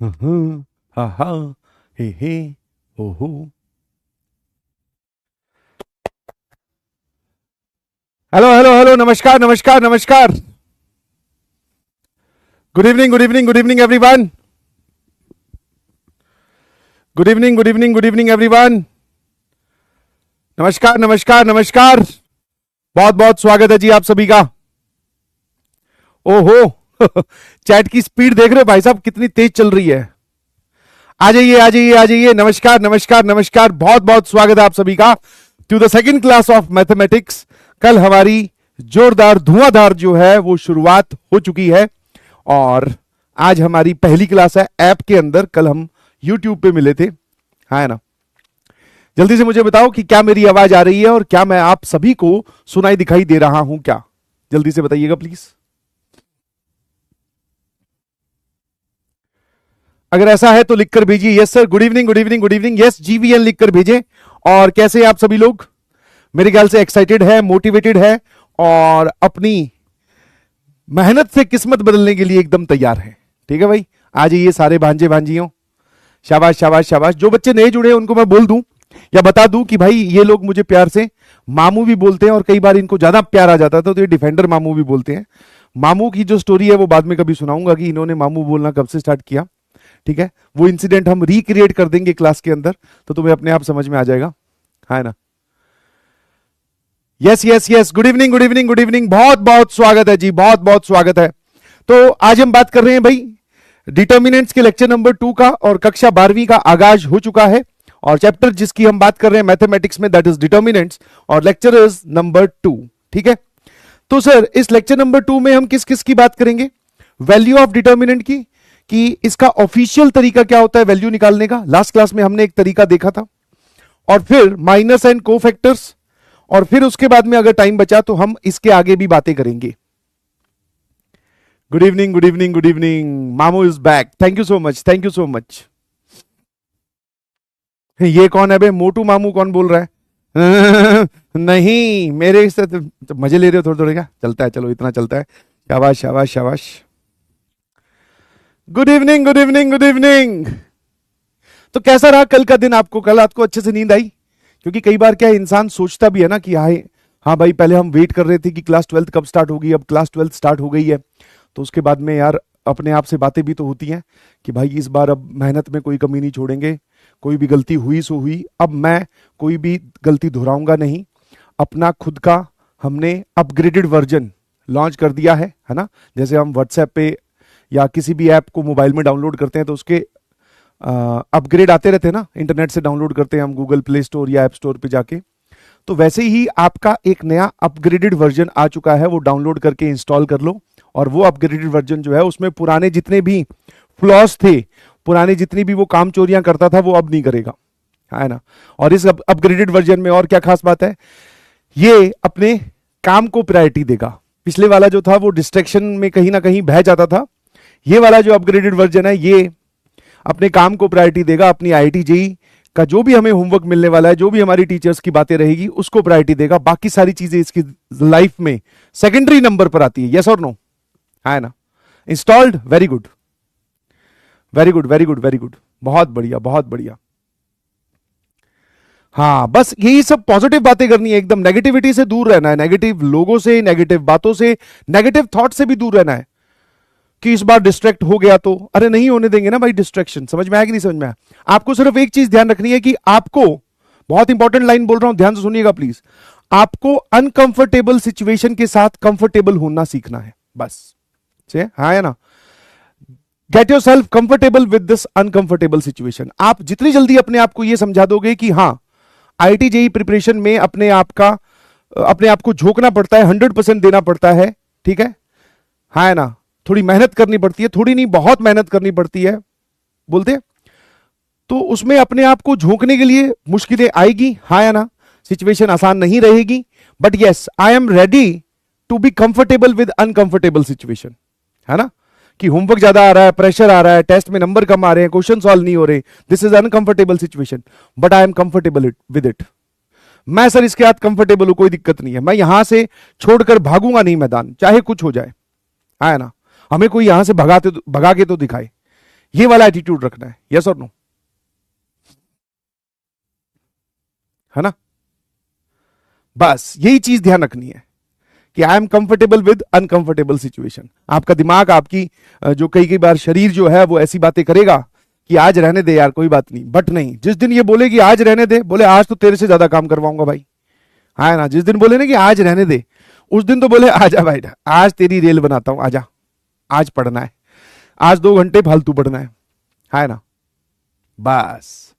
हा हा हे हो हो। हेलो हेलो हेलो, नमस्कार नमस्कार नमस्कार। Good evening good evening good evening everyone. Good evening good evening good evening everyone. नमस्कार नमस्कार नमस्कार। बहुत बहुत स्वागत है जी आप सभी का। ओहो चैट की स्पीड देख रहे हो भाई साहब, कितनी तेज चल रही है। आ जाइए आ जाइए आ जाइए। नमस्कार नमस्कार नमस्कार, बहुत बहुत स्वागत है आप सभी का to the second class of mathematics. कल हमारी जोरदार धुआंधार जो है वो शुरुआत हो चुकी है और आज हमारी पहली क्लास है ऐप के अंदर। कल हम यूट्यूब पे मिले थे, हाँ है ना। जल्दी से मुझे बताओ कि क्या मेरी आवाज आ रही है और क्या मैं आप सभी को सुनाई दिखाई दे रहा हूं क्या? जल्दी से बताइएगा प्लीज। अगर ऐसा है तो लिखकर भेजिए yes sir, good evening good evening good evening, yes GVN लिखकर भेजें। और कैसे हैं आप सभी लोग? मेरे ख्याल से एक्साइटेड है, मोटिवेटेड है और अपनी मेहनत से किस्मत बदलने के लिए एकदम तैयार है। ठीक है भाई, आ जाइए सारे भांजे भांजियों। शाबाश शाबाश शाबाश। जो बच्चे नए जुड़े हैं उनको मैं बोल दूं या बता दूं कि भाई ये लोग मुझे प्यार से मामू भी बोलते हैं और कई बार इनको ज्यादा प्यार आ जाता था तो ये डिफेंडर मामू भी बोलते हैं। मामू की जो स्टोरी है वो बाद में कभी सुनाऊंगा कि इन्होंने मामू बोलना कब से स्टार्ट किया। ठीक है, वो इंसिडेंट हम रिक्रिएट कर देंगे क्लास के अंदर तो तुम्हें अपने आप समझ में आ जाएगा, है ना। Yes yes yes, good evening good evening good evening, बहुत बहुत स्वागत है जी, बहुत बहुत स्वागत है। तो आज हम बात कर रहे हैं भाई डिटर्मिनेंट्स के लेक्चर नंबर 2 का और कक्षा 12वीं का आगाज हो चुका है और चैप्टर जिसकी हम बात कर रहे हैं मैथमेटिक्स में दैट इज डिटर्मिनेंट्स और लेक्चर इज नंबर 2। ठीक है, तो सर इस लेक्चर नंबर 2 में हम किस किस की बात करेंगे? वैल्यू ऑफ डिटर्मिनेंट की, कि इसका ऑफिशियल तरीका क्या होता है वैल्यू निकालने का। लास्ट क्लास में हमने एक तरीका देखा था। और फिर माइनस एंड कोफैक्टर्स, और फिर उसके बाद में अगर टाइम बचा तो हम इसके आगे भी बातें करेंगे। Good evening good evening good evening, मामू is back, thank you so much, thank you so much. ये कौन है बे? मोटू मामू कौन बोल रहा है? नहीं, मेरे से तो मजे ले रहे हो थोड़े थोड़े, क्या चलता है, चलो इतना चलता है। शाबाश शाबाश शाबाश। Good evening good evening good evening. तो कैसा रहा कल का दिन आपको? कल आपको अच्छे से नींद आई? क्योंकि कई बार क्या इंसान सोचता भी है ना कि हाँ भाई, पहले हम वेट कर रहे थे कि क्लास 12 कब स्टार्ट होगी, अब क्लास 12 स्टार्ट हो गई है तो उसके बाद में यार अपने आप से बातें भी तो होती हैं कि भाई इस बार अब मेहनत में कोई कमी नहीं छोड़ेंगे, कोई भी गलती हुई सो हुई, अब मैं कोई भी गलती दोहराऊंगा नहीं। अपना खुद का हमने अपग्रेडेड वर्जन लॉन्च कर दिया है ना। जैसे हम व्हाट्सएप पे या किसी भी ऐप को मोबाइल में डाउनलोड करते हैं तो उसके अपग्रेड आते रहते हैं ना, इंटरनेट से डाउनलोड करते हैं हम गूगल प्ले स्टोर या ऐप स्टोर पे जाके। तो वैसे ही आपका एक नया अपग्रेडेड वर्जन आ चुका है, वो डाउनलोड करके इंस्टॉल कर लो। और वो अपग्रेडेड वर्जन जो है उसमें पुराने जितने भी फ्लॉस थे, पुराने जितनी भी वो काम चोरियां करता था वो अब नहीं करेगा, है ना। और इस अपग्रेडेड वर्जन में और क्या खास बात है, ये अपने काम को प्रायोरिटी देगा। पिछले वाला जो था वो डिस्ट्रैक्शन में कहीं ना कहीं बह जाता था। ये वाला जो अपग्रेडेड वर्जन है ये अपने काम को प्रायोरिटी देगा, अपनी आईआईटी जेईई का जो भी हमें होमवर्क मिलने वाला है, जो भी हमारी टीचर्स की बातें रहेगी उसको प्रायोरिटी देगा। बाकी सारी चीजें इसकी लाइफ में सेकेंडरी नंबर पर आती है। यस और नो, है ना। Installed, very good very good very good very good, बहुत बढ़िया बहुत बढ़िया। हाँ, बस यही सब पॉजिटिव बातें करनी है, एकदम नेगेटिविटी से दूर रहना है, नेगेटिव लोगों से, नेगेटिव बातों से, नेगेटिव थॉट से भी दूर रहना है। कि इस बार डिस्ट्रैक्ट हो गया तो अरे नहीं होने देंगे ना भाई डिस्ट्रैक्शन। समझ में आया कि नहीं समझ में आया? आपको सिर्फ एक चीज ध्यान रखनी है कि आपको, बहुत इंपॉर्टेंट लाइन बोल रहा हूं, ध्यान से सुनिएगा प्लीज, आपको अनकंफर्टेबल सिचुएशन के साथ कंफर्टेबल होना सीखना है, बस। हाँ है ना। Get your self comfortable with this uncomfortable situation. आप जितनी जल्दी अपने आप को यह समझा दोगे कि हाँ आईआईटी जेईई प्रिपरेशन में अपने आप को झोंकना पड़ता है, 100% देना पड़ता है, ठीक है, हाँ है ना। थोड़ी मेहनत करनी पड़ती है, थोड़ी नहीं बहुत मेहनत करनी पड़ती है बोलते, तो उसमें अपने आप को झोंकने के लिए मुश्किलें आएगी, हाँ या ना। सिचुएशन आसान नहीं रहेगी, but yes I am ready to be comfortable with uncomfortable situation, है ना। कि होमवर्क ज्यादा आ रहा है, प्रेशर आ रहा है, टेस्ट में नंबर कम आ रहे हैं, क्वेश्चन सॉल्व नहीं हो रहे, this is uncomfortable situation, but I am comfortable with it. मैं सर इसके साथ कंफर्टेबल हूं, कोई दिक्कत नहीं है, मैं यहां से छोड़कर भागूंगा नहीं मैदान, चाहे कुछ हो जाए, है ना। हमें कोई यहां से भगा के तो दिखाए, ये वाला एटीट्यूड रखना है, यस और नो, है ना। बस यही चीज ध्यान रखनी है कि I am comfortable with uncomfortable situation. आपका दिमाग, आपकी जो कई बार शरीर जो है वो ऐसी बातें करेगा कि आज रहने दे यार, कोई बात नहीं, बट नहीं, जिस दिन ये बोले कि आज रहने दे, बोले आज तो तेरे से ज्यादा काम करवाऊंगा भाई, हाँ ना। जिस दिन बोले ना कि आज रहने दे, उस दिन तो बोले आजा भाई, आज तेरी रेल बनाता हूं, आजा, आज पढ़ना है, आज 2 घंटे फालतू पढ़ना है ना। बस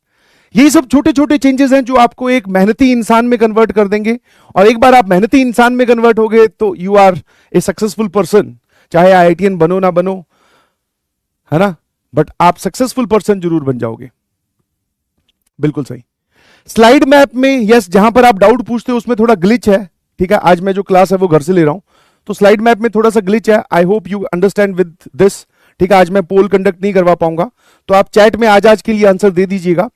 यही सब छोटे छोटे चेंजेस हैं जो आपको एक मेहनती इंसान में कन्वर्ट कर देंगे। और एक बार आप मेहनती इंसान में कन्वर्ट हो गए तो you are a successful person. चाहे आईआईटीएन बनो ना बनो, है ना, बट आप सक्सेसफुल पर्सन जरूर बन जाओगे। बिल्कुल सही। स्लाइड मैप में यस, जहां पर आप डाउट पूछते हो उसमें थोड़ा ग्लिच है, ठीक है। आज मैं जो क्लास है वो घर से ले रहा हूं, तो स्लाइड मैप में थोड़ा सा ग्लिच है। आई hope you understand with this, ठीक है। आज मैं पोल कंडक्ट नहीं करवा पाऊंगा, तो आप चैट में आज के लिए आंसर दे दीजिएगा।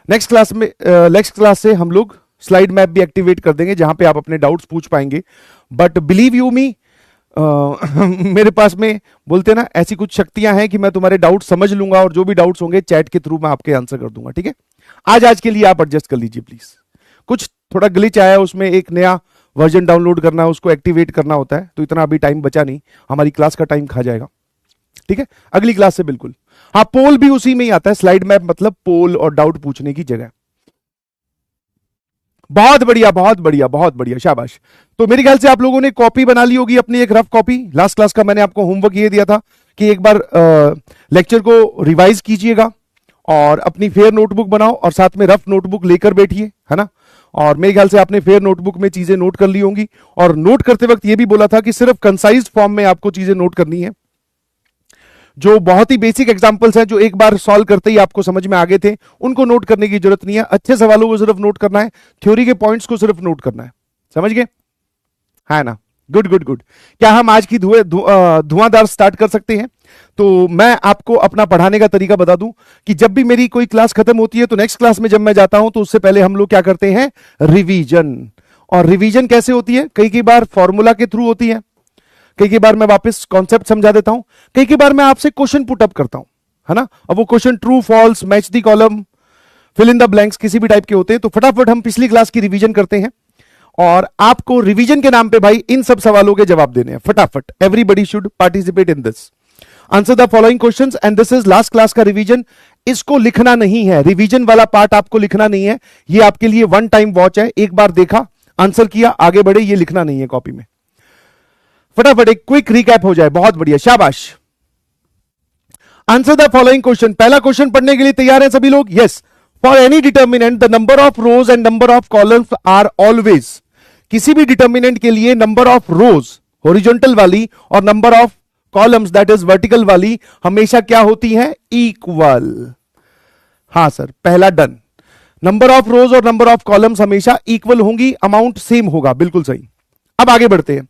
नेक्स्ट क्लास से हम लोग स्लाइड मैप भी एक्टिवेट कर देंगे, जहां पे आप अपने डाउट्स पूछ पाएंगे। बट बिलीव यू मी, मेरे पास में बोलते ना ऐसी कुछ शक्तियां हैं कि मैं तुम्हारे डाउट समझ लूंगा, और जो भी डाउट्स होंगे चैट के थ्रू मैं आपके आंसर कर दूंगा, ठीक है। आज के लिए आप एडजस्ट कर लीजिए प्लीज। कुछ थोड़ा ग्लिच आया है, उसमें एक नया वर्जन डाउनलोड करना है, उसको एक्टिवेट करना होता है, तो इतना अभी टाइम बचा नहीं, हमारी क्लास का टाइम खा जाएगा, ठीक है। अगली क्लास से बिल्कुल। हाँ, पोल भी उसी में ही आता है, स्लाइड मैप मतलब पोल और डाउट पूछने की जगह। बहुत बढ़िया, बहुत बढ़िया, बहुत बढ़िया, शाबाश। तो मेरे ख्याल से आप लोगों ने कॉपी बना ली होगी अपनी, एक रफ कॉपी। लास्ट क्लास का मैंने आपको होमवर्क ये दिया था कि एक बार लेक्चर को रिवाइज कीजिएगा और अपनी फेयर नोटबुक बनाओ और साथ में रफ नोटबुक लेकर बैठिए, है ना। और मेरे ख्याल से आपने फेयर नोटबुक में चीजें नोट कर ली होंगी, और नोट करते वक्त ये भी बोला था कि सिर्फ कंसाइज फॉर्म में आपको चीजें नोट करनी है। जो बहुत ही बेसिक एग्जांपल्स हैं, जो एक बार सॉल्व करते ही आपको समझ में आ गए थे, उनको नोट करने की जरूरत नहीं है। अच्छे सवालों को सिर्फ नोट करना है, थ्योरी के पॉइंट्स को सिर्फ नोट करना है, समझ गए, है ना। Good good good. क्या हम आज की धुआंधार स्टार्ट कर सकते हैं? तो मैं आपको अपना पढ़ाने का तरीका बता दूं कि जब भी मेरी कोई क्लास खत्म होती है तो नेक्स्ट क्लास में जब मैं जाता हूं तो उससे पहले हम लोग क्या करते हैं, रिवीजन। और रिवीजन कैसे होती है? कई बार फॉर्मूला के थ्रू होती है, कई बार मैं वापस कॉन्सेप्ट समझा देता हूं, कई बार मैं आपसे क्वेश्चन पुट अप करता हूं, है ना। अब वो question true false, match the column, fill in the blanks, किसी भी टाइप के होते हैं। तो फटाफट हम पिछली क्लास की रिवीजन करते हैं, और आपको रिवीजन के नाम पे भाई इन सब सवालों के जवाब देने हैं फटाफट। Everybody should participate in this. Answer the following questions and this is last class का रिवीजन। इसको लिखना नहीं है, रिवीजन वाला पार्ट आपको लिखना नहीं है, ये आपके लिए वन टाइम वॉच है। एक बार देखा, आंसर किया, आगे बढ़े, ये लिखना नहीं है कॉपी में। फटाफट एक क्विक रिकैप हो जाए, बहुत बढ़िया, शाबाश। Answer the following question. पहला क्वेश्चन पढ़ने के लिए तैयार हैं सभी लोग? Yes. For any determinant the number of rows and number of columns are always. किसी भी डिटर्मिनेंट के लिए नंबर ऑफ रोज हॉरिजॉन्टल वाली और number of columns that is vertical वाली हमेशा क्या होती है? इक्वल। हां सर, पहला डन। नंबर ऑफ रोज और नंबर ऑफ कॉलम्स हमेशा इक्वल होंगी, अमाउंट सेम होगा, बिल्कुल सही। अब आगे बढ़ते हैं।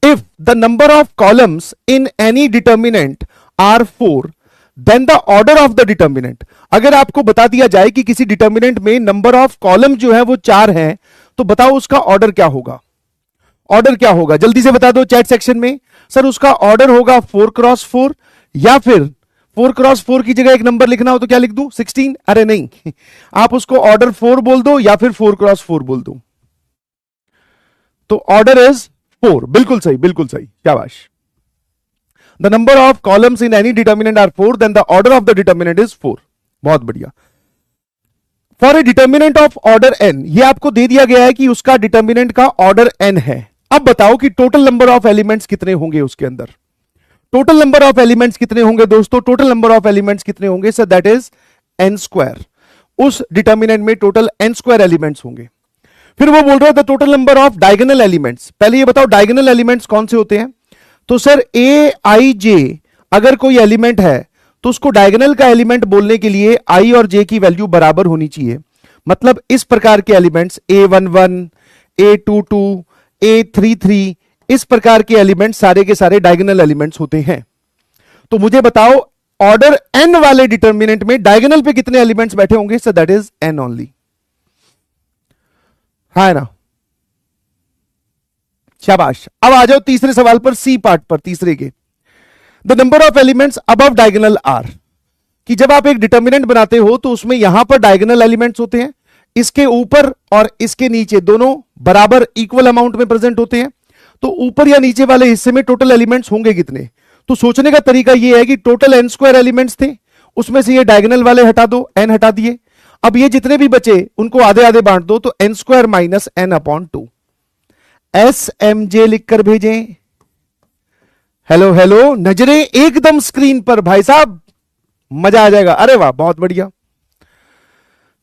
If the number of columns in any determinant are 4 then the order of the determinant. अगर आपको बता दिया जाए कि किसी डिटर्मिनेंट में नंबर ऑफ कॉलम जो है वो 4 है, तो बताओ उसका ऑर्डर क्या होगा? ऑर्डर क्या होगा जल्दी से बता दो चैट सेक्शन में। सर उसका ऑर्डर होगा 4x4, या फिर 4x4 की जगह एक नंबर लिखना हो तो क्या लिख दूं? 16? अरे नहीं, आप उसको ऑर्डर 4 बोल दो या फिर 4x4 बोल दो। तो ऑर्डर इज 4, बिल्कुल सही, बिल्कुल सही, शाबाश। The number of columns in any determinant are 4 then the order of the determinant is 4। बहुत बढ़िया। For a determinant of order n, ये आपको दे दिया गया है कि उसका डिटर्मिनेंट का ऑर्डर n है। अब बताओ कि टोटल नंबर ऑफ एलिमेंट्स कितने होंगे उसके अंदर। टोटल नंबर ऑफ एलिमेंट्स कितने होंगे दोस्तों? टोटल नंबर ऑफ एलिमेंट्स कितने होंगे सर? That is n²। उस डिटर्मिनेंट में टोटल n² एलिमेंट्स होंगे। फिर वो बोल रहा है the total number of diagonal elements. पहले ये बताओ डायगोनल एलिमेंट्स कौन से होते हैं? तो सर a i j अगर कोई एलिमेंट है तो उसको डायगोनल का एलिमेंट बोलने के लिए i और j की वैल्यू बराबर होनी चाहिए। मतलब इस प्रकार के एलिमेंट्स a11, a22, a33, इस प्रकार के एलिमेंट्स सारे के सारे डायगोनल एलिमेंट्स होते हैं। तो मुझे बताओ ऑर्डर n वाले डिटर्मिनेंट में डायगोनल पे कितने एलिमेंट्स बैठे होंगे? So that is n only, है ना। शाबाश। अब आ जाओ तीसरे सवाल पर, सी पार्ट पर, तीसरे के। The number of elements above diagonal are. कि जब आप एक डिटर्मिनेंट बनाते हो तो उसमें यहां पर डायगोनल एलिमेंट्स होते हैं, इसके ऊपर और इसके नीचे दोनों बराबर इक्वल अमाउंट में प्रेजेंट होते हैं। तो ऊपर या नीचे वाले हिस्से में टोटल एलिमेंट्स होंगे कितने? तो सोचने का तरीका यह है कि टोटल n स्क्वायर एलिमेंट्स थे, उसमें से ये डायगोनल वाले हटा दो, n हटा दिए। अब ये जितने भी बचे उनको आधे आधे बांट दो, तो n square minus n upon 2। SMJ लिखकर भेजें। हेलो हेलो, नजरें एकदम स्क्रीन पर भाई साहब, मजा आ जाएगा। अरे वाह, बहुत बढ़िया।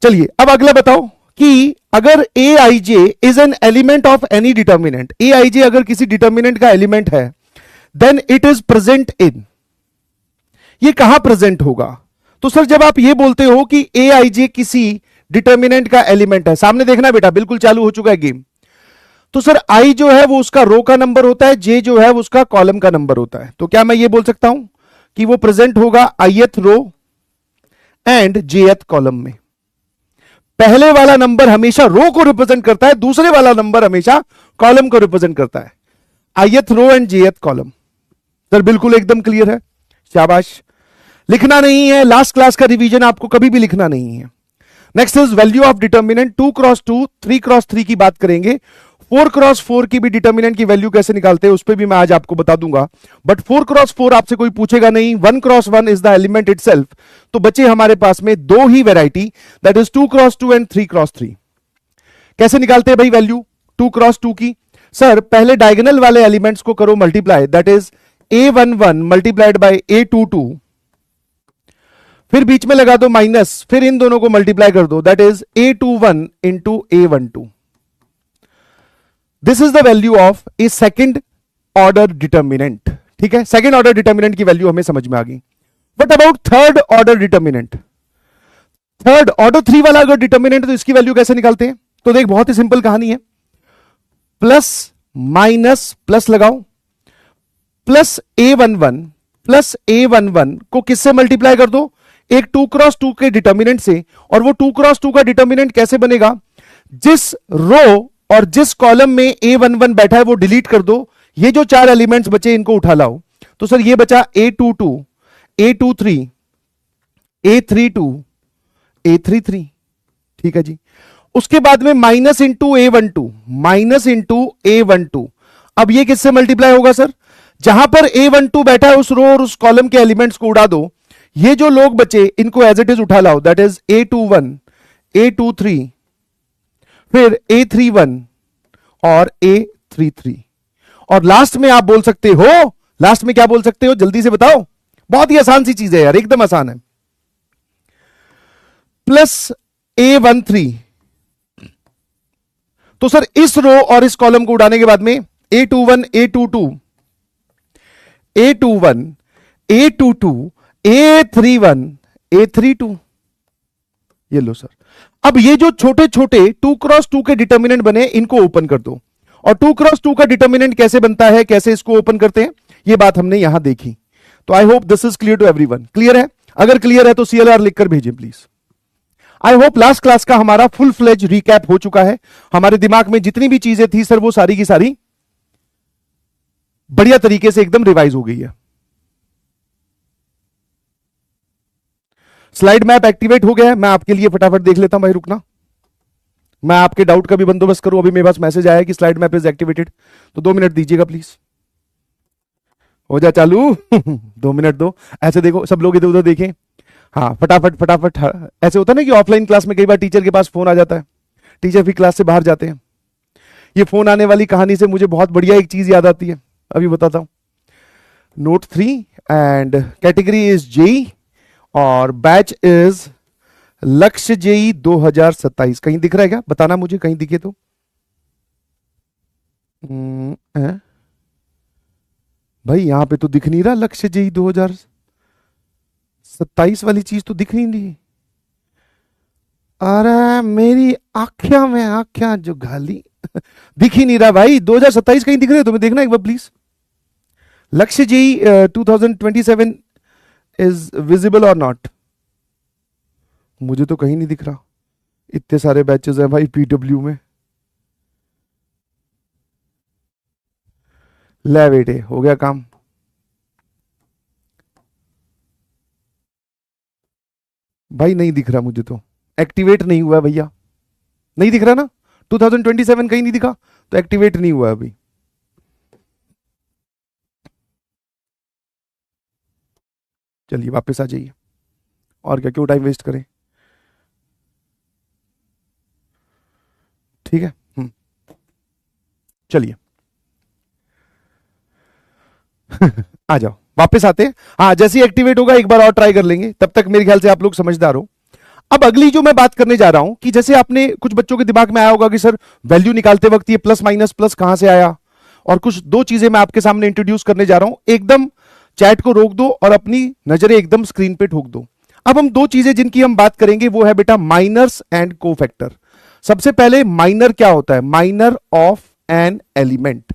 चलिए अब अगला बताओ कि अगर a i j is an element of any determinant, a i j अगर किसी डिटर्मिनेंट का एलिमेंट है, then it is present in, ये कहां प्रेजेंट होगा? तो सर जब आप ये बोलते हो कि ए आई जे किसी डिटर्मिनेंट का एलिमेंट है, सामने देखना बेटा, बिल्कुल चालू हो चुका है गेम। तो सर आई जो है वो उसका रो का नंबर होता है, जे जो है वो उसका कॉलम का नंबर होता है। तो क्या मैं ये बोल सकता हूं कि वो प्रेजेंट होगा ith row and jth column में? पहले वाला नंबर हमेशा रो को रिप्रेजेंट करता है, दूसरे वाला नंबर हमेशा कॉलम को रिप्रेजेंट करता है। Ith row and jth column. Sir बिल्कुल एकदम क्लियर है, शाबाश। लिखना नहीं है, लास्ट क्लास का रिवीजन आपको कभी भी लिखना नहीं है। Next is value of determinant 2x2, 3x3 की बात करेंगे। 4x4 की भी डिटर्मिनेंट की वैल्यू कैसे निकालते हैं उस पर भी मैं आज आपको बता दूंगा। बट 4x4 आपसे कोई पूछेगा नहीं, 1x1 is the element itself. तो बचे हमारे पास में दो ही variety, that is 2x2 and 3x3। कैसे निकालते हैं भाई वैल्यू 2x2 की? सर पहले डायगोनल वाले एलिमेंट्स को करो multiply, that is a11 multiplied by a22, फिर बीच में लगा दो माइनस, फिर इन दोनों को मल्टीप्लाई कर दो, that is a21 into a12। This is the value of A second order determinant. ठीक है, सेकेंड ऑर्डर डिटर्मिनेंट की वैल्यू हमें समझ में आ गई। But about third order determinant, third order 3 वाला अगर डिटर्मिनेंट, तो इसकी वैल्यू कैसे निकालते हैं? तो देख बहुत ही सिंपल कहानी है, प्लस माइनस प्लस लगाओ, प्लस a11 को किससे मल्टीप्लाई कर दो? एक 2x2 के डिटर्मिनेंट से। और वो 2x2 का डिटर्मिनेंट कैसे बनेगा? जिस रो और जिस कॉलम में a11 बैठा है वो डिलीट कर दो, ये जो चार एलिमेंट्स बचे इनको उठा लाओ। तो सर ये बचा a22, a23, a32, a33। ठीक है जी। उसके बाद में minus into a12, minus into a12। अब ये किससे मल्टीप्लाई होगा सर? जहां पर a12 बैठा है उस रो और उस कॉलम के एलिमेंट्स को उड़ा दो, ये जो लोग बचे इनको एज इट इज उठा लाओ, दैट इज a21, a23, फिर a31 और a33। और लास्ट में आप बोल सकते हो, लास्ट में क्या बोल सकते हो जल्दी से बताओ? बहुत ही आसान सी चीज है यार, एकदम आसान है, प्लस a13। तो सर इस रो और इस कॉलम को उड़ाने के बाद में a21, a22, a21, a22, a31, a32। ये लो सर। अब ये जो छोटे छोटे 2x2 के डिटर्मिनेंट बने इनको ओपन कर दो। और 2x2 का डिटर्मिनेंट कैसे बनता है, कैसे इसको ओपन करते हैं, ये बात हमने यहां देखी। तो I hope this is clear to everyone. Clear है? अगर क्लियर है तो CLR लिखकर भेजिए please. I hope last class का हमारा फुल फ्लेज रिकैप हो चुका है। हमारे दिमाग में जितनी भी चीजें थी सर वो सारी की सारी बढ़िया तरीके से एकदम रिवाइज हो गई है। स्लाइड मैप एक्टिवेट हो गया है, मैं आपके लिए फटाफट देख लेता हूं भाई, रुकना। मैं आपके डाउट का भी बंदोबस्त करूं। अभी मेरे पास मैसेज आया है कि स्लाइड मैप इज एक्टिवेटेड, तो 2 मिनट दीजिएगा प्लीज। हो जा चालू 2 मिनट दो। ऐसे देखो सब लोग इधर उधर देखें। हाँ फटाफट फटाफट। हाँ, ऐसे होता है ना कि ऑफलाइन क्लास में कई बार टीचर के पास फोन आ जाता है, टीचर भी क्लास से बाहर जाते हैं। ये फोन आने वाली कहानी से मुझे बहुत बढ़िया एक चीज याद आती है, अभी बताता हूं। Note 3 and category is JEE और बैच इज लक्ष्य जेई 2027। कहीं दिख रहा है क्या? बताना मुझे, कहीं दिखे तो। भाई यहां पे तो दिख नहीं रहा लक्ष्य जेई 2027 वाली चीज तो दिख नहीं रही। अरे मेरी आख्या में आख्या जो गाली दिख ही नहीं रहा भाई। 2027 कहीं दिख रहे हो? तुम्हें देखना एक बार प्लीज। लक्ष्य जेई 2027 इज विजिबल और नॉट? मुझे तो कहीं नहीं दिख रहा। इतने सारे बैचेस हैं भाई पीडब्ल्यू में। ले बेटे, हो गया काम। भाई नहीं दिख रहा मुझे, तो एक्टिवेट नहीं हुआ भैया, नहीं दिख रहा ना, 2027 कहीं नहीं दिखा, तो एक्टिवेट नहीं हुआ अभी। चलिए वापस आ जाइए, और क्या, क्यों टाइम वेस्ट करें। ठीक है, चलिए आ जाओ, वापस आते हैं। हाँ, जैसे ही एक्टिवेट होगा एक बार और ट्राई कर लेंगे, तब तक मेरे ख्याल से आप लोग समझदार हो। अब अगली जो मैं बात करने जा रहा हूं, कि जैसे आपने, कुछ बच्चों के दिमाग में आया होगा कि सर वैल्यू निकालते वक्त ये प्लस माइनस प्लस कहां से आया, और कुछ दो चीजें मैं आपके सामने इंट्रोड्यूस करने जा रहा हूं। एकदम चैट को रोक दो और अपनी नजरें एकदम स्क्रीन पे ठोक दो। अब हम दो चीजें जिनकी हम बात करेंगे वो है बेटा माइनर्स एंड कोफैक्टर। सबसे पहले माइनर क्या होता है? माइनर ऑफ एन एलिमेंट,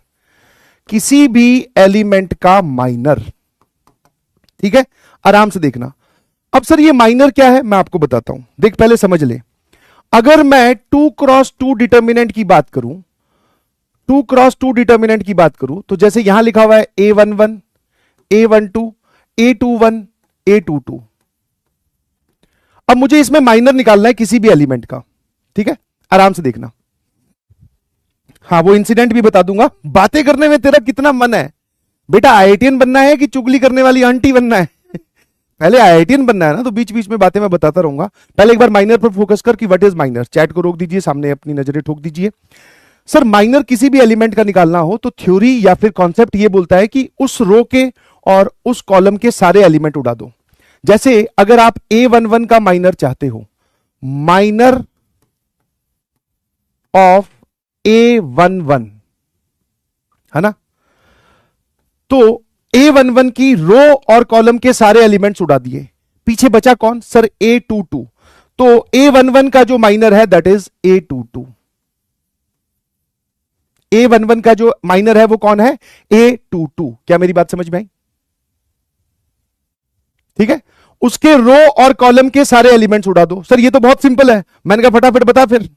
किसी भी एलिमेंट का माइनर। ठीक है, आराम से देखना। अब सर ये माइनर क्या है, मैं आपको बताता हूं, देख पहले समझ ले। अगर मैं 2x2 डिटर्मिनेंट की बात करूं, 2x2 डिटर्मिनेंट की बात करूं, तो जैसे यहां लिखा हुआ है A11, A12, A21, A22। अब मुझे इसमें माइनर निकालना है किसी भी एलिमेंट का। ठीक है, आराम से देखना। हाँ, वो इंसिडेंट भी बता दूंगा। बातें करने में तेरा कितना मन है बेटा? आईआईटीएन बनना है कि चुगली करने वाली आंटी बनना है? पहले आईआईटीएन बनना है ना, तो बीच बीच में बातें मैं बताता रहूंगा। पहले एक बार माइनर पर फोकस कर कि व्हाट इज माइनर। चैट को रोक दीजिए, सामने अपनी नजरें ठोक दीजिए। सर माइनर किसी भी एलिमेंट का निकालना हो तो थ्योरी या फिर कॉन्सेप्ट ये बोलता है कि उस रो के और उस कॉलम के सारे एलिमेंट उड़ा दो। जैसे अगर आप A11 का माइनर चाहते हो, माइनर ऑफ A11, है ना, तो A11 की रो और कॉलम के सारे एलिमेंट्स उड़ा दिए। पीछे बचा कौन? Sir A22। तो A11 का जो माइनर है दैट इज A22। A11 का जो माइनर है वो कौन है? A22। क्या मेरी बात समझ में आई? ठीक है, उसके रो और कॉलम के सारे एलिमेंट्स उड़ा दो। सर ये तो बहुत सिंपल है। मैंने कहा फटाफट बता फिर।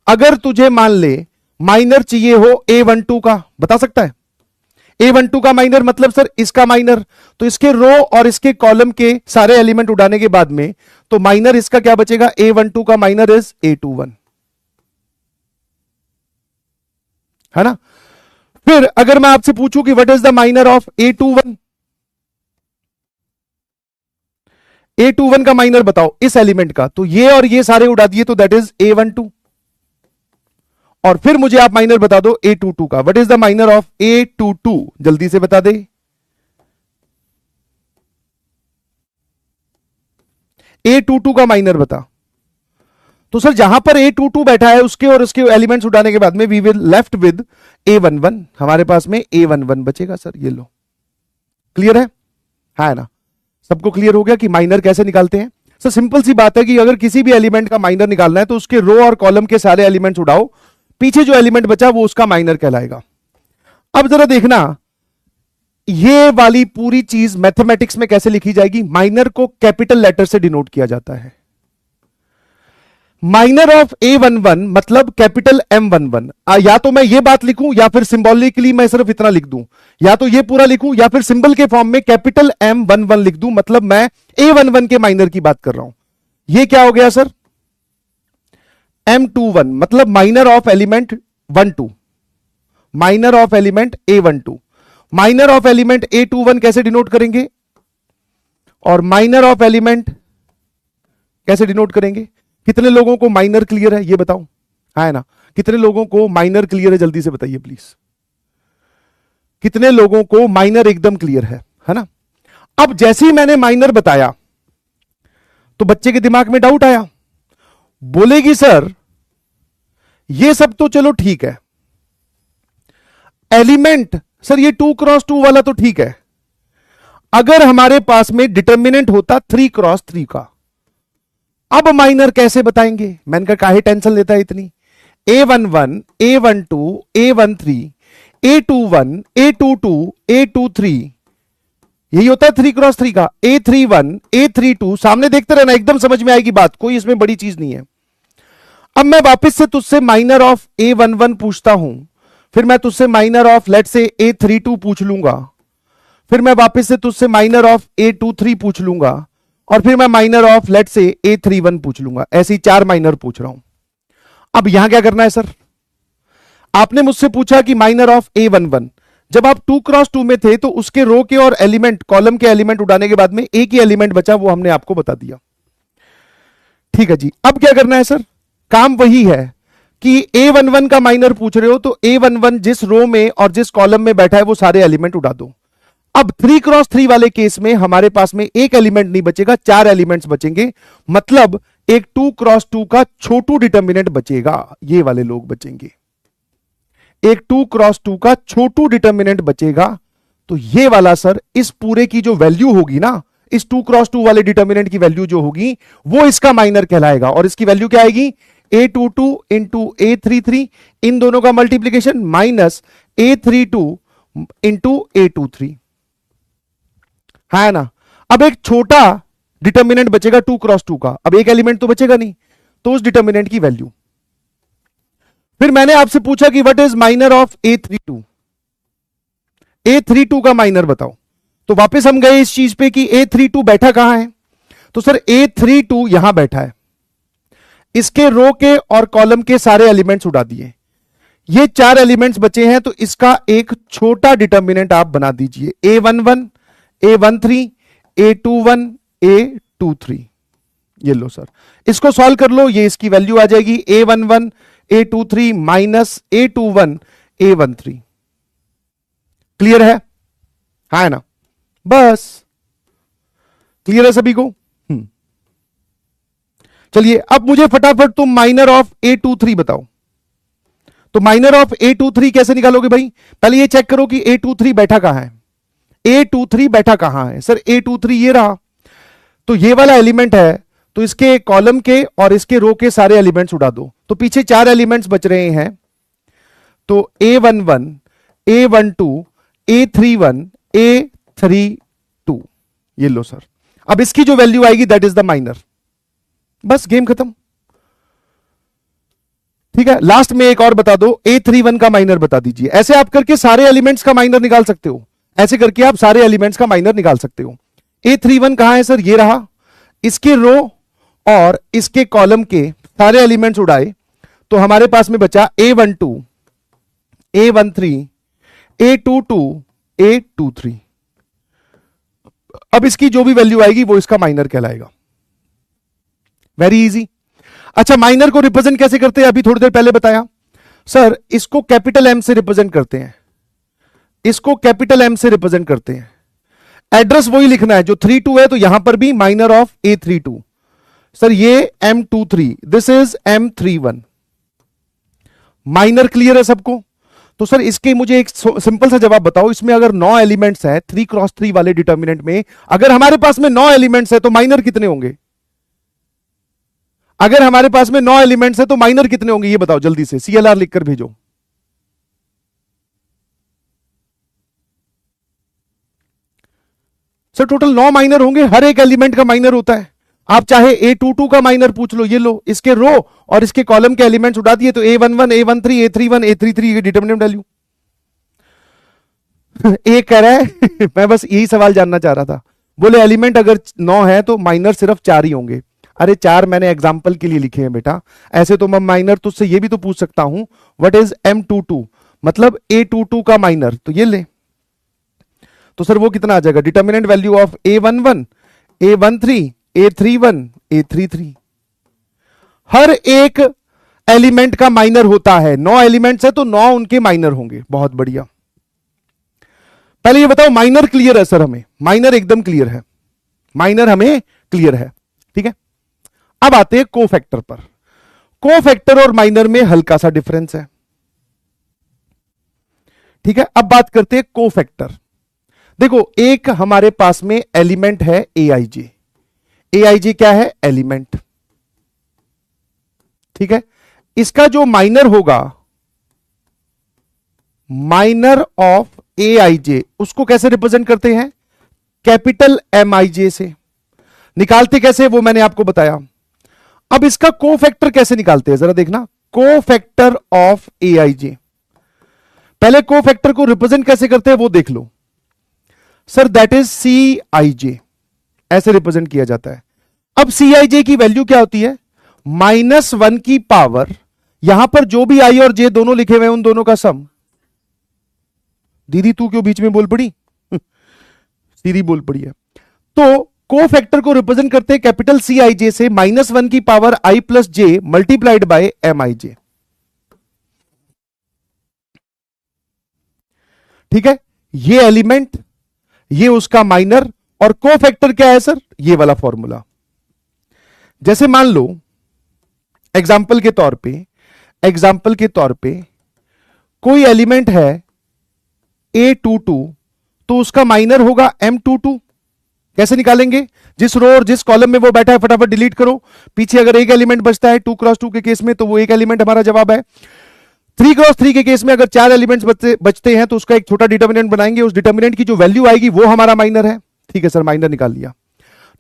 अगर तुझे मान ले माइनर चाहिए हो A12 का, बता सकता है? A12 का माइनर मतलब सर इसका माइनर, तो इसके रो और इसके कॉलम के सारे एलिमेंट उड़ाने के बाद में तो माइनर इसका क्या बचेगा? A12 का माइनर इज A21, है ना। फिर अगर मैं आपसे पूछूं कि what is the minor of A21, A21 का माइनर बताओ इस एलिमेंट का, तो ये और ये सारे उड़ा दिए तो दैट इज A12। और फिर मुझे आप माइनर बता दो A22 का। What is the minor of A22? जल्दी से बता दे। A22 का माइनर बता। तो सर जहां पर A22 बैठा है उसके और उसके एलिमेंट्स उठाने के बाद में we will left with A11। हमारे पास में A11 बचेगा। सर ये लो, क्लियर है ना? सबको क्लियर हो गया कि माइनर कैसे निकालते हैं? सर सिंपल सी बात है कि अगर किसी भी एलिमेंट का माइनर निकालना है तो उसके रो और कॉलम के सारे एलिमेंट्स उड़ाओ, पीछे जो एलिमेंट बचा वो उसका माइनर कहलाएगा। अब जरा देखना ये वाली पूरी चीज मैथमेटिक्स में कैसे लिखी जाएगी। माइनर को कैपिटल लेटर से डिनोट किया जाता है। माइनर ऑफ A11 मतलब कैपिटल M11। या तो मैं ये बात लिखूं या फिर सिंबॉलिकली मैं सिर्फ इतना लिख दूं, या तो ये पूरा लिखूं या फिर सिंबल के फॉर्म में कैपिटल M11 लिख दूं, मतलब मैं A11 के माइनर की बात कर रहा हूं। ये क्या हो गया सर? M21 मतलब minor of element 12, minor of element A12। Minor of element A21 कैसे डिनोट करेंगे और माइनर ऑफ एलिमेंट कैसे डिनोट करेंगे? कितने लोगों को माइनर क्लियर है ये बताओ, है ना? कितने लोगों को माइनर क्लियर है जल्दी से बताइए प्लीज। कितने लोगों को माइनर एकदम क्लियर है ना? अब जैसे ही मैंने माइनर बताया तो बच्चे के दिमाग में डाउट आया, बोलेगी सर ये सब तो चलो ठीक है, एलिमेंट सर ये 2x2 वाला तो ठीक है, अगर हमारे पास में डिटर्मिनेंट होता 3x3 का, अब माइनर कैसे बताएंगे? मैंने कहा काहे टेंशन लेता है इतनी। A11, A12, A13, A21, A22, A23, यही होता है 3x3 का। A31, A32, सामने देखते रहना, एकदम समझ में आएगी बात, कोई इसमें बड़ी चीज नहीं है। अब मैं वापस से तुझसे माइनर ऑफ A11 पूछता हूं, फिर मैं तुझसे माइनर ऑफ लेट से A32 पूछ लूंगा, फिर मैं वापस से तुझसे माइनर ऑफ A23 पूछ लूंगा, और फिर मैं माइनर ऑफ लेट से A31 पूछ लूंगा। ऐसे ही 4 माइनर पूछ रहा हूं। अब यहां क्या करना है सर, आपने मुझसे पूछा कि माइनर ऑफ A11, जब आप 2x2 में थे तो उसके रो के और एलिमेंट, कॉलम के एलिमेंट उठाने के बाद में एक ही एलिमेंट बचा, वो हमने आपको बता दिया। ठीक है जी, अब क्या करना है सर, काम वही है कि A11 का माइनर पूछ रहे हो तो A11 जिस रो में और जिस कॉलम में बैठा है वो सारे एलिमेंट उठा दो। अब 3x3 वाले केस में हमारे पास में एक एलिमेंट नहीं बचेगा, 4 एलिमेंट्स बचेंगे, मतलब एक 2x2 का छोटू डिटर्मिनेंट बचेगा, ये वाले लोग बचेंगे। एक 2x2 का छोटू डिटर्मिनेंट बचेगा, तो ये वाला सर इस पूरे की जो वैल्यू होगी ना, इस 2x2 वाले डिटर्मिनेंट की वैल्यू जो होगी वो इसका माइनर कहलाएगा। और इसकी वैल्यू क्या आएगी, A22 इंटू A33, इन दोनों का multiplication minus A32 into A23, है ना। अब एक छोटा डिटर्मिनेंट बचेगा 2x2 का, अब एक एलिमेंट तो बचेगा नहीं, तो उस डिटर्मिनेंट की वैल्यू। फिर मैंने आपसे पूछा कि what is minor of A32, A32 का माइनर बताओ। तो वापस हम गए इस चीज पे कि A32 बैठा कहां है, तो सर A32 यहां बैठा है, इसके रो के और कॉलम के सारे एलिमेंट्स उड़ा दिए, ये 4 एलिमेंट्स बचे हैं, तो इसका एक छोटा डिटर्मिनेंट आप बना दीजिए, A11, A13, A21, A23। ये लो सर, इसको सॉल्व कर लो, ये इसकी वैल्यू आ जाएगी A11 A23 minus A21 A13। Clear है ना, बस क्लियर है सभी को। चलिए अब मुझे फटाफट तुम माइनर ऑफ A23 बताओ। तो माइनर ऑफ A23 कैसे निकालोगे भाई, पहले ये चेक करो कि A23 बैठा कहां है। A23 बैठा कहां है सर, A23 ये रहा, तो ये वाला एलिमेंट है, तो इसके कॉलम के और इसके रो के सारे एलिमेंट्स उड़ा दो, तो पीछे 4 एलिमेंट्स बच रहे हैं, तो A11 A12 A31 A32, ये लो सर। अब इसकी जो वैल्यू आएगी दैट इज द माइनर, बस गेम खत्म। ठीक है, लास्ट में एक और बता दो, A31 का माइनर बता दीजिए। ऐसे आप करके सारे एलिमेंट्स का माइनर निकाल सकते हो, ऐसे करके आप सारे एलिमेंट्स का माइनर निकाल सकते हो। A31 कहां है सर, ये रहा, इसके रो और इसके कॉलम के सारे एलिमेंट्स उड़ाए, तो हमारे पास में बचा A12 A13 A22 A23। अब इसकी जो भी वैल्यू आएगी वो इसका माइनर कहलाएगा। Very easy. अच्छा, माइनर को रिप्रेजेंट कैसे करते हैं, अभी थोड़ी देर पहले बताया सर, इसको कैपिटल M से रिप्रेजेंट करते हैं, इसको कैपिटल M से रिप्रेजेंट करते हैं। एड्रेस वही लिखना है जो 32 है, तो यहां पर भी माइनर ऑफ A32, सर ये M23, this is M31। Minor clear है सबको। तो सर इसके मुझे एक सिंपल सा जवाब बताओ, इसमें अगर 9 एलिमेंट्स है 3x3 वाले डिटर्मिनेंट में, अगर हमारे पास में 9 एलिमेंट्स है तो माइनर कितने होंगे, अगर हमारे पास में 9 एलिमेंट्स है तो माइनर कितने होंगे, ये बताओ जल्दी से, CLR लिखकर भेजो। सर टोटल 9 माइनर होंगे, हर एक एलिमेंट का माइनर होता है। आप चाहे A22 का माइनर पूछ लो, ये लो, इसके रो और इसके कॉलम के एलिमेंट्स उठा दिए, तो A11 A13 A31 A33 ये डिटर्मिनेंट वैल्यू। एक कह रहा है मैं बस यही सवाल जानना चाह रहा था, बोले एलिमेंट अगर 9 है तो माइनर सिर्फ 4 ही होंगे। अरे 4 मैंने एग्जाम्पल के लिए लिखे हैं बेटा, ऐसे तो मैं माइनर तुझसे ये भी तो पूछ सकता हूं, व्हाट इज M22, मतलब A22 का माइनर, तो ये ले, तो सर वो कितना आ जाएगा, determinant value of A11 A13 A31 A33। हर एक एलिमेंट का माइनर होता है, 9 एलिमेंट्स है तो 9 उनके माइनर होंगे। बहुत बढ़िया। पहले ये बताओ माइनर क्लियर है सर, हमें माइनर एकदम क्लियर है, माइनर हमें क्लियर है, ठीक है। अब आते हैं कोफैक्टर पर। कोफैक्टर और माइनर में हल्का सा डिफरेंस है, ठीक है। अब बात करते हैं कोफैक्टर। देखो एक हमारे पास में एलिमेंट है Aij, Aij क्या है, एलिमेंट, ठीक है। इसका जो माइनर होगा, माइनर ऑफ Aij, उसको कैसे रिप्रेजेंट करते हैं, कैपिटल Mij से। निकालते कैसे वो मैंने आपको बताया। अब इसका कोफैक्टर कैसे निकालते हैं जरा देखना, कोफैक्टर ऑफ Aij, पहले कोफैक्टर को रिप्रेजेंट कैसे करते हैं वो देख लो सर, दैट इज Cij। ऐसे रिप्रेजेंट किया जाता है। अब Cij की वैल्यू क्या होती है? -1 की पावर, यहां पर जो भी i और j दोनों लिखे हुए हैं उन दोनों का सम। दीदी तू क्यों बीच में बोल पड़ी? सीधी बोल पड़ी है। तो को फैक्टर को रिप्रेजेंट करते हैं कैपिटल Cij से -1 की power i plus j multiplied by Mij। ठीक है, ये एलिमेंट, ये उसका माइनर, और को फैक्टर क्या है सर? ये वाला फॉर्मूला। जैसे मान लो एग्जाम्पल के तौर पे कोई एलिमेंट है A22, तो उसका माइनर होगा M22। कैसे निकालेंगे? जिस रो और जिस कॉलम में वो बैठा है फटाफट डिलीट करो। पीछे अगर एक एलिमेंट बचता है 2x2 के केस में तो वो एक एलिमेंट हमारा जवाब है। 3x3 के केस में अगर 4 एलिमेंट्स बचते हैं तो उसका एक छोटा डिटर्मिनेंट बनाएंगे, उस डिटर्मिनेंट की जो वैल्यू आएगी वो हमारा माइनर है। ठीक है सर, माइनर निकाल लिया।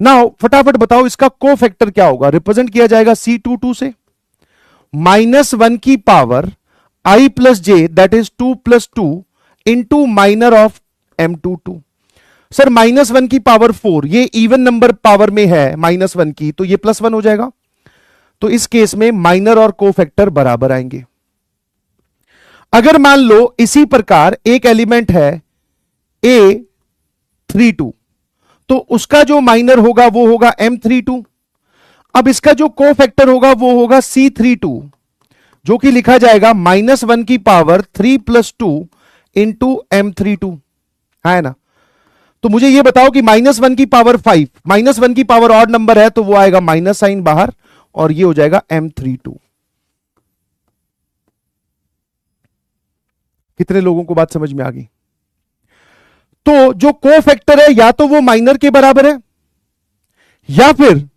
नाउ फटाफट बताओ इसका को फैक्टर क्या होगा? रिप्रेजेंट किया जाएगा C22 से, -1 की power i plus J that is 2 + 2 into minor of M22। Sir -1 की पावर 4, ये इवन नंबर पावर में है -1 की, तो ये +1 हो जाएगा। तो इस केस में माइनर और को फैक्टर बराबर आएंगे। अगर मान लो इसी प्रकार एक एलिमेंट है A32, तो उसका जो माइनर होगा वो होगा M32। अब इसका जो को फैक्टर होगा वो होगा C32, जो कि लिखा जाएगा -1 की पावर 3 + 2 इंटू M32, है ना? तो मुझे ये बताओ कि -1 की पावर 5, -1 की पावर ऑड नंबर है तो वो आएगा माइनस साइन बाहर, और ये हो जाएगा M32। कितने लोगों को बात समझ में आ गई? तो जो को फैक्टर है या तो वो माइनर के बराबर है या फिर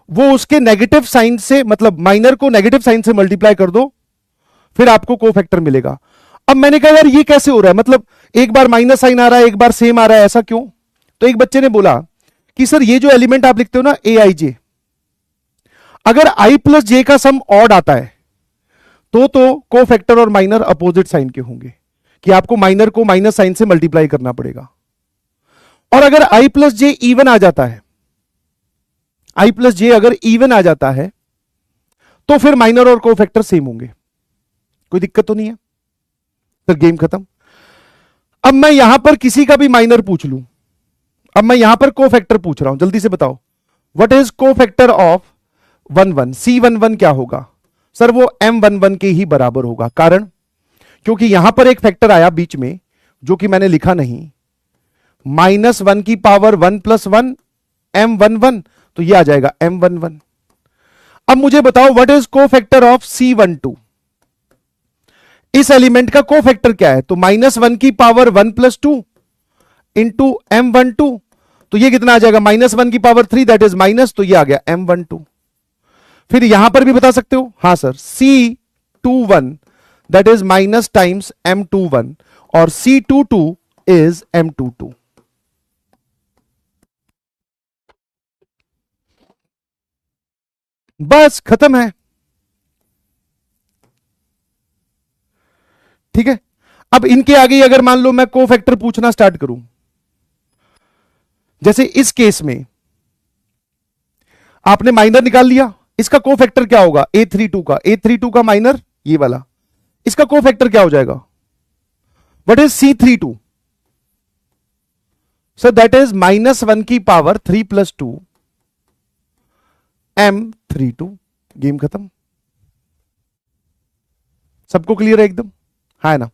वो उसके नेगेटिव साइन से, मतलब माइनर को नेगेटिव साइन से मल्टीप्लाई कर दो, फिर आपको को फैक्टर मिलेगा। अब मैंने कहा यार ये कैसे हो रहा है, मतलब एक बार माइनस साइन आ रहा है एक बार सेम आ रहा है, ऐसा क्यों? तो एक बच्चे ने बोला कि सर ये जो एलिमेंट आप लिखते हो ना Aij, अगर i प्लस जे का सम ऑड आता है तो को फैक्टर और माइनर अपोजिट साइन के होंगे, कि आपको माइनर को माइनस साइन से मल्टीप्लाई करना पड़ेगा। और अगर i प्लस जे इवन आ जाता है, i प्लस जे अगर इवन आ जाता है तो फिर माइनर और को फैक्टर सेम होंगे। कोई दिक्कत तो नहीं है सर? गेम खत्म। अब मैं यहां पर किसी का भी माइनर पूछ लूं, अब मैं यहां पर को फैक्टर पूछ रहा हूं, जल्दी से बताओ व्हाट इज को फैक्टर ऑफ 11? C11 क्या होगा सर? वो M11 के ही बराबर होगा। कारण क्योंकि यहां पर एक फैक्टर आया बीच में जो कि मैंने लिखा नहीं, -1 की पावर 1 + 1 M11, तो ये आ जाएगा M11। अब मुझे बताओ व्हाट इज को फैक्टर ऑफ C12? इस एलिमेंट का को फैक्टर क्या है? तो -1 की पावर 1 + 2 इंटू M12, तो ये कितना आ जाएगा? -1 की पावर 3 दैट इज माइनस, तो ये आ गया M12। फिर यहां पर भी बता सकते हो, हां sir, C21 that is minus times M21 और C22 इज M22। बस खत्म है। ठीक है, अब इनके आगे अगर मान लो मैं को फैक्टर पूछना स्टार्ट करूं, जैसे इस केस में आपने माइनर निकाल लिया, इसका को फैक्टर क्या होगा? A32 का माइनर ये वाला, इसका को फैक्टर क्या हो जाएगा? What is C32? Sir that is -1 की पावर 3 + 2 M32। गेम खत्म। सबको क्लियर है एकदम? है ना?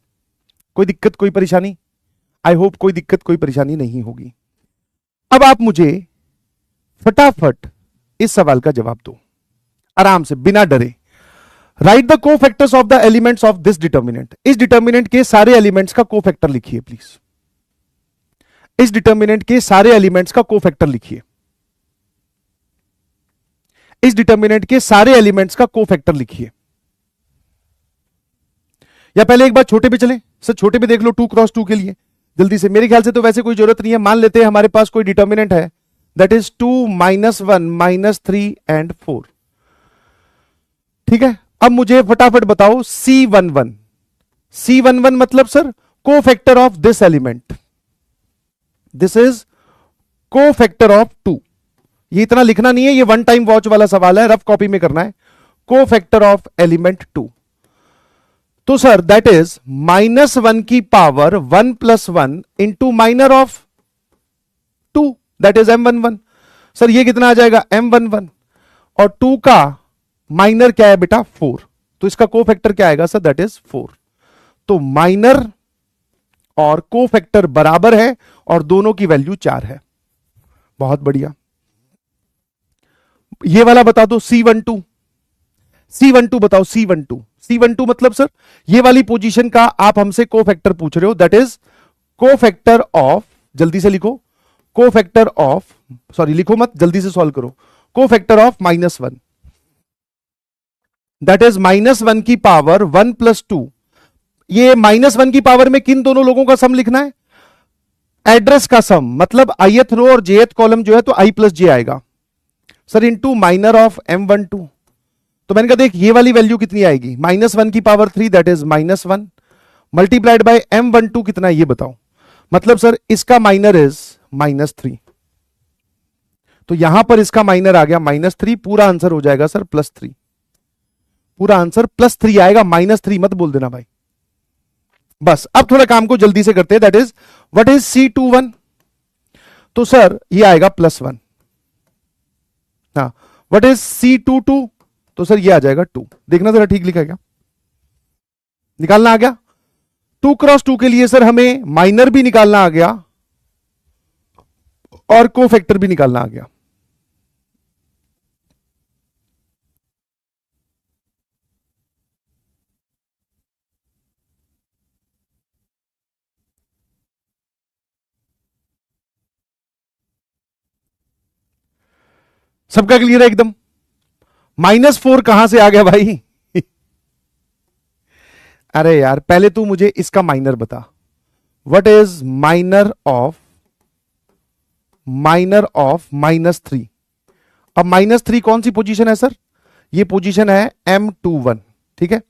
कोई दिक्कत कोई परेशानी? आई होप कोई दिक्कत कोई परेशानी नहीं होगी। अब आप मुझे फटाफट इस सवाल का जवाब दो, आराम से बिना डरे। राइट द को factors of the elements of this determinant. इस डिटर्मिनेंट के सारे एलिमेंट्स का को फैक्टर लिखिए प्लीज। इस डिटर्मिनेंट के सारे एलिमेंट्स का को फैक्टर लिखिए। इस डिटर्मिनेंट के सारे एलिमेंट्स का को फैक्टर लिखिए। या पहले एक बार छोटे पे चलें? सर छोटे पे देख लो 2x2 के लिए जल्दी से। मेरे ख्याल से तो वैसे कोई जरूरत नहीं है। मान लेते हैं हमारे पास कोई डिटर्मिनेंट है दैट इज 2 -1 -3 एंड 4। ठीक है, अब मुझे फटाफट बताओ C11। C11 मतलब सर को factor of this element. This is को फैक्टर ऑफ 2। ये इतना लिखना नहीं है, ये वन टाइम वॉच वाला सवाल है, रफ कॉपी में करना है। को फैक्टर ऑफ एलिमेंट 2, तो सर दैट इज -1 की power 1 + 1 into minor of 2, that is m11। Sir ये कितना आ जाएगा m11, और 2 का माइनर क्या है बेटा 4, तो इसका को फैक्टर क्या आएगा सर, दैट इज 4। तो माइनर और को फैक्टर बराबर है और दोनों की वैल्यू 4 है। बहुत बढ़िया। ये वाला बता दो C12, C12 बताओ, C12, C12 मतलब सर ये वाली पोजीशन का आप हमसे को फैक्टर पूछ रहे हो, दैट इज को फैक्टर ऑफ, जल्दी से लिखो, को फैक्टर ऑफ, सॉरी लिखो मत, जल्दी से सॉल्व करो, को फैक्टर ऑफ -1, दैट इज -1 की पावर 1 + 2। ये -1 की पावर में किन दोनों लोगों का सम लिखना है, एड्रेस का सम, मतलब ith रो और jth कॉलम जो है तो i + j आएगा sir, into minor of m12। तो मैंने कहा देख ये वाली वैल्यू कितनी आएगी, -1 की power 3, that is -1 multiplied by m12 कितना है ये बताओ, मतलब सर इसका माइनर इज -3, तो यहां पर इसका माइनर आ गया -3, पूरा आंसर हो जाएगा सर +3, पूरा आंसर +3 आएगा, -3 मत बोल देना भाई। बस अब थोड़ा काम को जल्दी से करते हैं, that is what is C21, तो सर ये आएगा +1। हाँ, व्हाट इज C22, तो सर ये आ जाएगा 2। देखना जरा ठीक लिखा क्या, निकालना आ गया। 2 × 2 के लिए सर हमें माइनर भी निकालना आ गया और को फैक्टर भी निकालना आ गया। सबका क्लियर है एकदम। -4 कहां से आ गया भाई अरे यार पहले तू मुझे इसका माइनर बता, व्हाट इज माइनर ऑफ -3। अब -3 कौन सी पोजीशन है सर, ये पोजीशन है m21, ठीक है।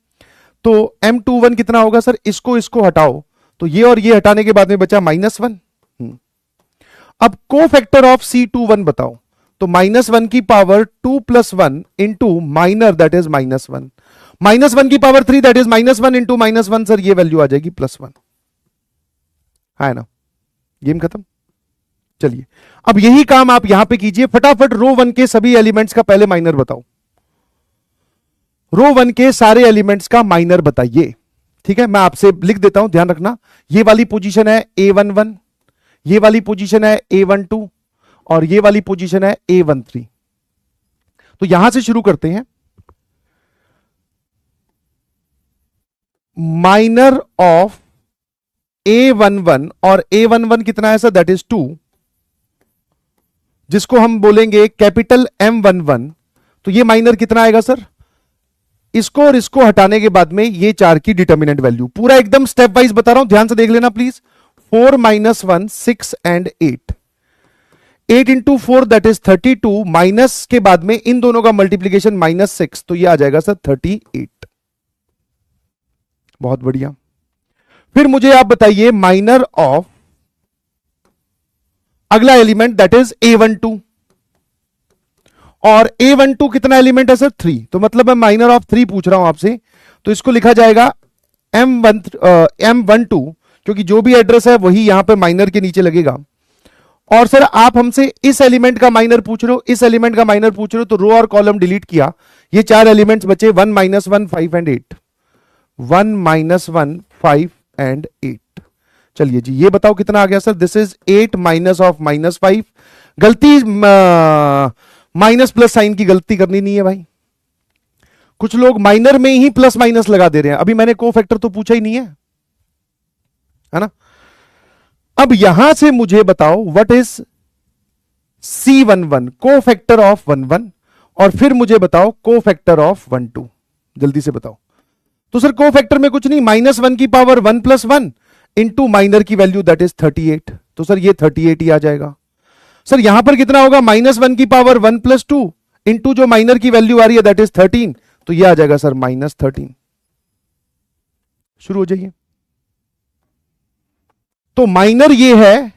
तो m21 कितना होगा सर, इसको हटाओ, तो ये और ये हटाने के बाद में बचा -1। अब को फैक्टर ऑफ C21 बताओ, तो -1 की power 2 + 1 into minor that is -1, -1 की power 3 that is -1 into -1, sir ये वैल्यू आ जाएगी +1, है ना, गेम खत्म। चलिए अब यही काम आप यहां पे कीजिए, फटाफट रो 1 के सभी एलिमेंट्स का पहले माइनर बताओ, रो 1 के सारे एलिमेंट्स का माइनर बताइए, ठीक है। मैं आपसे लिख देता हूं, ध्यान रखना, ये वाली पोजीशन है A11, ये वाली पोजीशन है A12 और ये वाली पोजीशन है A13। तो यहां से शुरू करते हैं, माइनर ऑफ A11, और A11 कितना है सर, दैट इज 2, जिसको हम बोलेंगे कैपिटल M11। तो ये माइनर कितना आएगा सर, इसको और इसको हटाने के बाद में ये 4 की डिटर्मिनेंट वैल्यू, पूरा एकदम स्टेप वाइज बता रहा हूं, ध्यान से देख लेना please. 4 - 1 6 and 8, 8 into 4 that is 32, minus के बाद में इन दोनों का मल्टीप्लीकेशन -6, तो ये आ जाएगा सर 38। बहुत बढ़िया। फिर मुझे आप बताइए माइनर ऑफ अगला एलिमेंट दैट इज A12, और A12 कितना एलिमेंट है सर 3, तो मतलब मैं माइनर ऑफ 3 पूछ रहा हूं आपसे, तो इसको लिखा जाएगा M12, क्योंकि जो भी एड्रेस है वही यहां पे माइनर के नीचे लगेगा। और सर आप हमसे इस एलिमेंट का माइनर पूछ रहे हो, इस एलिमेंट का माइनर पूछ रहे हो, तो रो और कॉलम डिलीट किया, ये 4 एलिमेंट्स बचे 1 - 1 5 एंड 8, 1 - 1 5 एंड 8। चलिए जी ये बताओ कितना आ गया sir, this is 8 minus of -5। गलती माइनस प्लस साइन की गलती करनी नहीं है भाई, कुछ लोग माइनर में ही प्लस माइनस लगा दे रहे हैं, अभी मैंने को फैक्टर तो पूछा ही नहीं है ना। अब यहां से मुझे बताओ व्हाट इज C11, को फैक्टर ऑफ 11, और फिर मुझे बताओ को फैक्टर ऑफ 12, जल्दी से बताओ। तो सर को फैक्टर में कुछ नहीं, -1 की पावर 1 + 1 इंटू माइनर की वैल्यू दैट इज 38, तो सर ये 38 ही आ जाएगा। सर यहां पर कितना होगा, -1 की पावर 1 + 2 इंटू जो माइनर की वैल्यू आ रही है दैट इज 13, तो ये आ जाएगा सर -13। शुरू हो जाइए। तो माइनर ये है,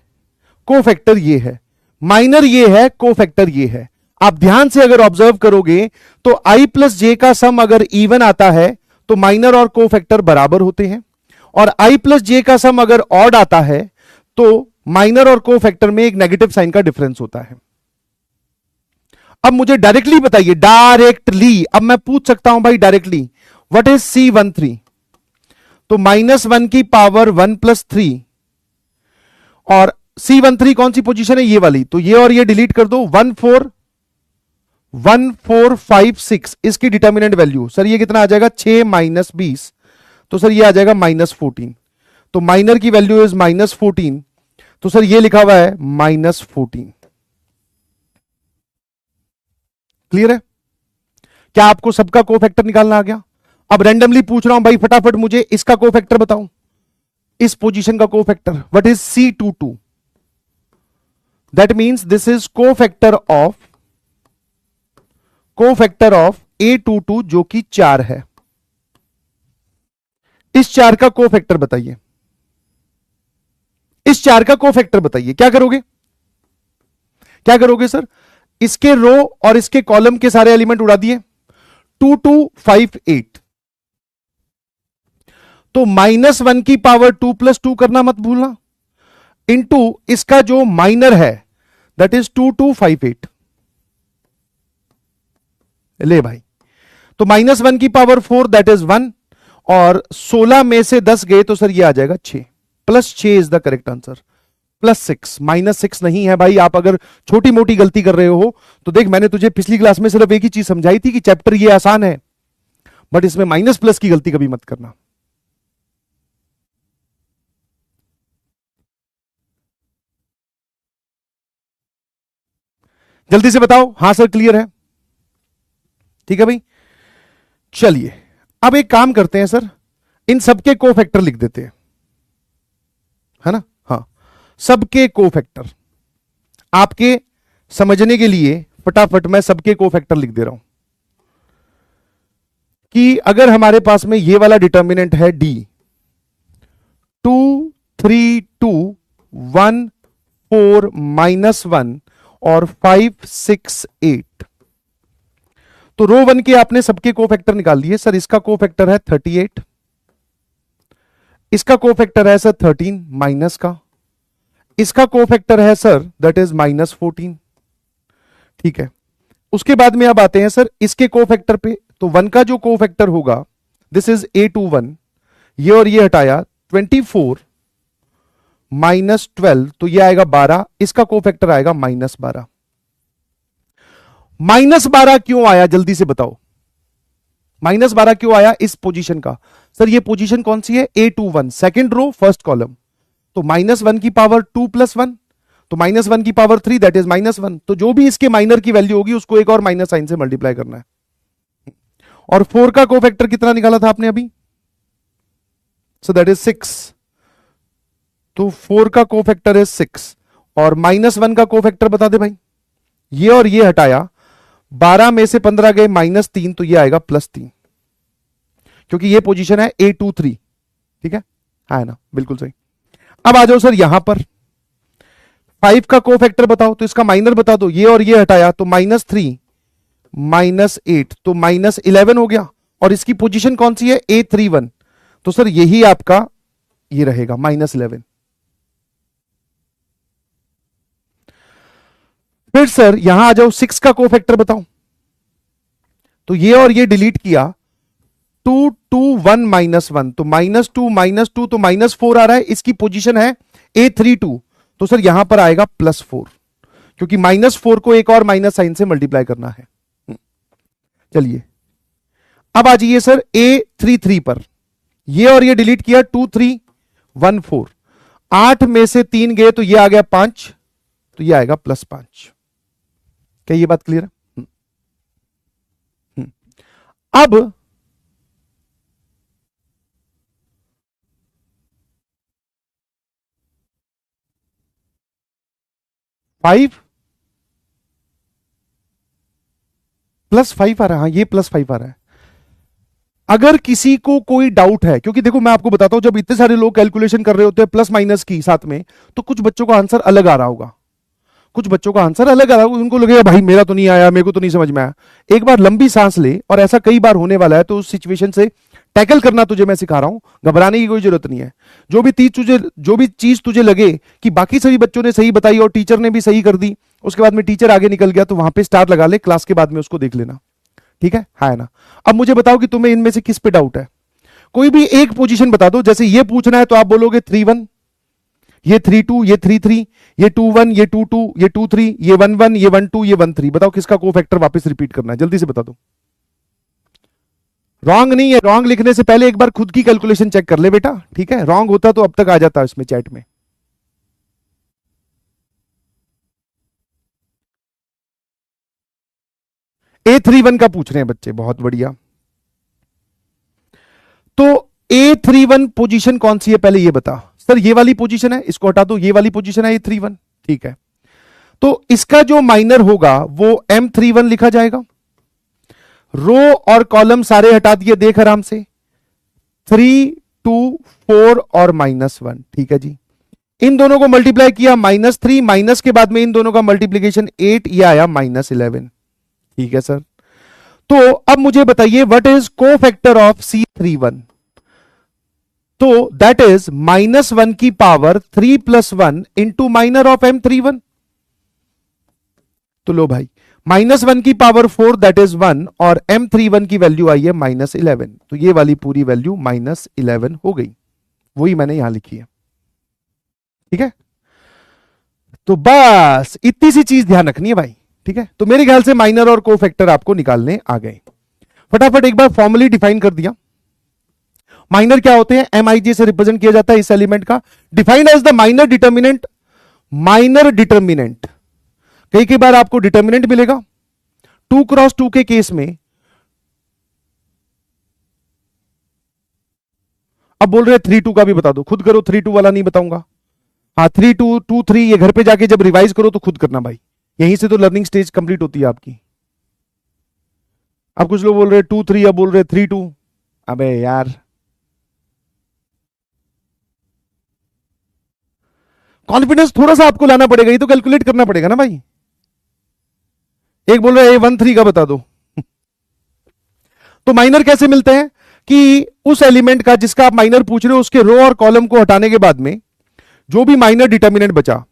को फैक्टर ये है, माइनर ये है, कोफैक्टर ये है। आप ध्यान से अगर ऑब्जर्व करोगे तो i प्लस जे का सम अगर इवन आता है तो माइनर और कोफैक्टर बराबर होते हैं, और i प्लस जे का सम अगर ऑड आता है तो माइनर और कोफैक्टर में एक नेगेटिव साइन का डिफरेंस होता है। अब मुझे डायरेक्टली बताइए, डायरेक्टली अब मैं पूछ सकता हूं भाई डायरेक्टली, व्हाट इज C13? तो -1 की पावर 1 + 3, और C13 कौन सी पोजीशन है? ये वाली। तो ये और ये डिलीट कर दो। 1 4 1 4 5 6 इसकी डिटर्मिनेंट वैल्यू सर ये कितना आ जाएगा? 6 - 20, तो सर ये आ जाएगा -14। तो माइनर की वैल्यू इज -14, तो सर ये लिखा हुआ है -14। क्लियर है? क्या आपको सबका कोफैक्टर निकालना आ गया? अब रैंडमली पूछ रहा हूं भाई, फटाफट मुझे इसका कोफैक्टर बताओ, इस पोजीशन का cofactor. What is C22? That means this is cofactor of A22 जो कि 4 है। इस 4 का कोफैक्टर बताइए, इस 4 का कोफैक्टर बताइए। क्या करोगे? क्या करोगे सर? इसके रो और इसके कॉलम के सारे एलिमेंट उड़ा दिए। 2 2 5 8, तो -1 की पावर 2 + 2 करना मत भूलना, इनटू इसका जो माइनर है दैट इज 2 2 5 8। ले भाई, तो -1 की पावर 4 दैट इज 1, और 16 में से 10 गए तो सर ये आ जाएगा 6, +6 इज द करेक्ट आंसर। +6, -6 नहीं है भाई। आप अगर छोटी मोटी गलती कर रहे हो तो देख, मैंने तुझे पिछली क्लास में सिर्फ एक ही चीज समझाई थी कि चैप्टर ये आसान है, बट इसमें माइनस प्लस की गलती कभी मत करना। जल्दी से बताओ। हां सर क्लियर है, ठीक है भाई। चलिए अब एक काम करते हैं सर, इन सबके कोफैक्टर लिख देते हैं, है ना? हाँ, सबके कोफैक्टर आपके समझने के लिए फटाफट मैं सबके कोफैक्टर लिख दे रहा हूं कि अगर हमारे पास में ये वाला डिटर्मिनेंट है D, 2 3 2 1 4 -1 और 5 6 8, तो रो 1 के आपने सबके कोफैक्टर निकाल दिए। सर इसका कोफैक्टर है 38, इसका कोफैक्टर है सर 13 माइनस का, इसका कोफैक्टर है सर दैट इज -14। ठीक है, उसके बाद में अब आते हैं सर इसके कोफैक्टर पे। तो 1 का जो कोफैक्टर होगा दिस इज A21, ये और ये हटाया 24 -12, तो ये आएगा 12, इसका कोफैक्टर आएगा -12। -12 क्यों आया जल्दी से बताओ? -12 क्यों आया इस पोजीशन का? सर ये पोजीशन कौन सी है? A21, second row first column. तो -1 की पावर 2 + 1, तो -1 की पावर 3 दैट इज -1। तो जो भी इसके माइनर की वैल्यू होगी उसको एक और माइनस साइन से मल्टीप्लाई करना है। और 4 का कोफैक्टर कितना निकाला था आपने अभी? सो दैट इज 6, तो 4 का कोफैक्टर इज 6, और -1 का कोफैक्टर बता दे भाई। ये और ये हटाया, 12 में से 15 गए -3, तो ये आएगा +3, क्योंकि ये पोजीशन है A23। ठीक है ना? बिल्कुल सही। अब आ जाओ सर यहां पर 5 का कोफैक्टर बताओ, तो इसका माइनर बता दो। ये और ये हटाया तो -3 -8, तो -11 हो गया, और इसकी पोजीशन कौन सी है? A31, तो सर यही आपका ये रहेगा -11। फिर सर यहां आ जाओ 6 का कोफैक्टर बताओ, तो ये और ये डिलीट किया, 2 2 1 -1, तो -2 तो -4 आ रहा है, इसकी पोजीशन है A32, तो सर यहां पर आएगा +4, क्योंकि -4 को एक और माइनस साइन से मल्टीप्लाई करना है। चलिए अब आ जाइए सर A33 पर, ये और ये डिलीट किया, 2 3 1 4, 8 में से 3 गए तो ये आ गया 5, तो ये आएगा +5। क्या ये बात क्लियर है? अब +5 आ रहा है। हाँ, ये +5 आ रहा है। अगर किसी को कोई डाउट है, क्योंकि देखो मैं आपको बताता हूं, जब इतने सारे लोग कैलकुलेशन कर रहे होते हैं प्लस माइनस की साथ में, तो कुछ बच्चों का आंसर अलग आ रहा होगा। कुछ बच्चों का आंसर अलग आया, उनको लगेगा भाई मेरा तो नहीं आया, मेरे को तो नहीं समझ में आया। एक बार लंबी सांस ले, और ऐसा कई बार होने वाला है, तो उस सिचुएशन से टैकल करना तुझे मैं सिखा रहा हूं, घबराने की कोई जरूरत नहीं है। जो भी चीज तुझे लगे कि बाकी सभी बच्चों ने सही बताई और टीचर ने भी सही कर दी, उसके बाद में टीचर आगे निकल गया, तो वहां पे स्टार लगा ले, क्लास के बाद में उसको देख लेना, ठीक है? हाँ ना? अब मुझे बताओ कि तुम्हें इनमें से किस पे डाउट है। कोई भी एक पोजीशन बता दो, जैसे ये पूछना है तो आप बोलोगे 3-1, ये 3-2, ये 3-3, ये 2-1, ये 2-2, ये 2-3, ये 1-1, ये 1-2, ये 1-3। बताओ किसका कोफैक्टर वापस रिपीट करना है, जल्दी से बता दो। रॉन्ग नहीं है, रॉन्ग लिखने से पहले एक बार खुद की कैलकुलेशन चेक कर ले बेटा, ठीक है? रॉन्ग होता तो अब तक आ जाता इसमें चैट में। A31 का पूछ रहे हैं बच्चे, बहुत बढ़िया। तो A31 पोजीशन कौन सी है पहले ये बता। सर ये वाली पोजीशन है, इसको हटा दो, ये वाली पोजीशन है A31, ठीक है? तो इसका जो माइनर होगा वो M31 लिखा जाएगा। रो और कॉलम सारे हटा दिए, देख आराम से, 3, 2, 4 और -1, ठीक है जी। इन दोनों को मल्टीप्लाई किया, -3, माइनस के बाद में इन दोनों का मल्टीप्लीकेशन 8, ये आया -11, ठीक है सर। तो अब मुझे बताइए what is cofactor of C31। तो दैट इज -1 की power 3 + 1 into minor of M31। तो लो भाई, -1 की पावर 4 दैट इज 1, और M31 की वैल्यू आई है -11, तो ये वाली पूरी वैल्यू -11 हो गई, वही मैंने यहां लिखी है, ठीक है? तो बस इतनी सी चीज ध्यान रखनी है भाई, ठीक है? तो मेरे ख्याल से माइनर और कोफैक्टर आपको निकालने आ गए। फटाफट एक बार फॉर्मली डिफाइन कर दिया। माइनर क्या होते हैं? MIJ से रिप्रेजेंट किया जाता है इस एलिमेंट का, defined as the minor determinant. Minor determinant, कई बार आपको डिटर्मिनेंट मिलेगा 2 × 2 के केस में। अब बोल रहे 3-2 का भी बता दो, खुद करो, 3-2 वाला नहीं बताऊंगा। हाँ 3-2, 2-3 ये घर पे जाके जब रिवाइज करो तो खुद करना भाई, यहीं से तो लर्निंग स्टेज कंप्लीट होती है आपकी। अब कुछ लोग बोल रहे 2-3, अब बोल रहे 3-2, अबे यार कॉन्फिडेंस थोड़ा सा आपको लाना पड़ेगा, ये तो कैलकुलेट करना पड़ेगा ना भाई। एक बोल रहे 1-3 का बता दो। तो माइनर कैसे मिलते हैं कि उस एलिमेंट का जिसका आप माइनर पूछ रहे हो उसके रो और कॉलम को हटाने के बाद में जो भी माइनर डिटर्मिनेंट बचा,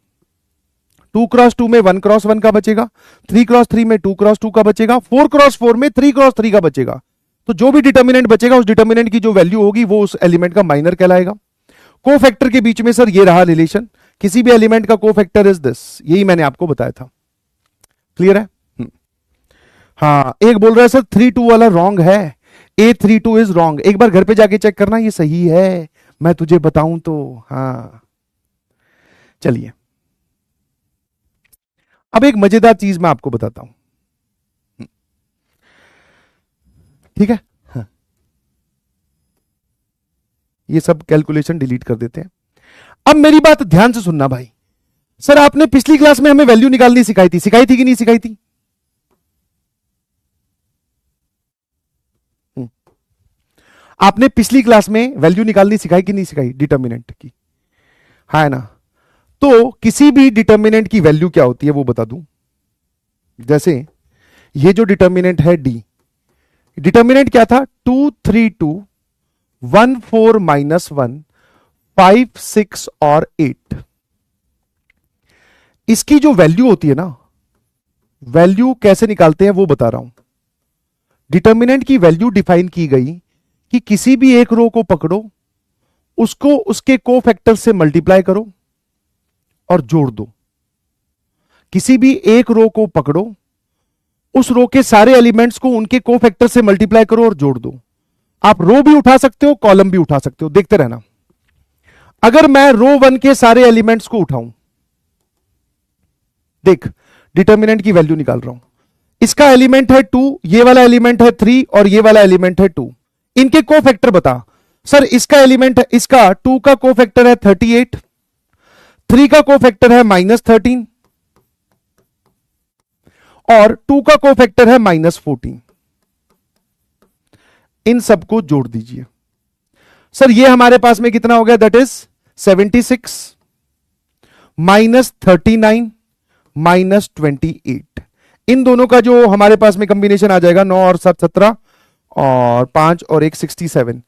2 × 2 में 1 × 1 का बचेगा, 3 × 3 में 2 × 2 का बचेगा, 4 × 4 में 3 × 3 का बचेगा। तो जो भी डिटर्मिनेंट बचेगा उस डिटर्मिनेंट की जो वैल्यू होगी वो उस एलिमेंट का माइनर कहलाएगा। कोफैक्टर के बीच में सर ये रहा रिलेशन, किसी भी एलिमेंट का कोफैक्टर इज दिस, यही मैंने आपको बताया था। क्लियर है? हाँ, एक बोल रहा है सर 3-2 वाला रॉन्ग है, A32 इज रॉन्ग। एक बार घर पे जाके चेक करना, ये सही है, मैं तुझे बताऊं तो। हाँ चलिए, अब एक मजेदार चीज मैं आपको बताता हूं, ठीक है? हाँ। ये सब कैलकुलेशन डिलीट कर देते हैं। अब मेरी बात ध्यान से सुनना भाई। सर आपने पिछली क्लास में हमें वैल्यू निकालनी सिखाई थी कि नहीं सिखाई थी? आपने पिछली क्लास में वैल्यू निकालनी सिखाई कि नहीं सिखाई डिटर्मिनेंट की? हाँ है ना? तो किसी भी डिटर्मिनेंट की वैल्यू क्या होती है वो बता दूं। जैसे ये जो डिटर्मिनेंट है डी, डिटर्मिनेंट क्या था? 2, 3, 2, 1, 4, -1, 5, 6 और 8। इसकी जो वैल्यू होती है ना, वैल्यू कैसे निकालते हैं वो बता रहा हूं। डिटर्मिनेंट की वैल्यू डिफाइन की गई कि किसी भी एक रो को पकड़ो, उसको उसके कोफैक्टर से मल्टीप्लाई करो और जोड़ दो। किसी भी एक रो को पकड़ो, उस रो के सारे एलिमेंट्स को उनके कोफैक्टर से मल्टीप्लाई करो और जोड़ दो। आप रो भी उठा सकते हो, कॉलम भी उठा सकते हो, देखते रहना। अगर मैं रो 1 के सारे एलिमेंट्स को उठाऊं, देख डिटर्मिनेंट की वैल्यू निकाल रहा हूं। इसका एलिमेंट है 2, ये वाला एलिमेंट है 3 और ये वाला एलिमेंट है 2। इनके कोफैक्टर बता। सर इसका एलिमेंट है, इसका 2 का कोफैक्टर है 38, 3 का कोफैक्टर है -13 और 2 का कोफैक्टर है -14। इन सबको जोड़ दीजिए। सर ये हमारे पास में कितना हो गया? That is 76 -39 -28। इन दोनों का जो हमारे पास में कॉम्बिनेशन आ जाएगा 9 और 7 17 और 5 और 1 67।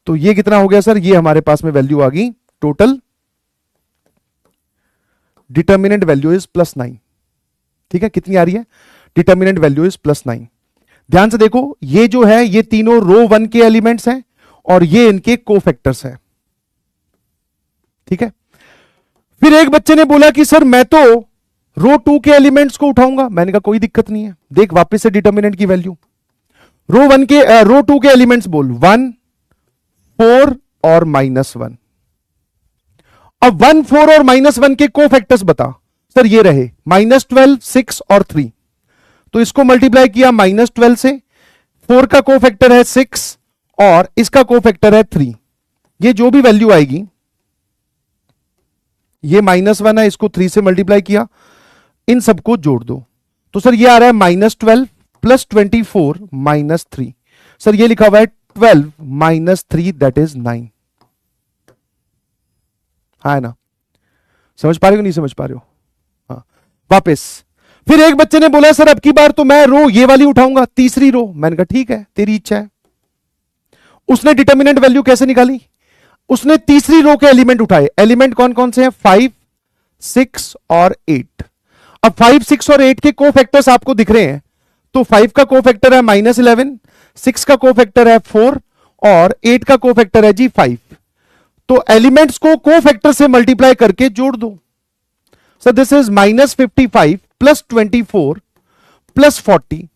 तो ये कितना हो गया सर? ये हमारे पास में वैल्यू आ गई टोटल डिटर्मिनेंट वैल्यू इज +9। ठीक है, कितनी आ रही है? Determinant value is +9। ध्यान से देखो, ये जो है ये तीनों रो 1 के एलिमेंट्स हैं और ये इनके कोफैक्टर्स हैं। ठीक है, फिर एक बच्चे ने बोला कि सर मैं तो रो 2 के एलिमेंट्स को उठाऊंगा। मैंने कहा कोई दिक्कत नहीं है, देख वापस से डिटर्मिनेंट की वैल्यू रो 2 के एलिमेंट्स बोल 1 4 और -1। अब 1 4 और -1 के कोफैक्टर्स बता। सर ये रहे -12 6 और 3। तो इसको मल्टीप्लाई किया -12 से, 4 का कोफैक्टर है 6 और इसका कोफैक्टर है 3। ये जो भी वैल्यू आएगी, ये -1 है, इसको 3 से मल्टीप्लाई किया, इन सबको जोड़ दो। तो सर ये आ रहा है -12 + 24 - 3। सर ये लिखा हुआ है 12 - 3 दैट इज 9। हाँ है ना? समझ पा रहे हो नहीं समझ पा रहे हो? हाँ, वापस फिर एक बच्चे ने बोला सर अब की बार तो मैं रो ये वाली उठाऊंगा, तीसरी रो। मैंने कहा ठीक है, तेरी इच्छा है। उसने डिटर्मिनेंट वैल्यू कैसे निकाली? उसने तीसरी रो के एलिमेंट उठाए। एलिमेंट कौन कौन से हैं? 5 6 और 8। अब 5 6 और 8 के कोफैक्टर्स आपको दिख रहे हैं। तो 5 का कोफैक्टर है -11, 6 का कोफैक्टर है 4 और 8 का कोफैक्टर है जी 5। तो एलिमेंट्स को कोफैक्टर से मल्टीप्लाई करके जोड़ दो। So this is -55 + 24 + 40।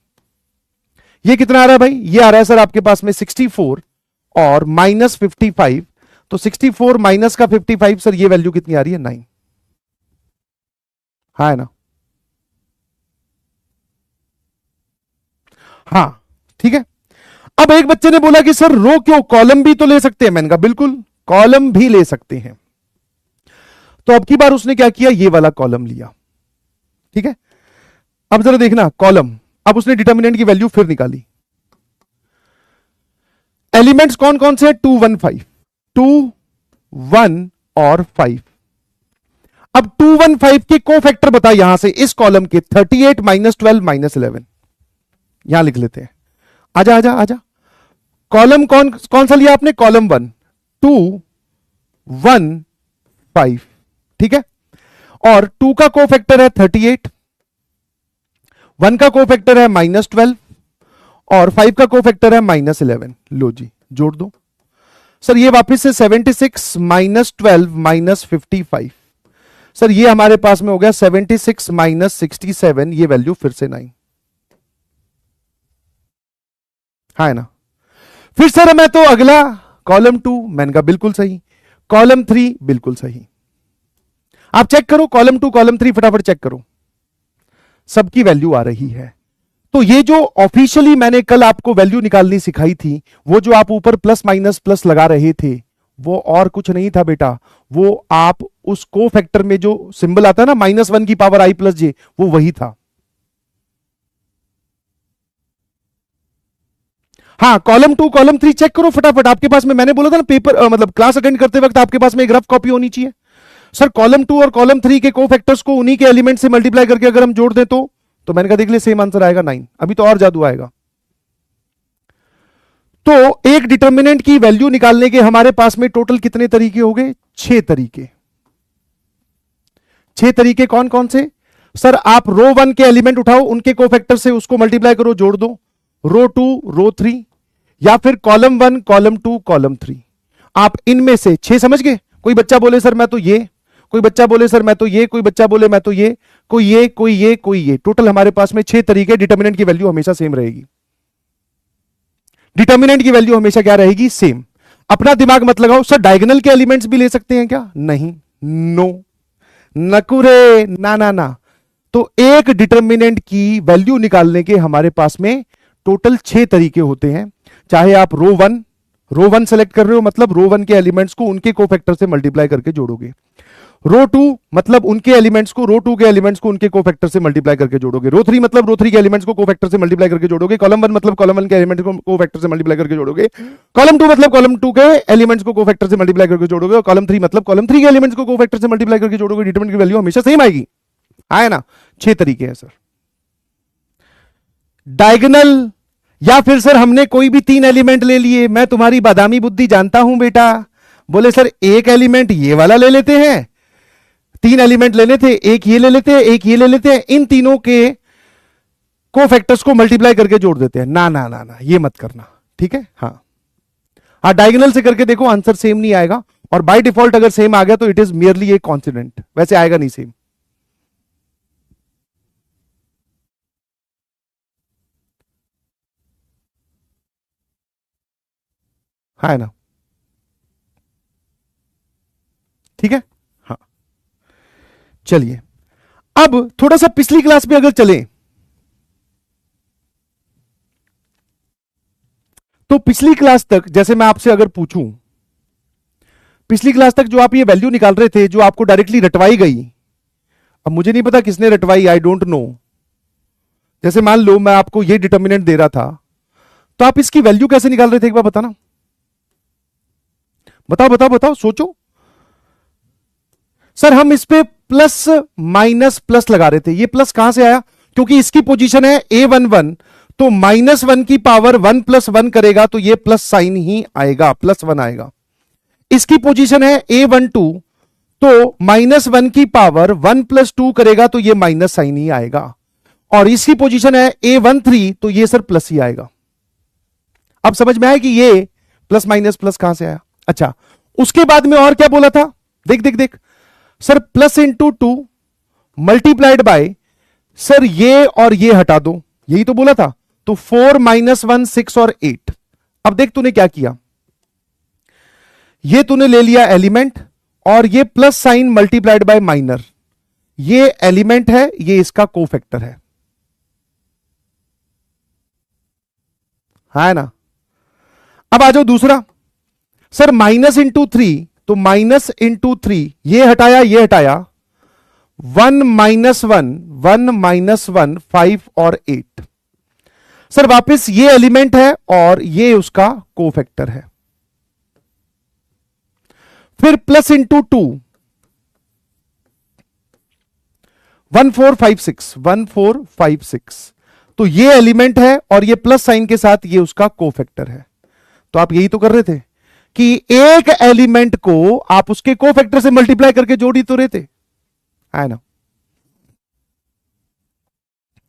ये कितना आ रहा है भाई? ये आ रहा है सर आपके पास में 64 और -55। तो 64 माइनस का 55 सर ये वैल्यू कितनी आ रही है? 9। हाँ है ना? हाँ ठीक है। अब एक बच्चे ने बोला कि सर रो क्यों, कॉलम भी तो ले सकते हैं। मैंने कहा बिल्कुल कॉलम भी ले सकते हैं। तो अब की बार उसने क्या किया? ये वाला कॉलम लिया। ठीक है, अब जरा देखना कॉलम। अब उसने डिटर्मिनेंट की वैल्यू फिर निकाली। एलिमेंट्स कौन कौन से? 2 1 5, 2 1 और 5। अब 2 1 5 के कोफैक्टर बता यहां से, इस कॉलम के 38 -12 -11। यहां लिख लेते हैं। आजा आजा आजा। कॉलम कौन कौन सा लिया आपने? कॉलम 1 2 1 5। ठीक है, और 2 का कोफैक्टर है 38, 1 का कोफैक्टर है -12 और 5 का कोफैक्टर है -11। लो जी जोड़ दो। सर ये वापस से 76 -12 -55। सर ये हमारे पास में हो गया 76 -67। ये वैल्यू फिर से 9। हाँ है ना? फिर सर मैं तो अगला कॉलम 2। मैंने कहा बिल्कुल सही। कॉलम 3 बिल्कुल सही। आप चेक करो कॉलम 2 कॉलम 3 फटाफट चेक करो, सबकी वैल्यू आ रही है। तो ये जो ऑफिशियली मैंने कल आपको वैल्यू निकालनी सिखाई थी, वो जो आप ऊपर प्लस माइनस प्लस लगा रहे थे, वो और कुछ नहीं था बेटा। वो आप उस को फैक्टर में जो सिंबल आता है ना -1 की पावर i + j, वो वही था। हाँ, कॉलम 2 कॉलम 3 चेक करो फटाफट। आपके पास में मैंने बोला था ना पेपर मतलब क्लास अटेंड करते वक्त आपके पास में एक रफ कॉपी होनी चाहिए। सर कॉलम 2 और कॉलम 3 के कोफैक्टर्स को उन्हीं के एलिमेंट से मल्टीप्लाई करके अगर हम जोड़ दें तो मैंने कहा देख ले सेम आंसर आएगा 9। अभी तो और जादू आएगा। तो एक डिटर्मिनेंट की वैल्यू निकालने के हमारे पास में टोटल कितने तरीके हो गए? 6 तरीके। 6 तरीके कौन कौन से? सर आप रो 1 के एलिमेंट उठाओ, उनके कोफैक्टर से उसको मल्टीप्लाई करो, जोड़ दो। रो 2 रो 3, या फिर कॉलम 1 कॉलम 2 कॉलम 3। आप इनमें से 6 समझ गए? कोई बच्चा बोले सर मैं तो ये, कोई बच्चा बोले सर मैं तो ये, कोई बच्चा बोले मैं तो ये, कोई ये कोई ये कोई ये। टोटल हमारे पास में 6 तरीके। डिटर्मिनेंट की वैल्यू हमेशा सेम रहेगी। डिटर्मिनेंट की वैल्यू हमेशा क्या रहेगी? सेम। अपना दिमाग मत लगाओ। सर डायगोनल के एलिमेंट्स भी ले सकते हैं क्या? नहीं, नो, नकुरे, ना ना ना। तो एक डिटर्मिनेंट की वैल्यू निकालने के हमारे पास में टोटल 6 तरीके होते हैं। चाहे आप रो 1 सेलेक्ट कर रहे हो, मतलब रो 1 के एलिमेंट्स को उनके कोफैक्टर से मल्टीप्लाई करके जोड़ोगे। रो 2 मतलब उनके एलिमेंट्स को, रो 2 के एलिमेंट्स को उनके कोफैक्टर से मल्टीप्लाई करके जोड़ोगे। रो 3 मतलब रो 3 के एलिमेंट्स को कोफैक्टर से मल्टीप्लाई करके जोड़ोगे। कॉलम 1 मतलब कॉलम 1 के एलिमेंट्स को कोफैक्टर से मल्टीप्लाई करके जोड़ोगे। कॉलम 2 मतलब कॉलम 2 के एलिमेंट्स को कोफैक्टर से मल्टीप्लाई करके जोड़ोगे। और कॉलम 3 मतलब कॉलम 3 के एलिमेंट्स को कोफैक्टर से मल्टीप्लाई करके जोड़ोगे। डिटरमिनेंट की वैल्यू हमेशा सेम आएगी। आया ना, 6 तरीके हैं सर। डायगोनल, या फिर सर हमने कोई भी 3 एलिमेंट ले लिए, मैं तुम्हारी बादामी बुद्धि जानता हूं बेटा, बोले सर एक एलिमेंट ये वाला ले लेते हैं, 3 एलिमेंट लेने थे, एक ये ले लेते हैं, एक ये ले लेते हैं, इन तीनों के कोफैक्टर्स को मल्टीप्लाई करके जोड़ देते हैं। ना ना ना ना, ये मत करना, ठीक है। हाँ हाँ, डायगोनल से करके देखो, आंसर सेम नहीं आएगा, और बाय डिफॉल्ट अगर सेम आ गया तो it is merely A coincident, वैसे आएगा नहीं सेम। है ना, ठीक है। हाँ चलिए, अब थोड़ा सा पिछली क्लास में अगर चलें तो पिछली क्लास तक, जैसे मैं आपसे अगर पूछूं, पिछली क्लास तक जो आप ये वैल्यू निकाल रहे थे, जो आपको डायरेक्टली रटवाई गई, अब मुझे नहीं पता किसने रटवाई, आई डोंट नो। जैसे मान लो मैं आपको ये डिटर्मिनेंट दे रहा था, तो आप इसकी वैल्यू कैसे निकाल रहे थे, एक बार बताना, बताओ बताओ बताओ, सोचो। सर हम इस पे प्लस माइनस प्लस लगा रहे थे, ये प्लस कहां से आया, क्योंकि इसकी पोजीशन है A11, तो -1 की पावर 1 + 1 करेगा तो ये प्लस साइन ही आएगा, +1 आएगा। इसकी पोजीशन है A12, तो -1 की पावर 1 + 2 करेगा तो ये माइनस साइन ही आएगा, और इसकी पोजीशन है A13, तो ये सर प्लस ही आएगा। अब समझ में आया कि ये प्लस माइनस प्लस कहां से आया। अच्छा, उसके बाद में और क्या बोला था, देख देख देख सर, +2 मल्टीप्लाइड बाय, सर ये और ये हटा दो, यही तो बोला था, तो 4 - 1 6 और 8। अब देख तूने क्या किया, ये तूने ले लिया एलिमेंट, और ये plus sign multiplied by minor, ये एलिमेंट है, ये इसका कोफैक्टर है ना। अब आ जाओ दूसरा, सर -3, तो -3, ये हटाया ये हटाया, 1 - 1 5 और 8। सर वापस ये एलिमेंट है और ये उसका कोफैक्टर है, फिर +2, 1 4 5 6, 1 4 5 6, तो ये एलिमेंट है और ये प्लस साइन के साथ ये उसका कोफैक्टर है। तो आप यही तो कर रहे थे कि एक एलिमेंट को आप उसके कोफैक्टर से मल्टीप्लाई करके जोड़ ही तो रहे थे, है ना।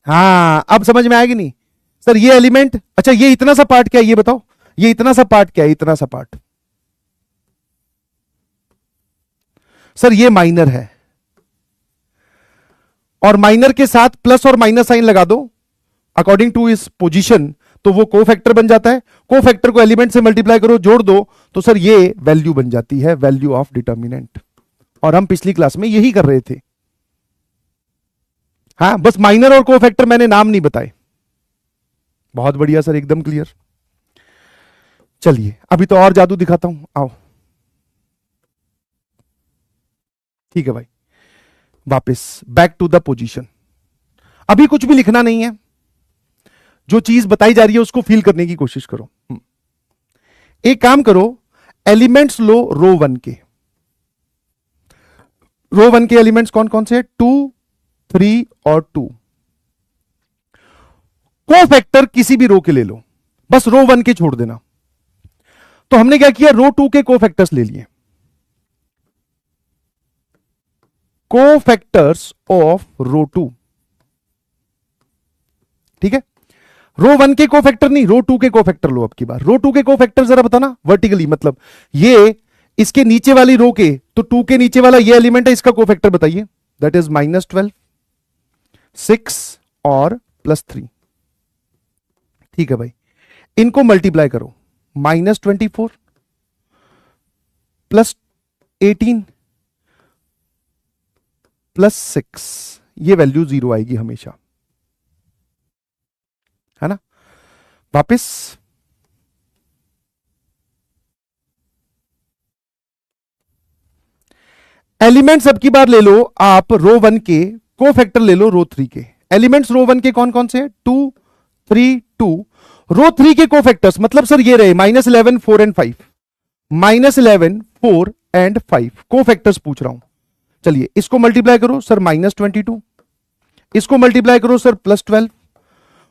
हाँ अब समझ में आएगी नहीं, सर ये एलिमेंट, अच्छा ये इतना सा पार्ट क्या है ये बताओ, ये इतना सा पार्ट क्या है, इतना सा पार्ट, सर ये माइनर है, और माइनर के साथ प्लस और माइनस साइन लगा दो अकॉर्डिंग टू इस पोजीशन, तो वो कोफैक्टर बन जाता है। कोफैक्टर को एलिमेंट से मल्टीप्लाई करो, जोड़ दो, तो सर ये वैल्यू बन जाती है, वैल्यू ऑफ डिटर्मिनेंट। और हम पिछली क्लास में यही कर रहे थे। हाँ बस माइनर और कोफैक्टर मैंने नाम नहीं बताए। बहुत बढ़िया सर, एकदम क्लियर। चलिए अभी तो और जादू दिखाता हूं, आओ। ठीक है भाई, वापस बैक टू द पोजीशन। अभी कुछ भी लिखना नहीं है, जो चीज बताई जा रही है उसको फील करने की कोशिश करो। एक काम करो, एलिमेंट्स लो रो 1 के। रो 1 के एलिमेंट्स कौन कौन से हैं, 2 3 और 2। कोफैक्टर किसी भी रो के ले लो, बस रो 1 के छोड़ देना। तो हमने क्या किया, रो 2 के कोफैक्टर्स ले लिए, कोफैक्टर्स ऑफ रो 2, ठीक है। रो 1 के कोफैक्टर नहीं, रो 2 के कोफैक्टर लो। अब की बार रो 2 के कोफैक्टर जरा बताना वर्टिकली, मतलब ये इसके नीचे वाली रो के, तो 2 के नीचे वाला ये एलिमेंट है, इसका कोफैक्टर बताइए, दैट इज -12 6 और +3। ठीक है भाई, इनको मल्टीप्लाई करो, -24 +18 +6, ये वैल्यू 0 आएगी हमेशा, है ना। वापस एलिमेंट्स अब की बार ले लो आप रो 1 के, कोफैक्टर ले लो रो 3 के। एलिमेंट्स रो 1 के कौन कौन से, 2 3 2। रो 3 के कोफैक्टर्स मतलब सर ये रहे -11 4 एंड 5, -11 4 एंड 5 कोफैक्टर्स पूछ रहा हूं। चलिए इसको मल्टीप्लाई करो सर, -22 इसको मल्टीप्लाई करो सर +12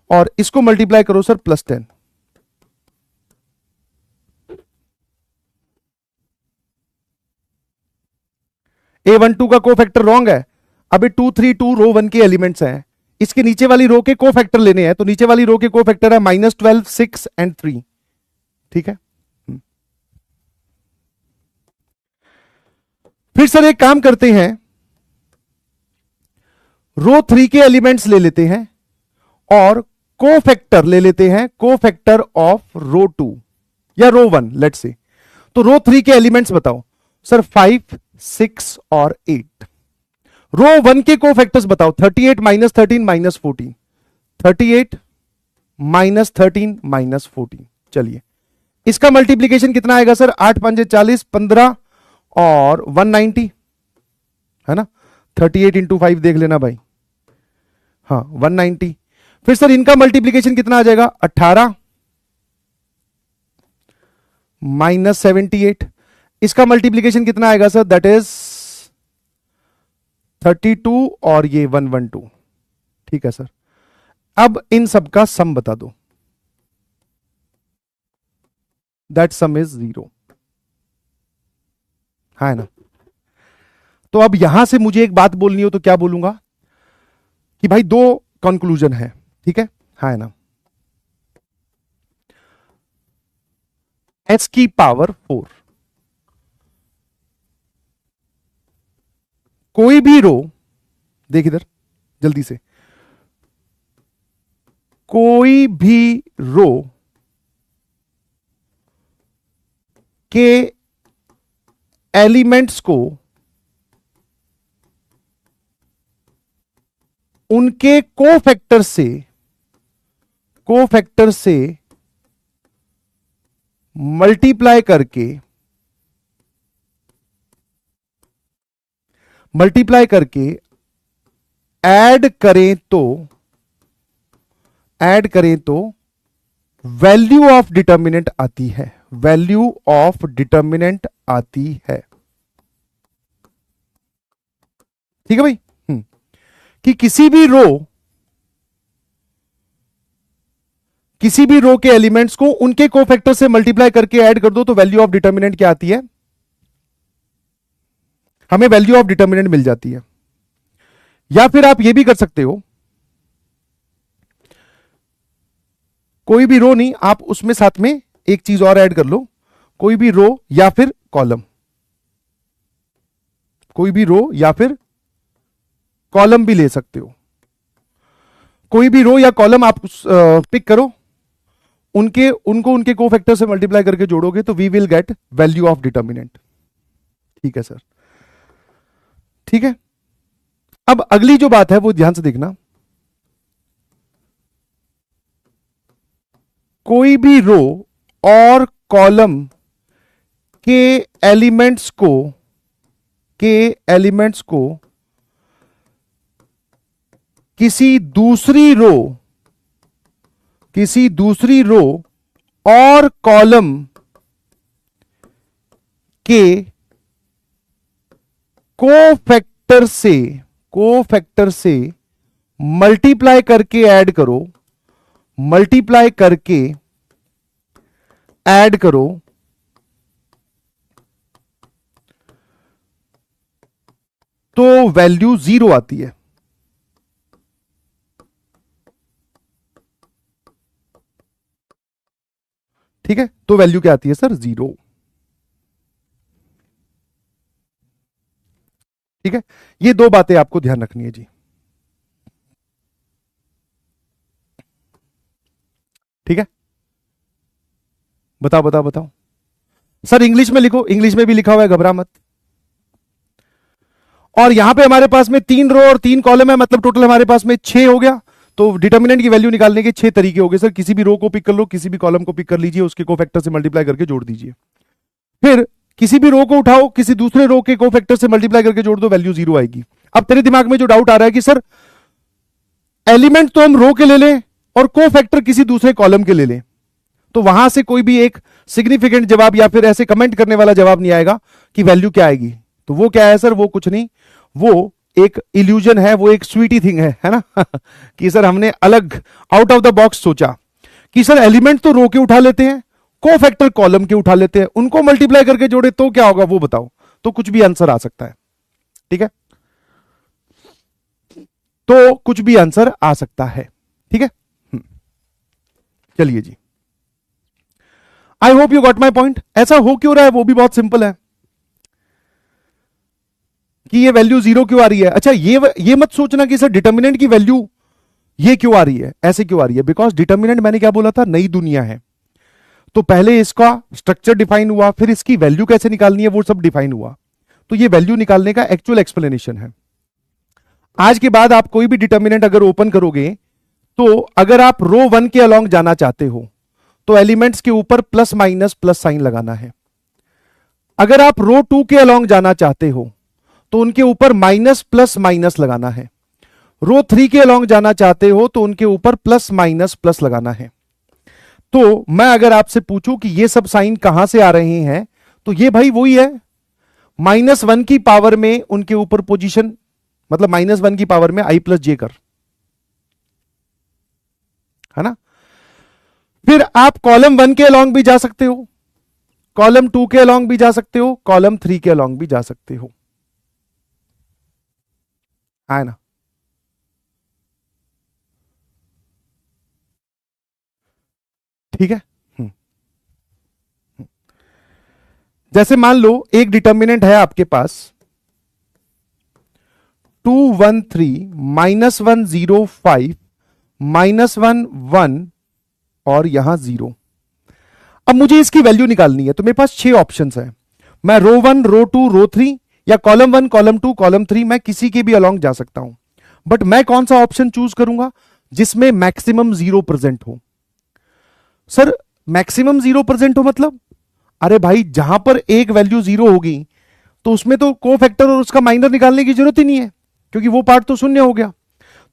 और इसको मल्टीप्लाई करो सर +10। A12 का कोफैक्टर रॉन्ग है। अभी 2 3 2 रो 1 के एलिमेंट्स हैं, इसके नीचे वाली रो के कोफैक्टर लेने हैं, तो नीचे वाली रो के कोफैक्टर है -12 6 एंड 3। ठीक है, फिर सर एक काम करते हैं, रो 3 के एलिमेंट्स ले लेते हैं और कोफैक्टर ले लेते हैं, कोफैक्टर ऑफ रो 2 या रो 1 लेट्स से। तो रो 3 के एलिमेंट्स बताओ सर 5 6 और 8। रो 1 के कोफैक्टर्स बताओ 38 - 13 - 14, 38 - 13 - 14। चलिए इसका मल्टीप्लीकेशन कितना आएगा सर, 8 5 40 15 और 190 है ना। 38 × 5 देख लेना भाई, हाँ 190। फिर सर इनका मल्टीप्लीकेशन कितना आ जाएगा, 18 - 78। इसका मल्टीप्लीकेशन कितना आएगा सर, दैट इज 32 और ये 112। ठीक है सर, अब इन सब का सम बता दो, दैट सम इज 0। है ना। तो अब यहां से मुझे एक बात बोलनी हो तो क्या बोलूंगा कि भाई दो कंक्लूजन है, ठीक है ना। h की पावर 4, कोई भी रो, देख इधर जल्दी से, कोई भी रो के एलिमेंट्स को उनके कोफैक्टर से मल्टीप्लाई करके ऐड करें तो वैल्यू ऑफ डिटर्मिनेंट आती है, वैल्यू ऑफ डिटर्मिनेंट आती है। ठीक है भाई, कि किसी भी रो के एलिमेंट्स को उनके कोफैक्टर से मल्टीप्लाई करके ऐड कर दो तो वैल्यू ऑफ डिटर्मिनेंट क्या आती है, हमें वैल्यू ऑफ डिटर्मिनेंट मिल जाती है। या फिर आप ये भी कर सकते हो, कोई भी रो नहीं, आप उसमें साथ में एक चीज और ऐड कर लो, कोई भी रो या फिर कॉलम, कोई भी रो या फिर कॉलम भी ले सकते हो। कोई भी रो या कॉलम आप पिक करो, उनको उनके कोफैक्टर से मल्टीप्लाई करके जोड़ोगे तो we will get value of determinant. ठीक है सर, ठीक है। अब अगली जो बात है वो ध्यान से देखना, कोई भी रो और कॉलम के एलिमेंट्स को किसी दूसरी रो और कॉलम के कोफैक्टर से मल्टीप्लाई करके ऐड करो, तो वैल्यू 0 आती है। ठीक है, तो वैल्यू क्या आती है सर, 0। ठीक है, ये दो बातें आपको ध्यान रखनी है जी। ठीक है, बताओ सर, इंग्लिश में लिखो, इंग्लिश में भी लिखा हुआ है, घबरा मत। और यहां पे हमारे पास में 3 रो और 3 कॉलम है, मतलब टोटल हमारे पास में 6 हो गया। तो डिटर्मिनेंट की वैल्यू निकालने के 6 तरीके हो गए सर, किसी भी रो को पिक कर लो, किसी भी कॉलम को पिक कर लीजिए, उसके कोफैक्टर से मल्टीप्लाई करके जोड़ दीजिए। फिर किसी भी रो को उठाओ, किसी दूसरे रो के कोफैक्टर से मल्टीप्लाई करके जोड़ दो, वैल्यू 0 आएगी। अब तेरे दिमाग में जो डाउट आ रहा है कि सर एलिमेंट तो हम रो के ले लें और कोफैक्टर किसी दूसरे कॉलम के ले लें, तो वहां से कोई भी एक सिग्निफिकेंट जवाब या फिर ऐसे कमेंट करने वाला जवाब नहीं आएगा कि वैल्यू क्या आएगी। तो वो क्या है सर, वो कुछ नहीं, वो एक इल्यूजन है, वो एक स्वीटी थिंग है ना कि सर हमने अलग आउट ऑफ द बॉक्स सोचा कि सर एलिमेंट तो रो के उठा लेते हैं, कोफैक्टर कॉलम के उठा लेते हैं, उनको मल्टीप्लाई करके जोड़े तो क्या होगा वो बताओ, तो कुछ भी आंसर आ सकता है। ठीक है, तो कुछ भी आंसर आ सकता है। ठीक है, चलिए जी, I hope you got my point. ऐसा हो क्यों रहा है वो भी बहुत सिंपल है कि ये वैल्यू जीरो क्यों आ रही है। अच्छा, ये मत सोचना कि सर डिटर्मिनेंट की वैल्यू ये क्यों आ रही है, ऐसे क्यों आ रही है, बिकॉज डिटर्मिनेंट मैंने क्या बोला था, नई दुनिया है। तो पहले इसका स्ट्रक्चर डिफाइन हुआ, फिर इसकी वैल्यू कैसे निकालनी है वो सब डिफाइन हुआ, तो ये वैल्यू निकालने का एक्चुअल एक्सप्लेनेशन है। आज के बाद आप कोई भी डिटर्मिनेंट अगर ओपन करोगे, तो अगर आप रो 1 के अलोंग जाना चाहते हो तो एलिमेंट्स के ऊपर प्लस माइनस प्लस साइन लगाना है। अगर आप रो 2 के अलोंग जाना चाहते हो तो उनके ऊपर माइनस प्लस माइनस लगाना है। रो 3 के अलोंग जाना चाहते हो तो उनके ऊपर प्लस माइनस प्लस लगाना है। तो मैं अगर आपसे पूछूं कि ये सब साइन कहां से आ रहे हैं, तो ये भाई वही है, -1 की पावर में उनके ऊपर पोजीशन, मतलब -1 की पावर में i प्लस जे कर, है ना। फिर आप कॉलम 1 के अलोंग भी जा सकते हो, कॉलम 2 के अलोंग भी जा सकते हो, कॉलम 3 के अलोंग भी जा सकते हो, है ना। ठीक है, जैसे मान लो एक डिटर्मिनेंट है आपके पास 2 1 3 -1 0 5 -1 1 और यहां 0। अब मुझे इसकी वैल्यू निकालनी है, तो मेरे पास 6 ऑप्शंस हैं। मैं रो 1 रो 2 रो 3 या कॉलम 1 कॉलम 2 कॉलम 3, मैं किसी के भी अलोंग जा सकता हूं। बट मैं कौन सा ऑप्शन चूज करूंगा जिसमें मैक्सिमम 0 प्रेजेंट हो। सर मैक्सिमम 0 प्रेजेंट हो मतलब, अरे भाई जहां पर एक वैल्यू 0 होगी तो उसमें तो को फैक्टर और उसका माइनर निकालने की जरूरत ही नहीं है, क्योंकि वो पार्ट तो शून्य हो गया।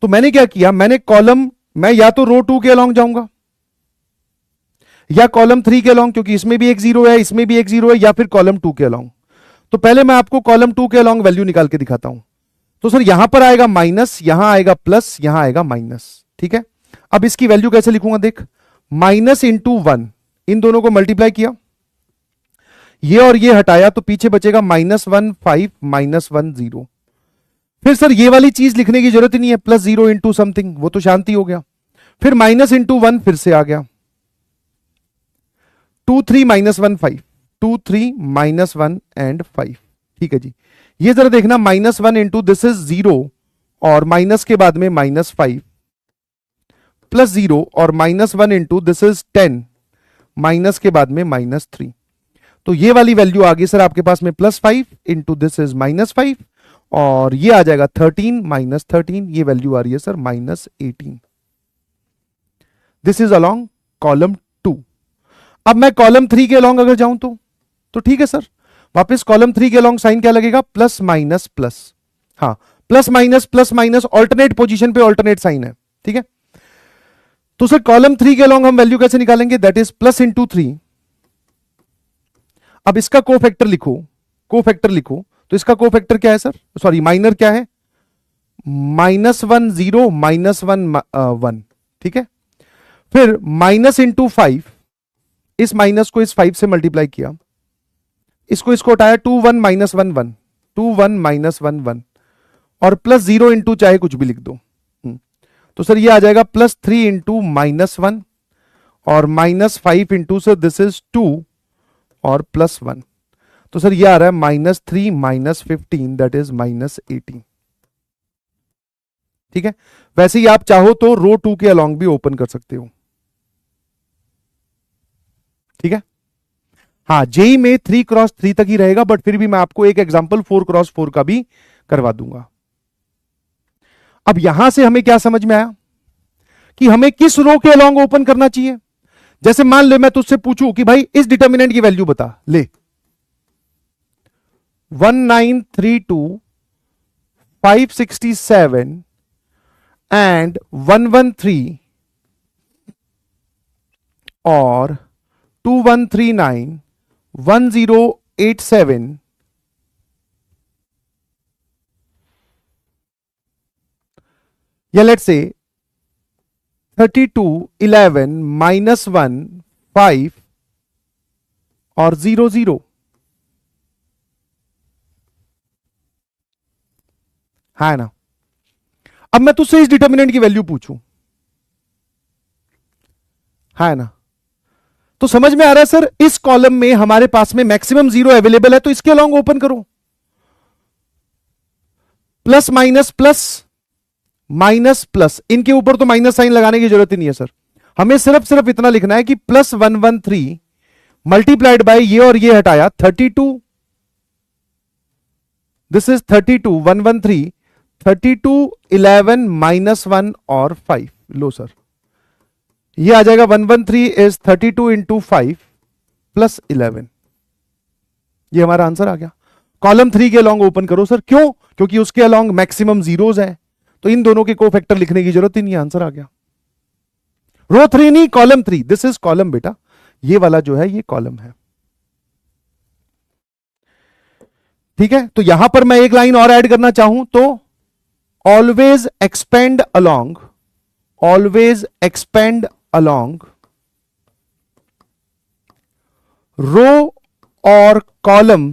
तो मैंने क्या किया, मैंने कॉलम, मैं या तो रो 2 के अलोंग जाऊंगा या कॉलम 3 के अलोंग, क्योंकि इसमें भी एक 0 है, इसमें भी एक 0 है, या फिर कॉलम 2 के अलोंग। तो पहले मैं आपको कॉलम 2 के अलोंग वैल्यू निकाल के दिखाता हूं। तो सर यहां पर आएगा माइनस, यहां आएगा प्लस, यहां आएगा माइनस। ठीक है, अब इसकी वैल्यू कैसे लिखूंगा, देख, -1 इन दोनों को मल्टीप्लाई किया, ये और ये हटाया, तो पीछे बचेगा -1 5 -1 0। फिर सर ये वाली चीज लिखने की जरूरत ही नहीं है, +0 इंटू समथिंग, वो तो शांति हो गया। फिर -1 फिर से आ गया, 2 3 -1 5 2 3 -1 एंड 5। ठीक है जी, ये जरा देखना, -1 इंटू दिस इज 0 और माइनस के बाद में -5 प्लस 0 और -1 इंटू दिस इज 10 माइनस के बाद में -3। तो ये वाली वैल्यू आ गई सर आपके पास में +5 इंटू दिस इज -5 और ये आ जाएगा 13 -13, ये वैल्यू आ रही है sir -18। This is along column 2। अब मैं कॉलम 3 के अलोंग अगर जाऊं तो ठीक है सर, वापस कॉलम 3 के अलोंग साइन क्या लगेगा, प्लस माइनस प्लस, हाँ प्लस माइनस ऑल्टरनेट पोजीशन पे ऑल्टरनेट साइन है। ठीक है, तो सर कॉलम 3 के अलोंग हम वैल्यू कैसे निकालेंगे, दैट इज प्लस इंटू 3। अब इसका कोफैक्टर लिखो, कोफैक्टर लिखो, तो इसका कोफैक्टर क्या है सर, सॉरी माइनर क्या है, -1 0 -1 1। ठीक है, फिर माइनस इंटू 5, इस माइनस को इस 5 से मल्टीप्लाई किया, इसको हटाया, 2 1 -1 1 2 1 -1 1 और प्लस 0 इंटू चाहे कुछ भी लिख दो। तो सर ये आ जाएगा +3 इंटू -1 और -5 इंटू, सर दिस इज 2 और +1। तो सर ये आ रहा है -3 -15 दैट इज -18। ठीक है, वैसे ही आप चाहो तो रो 2 के अलोंग भी ओपन कर सकते हो। ठीक है, हाँ जेई में 3x3 तक ही रहेगा, बट फिर भी मैं आपको एक एग्जांपल 4x4 का भी करवा दूंगा। अब यहां से हमें क्या समझ में आया कि हमें किस रो के अलोंग ओपन करना चाहिए। जैसे मान ले मैं तुझसे पूछूं कि भाई इस डिटर्मिनेंट की वैल्यू बता, ले 1932 567 एंड 113 और 2139 1087 या लेट्स से 32, 11, -1, 5 और 0, 0। है ना? अब मैं तुझसे इस डिटर्मिनेंट की वैल्यू पूछूं, है ना? तो समझ में आ रहा है सर, इस कॉलम में हमारे पास में मैक्सिमम 0 अवेलेबल है, तो इसके अलॉन्ग ओपन करो। Plus minus plus minus plus, इनके ऊपर तो माइनस साइन लगाने की जरूरत ही नहीं है सर। हमें सिर्फ इतना लिखना है कि +113 मल्टीप्लाइड बाय ये और ये हटाया 32, दिस इज 32, 113, 32, 11, -1 और 5। लो सर, ये आ जाएगा 113 इज 32 इंटू 5 प्लस 11। ये हमारा आंसर आ गया। कॉलम 3 के अलॉन्ग ओपन करो सर। क्यों? क्योंकि उसके अलॉन्ग मैक्सिमम जीरोज है, तो इन दोनों के कोफैक्टर लिखने की जरूरत ही नहीं है, आंसर आ गया। रो 3 नहीं, कॉलम 3। दिस इज कॉलम बेटा, ये वाला जो है ये कॉलम है। ठीक है, तो यहां पर मैं एक लाइन और ऐड करना चाहूं तो always expand along, always expand along row और कॉलम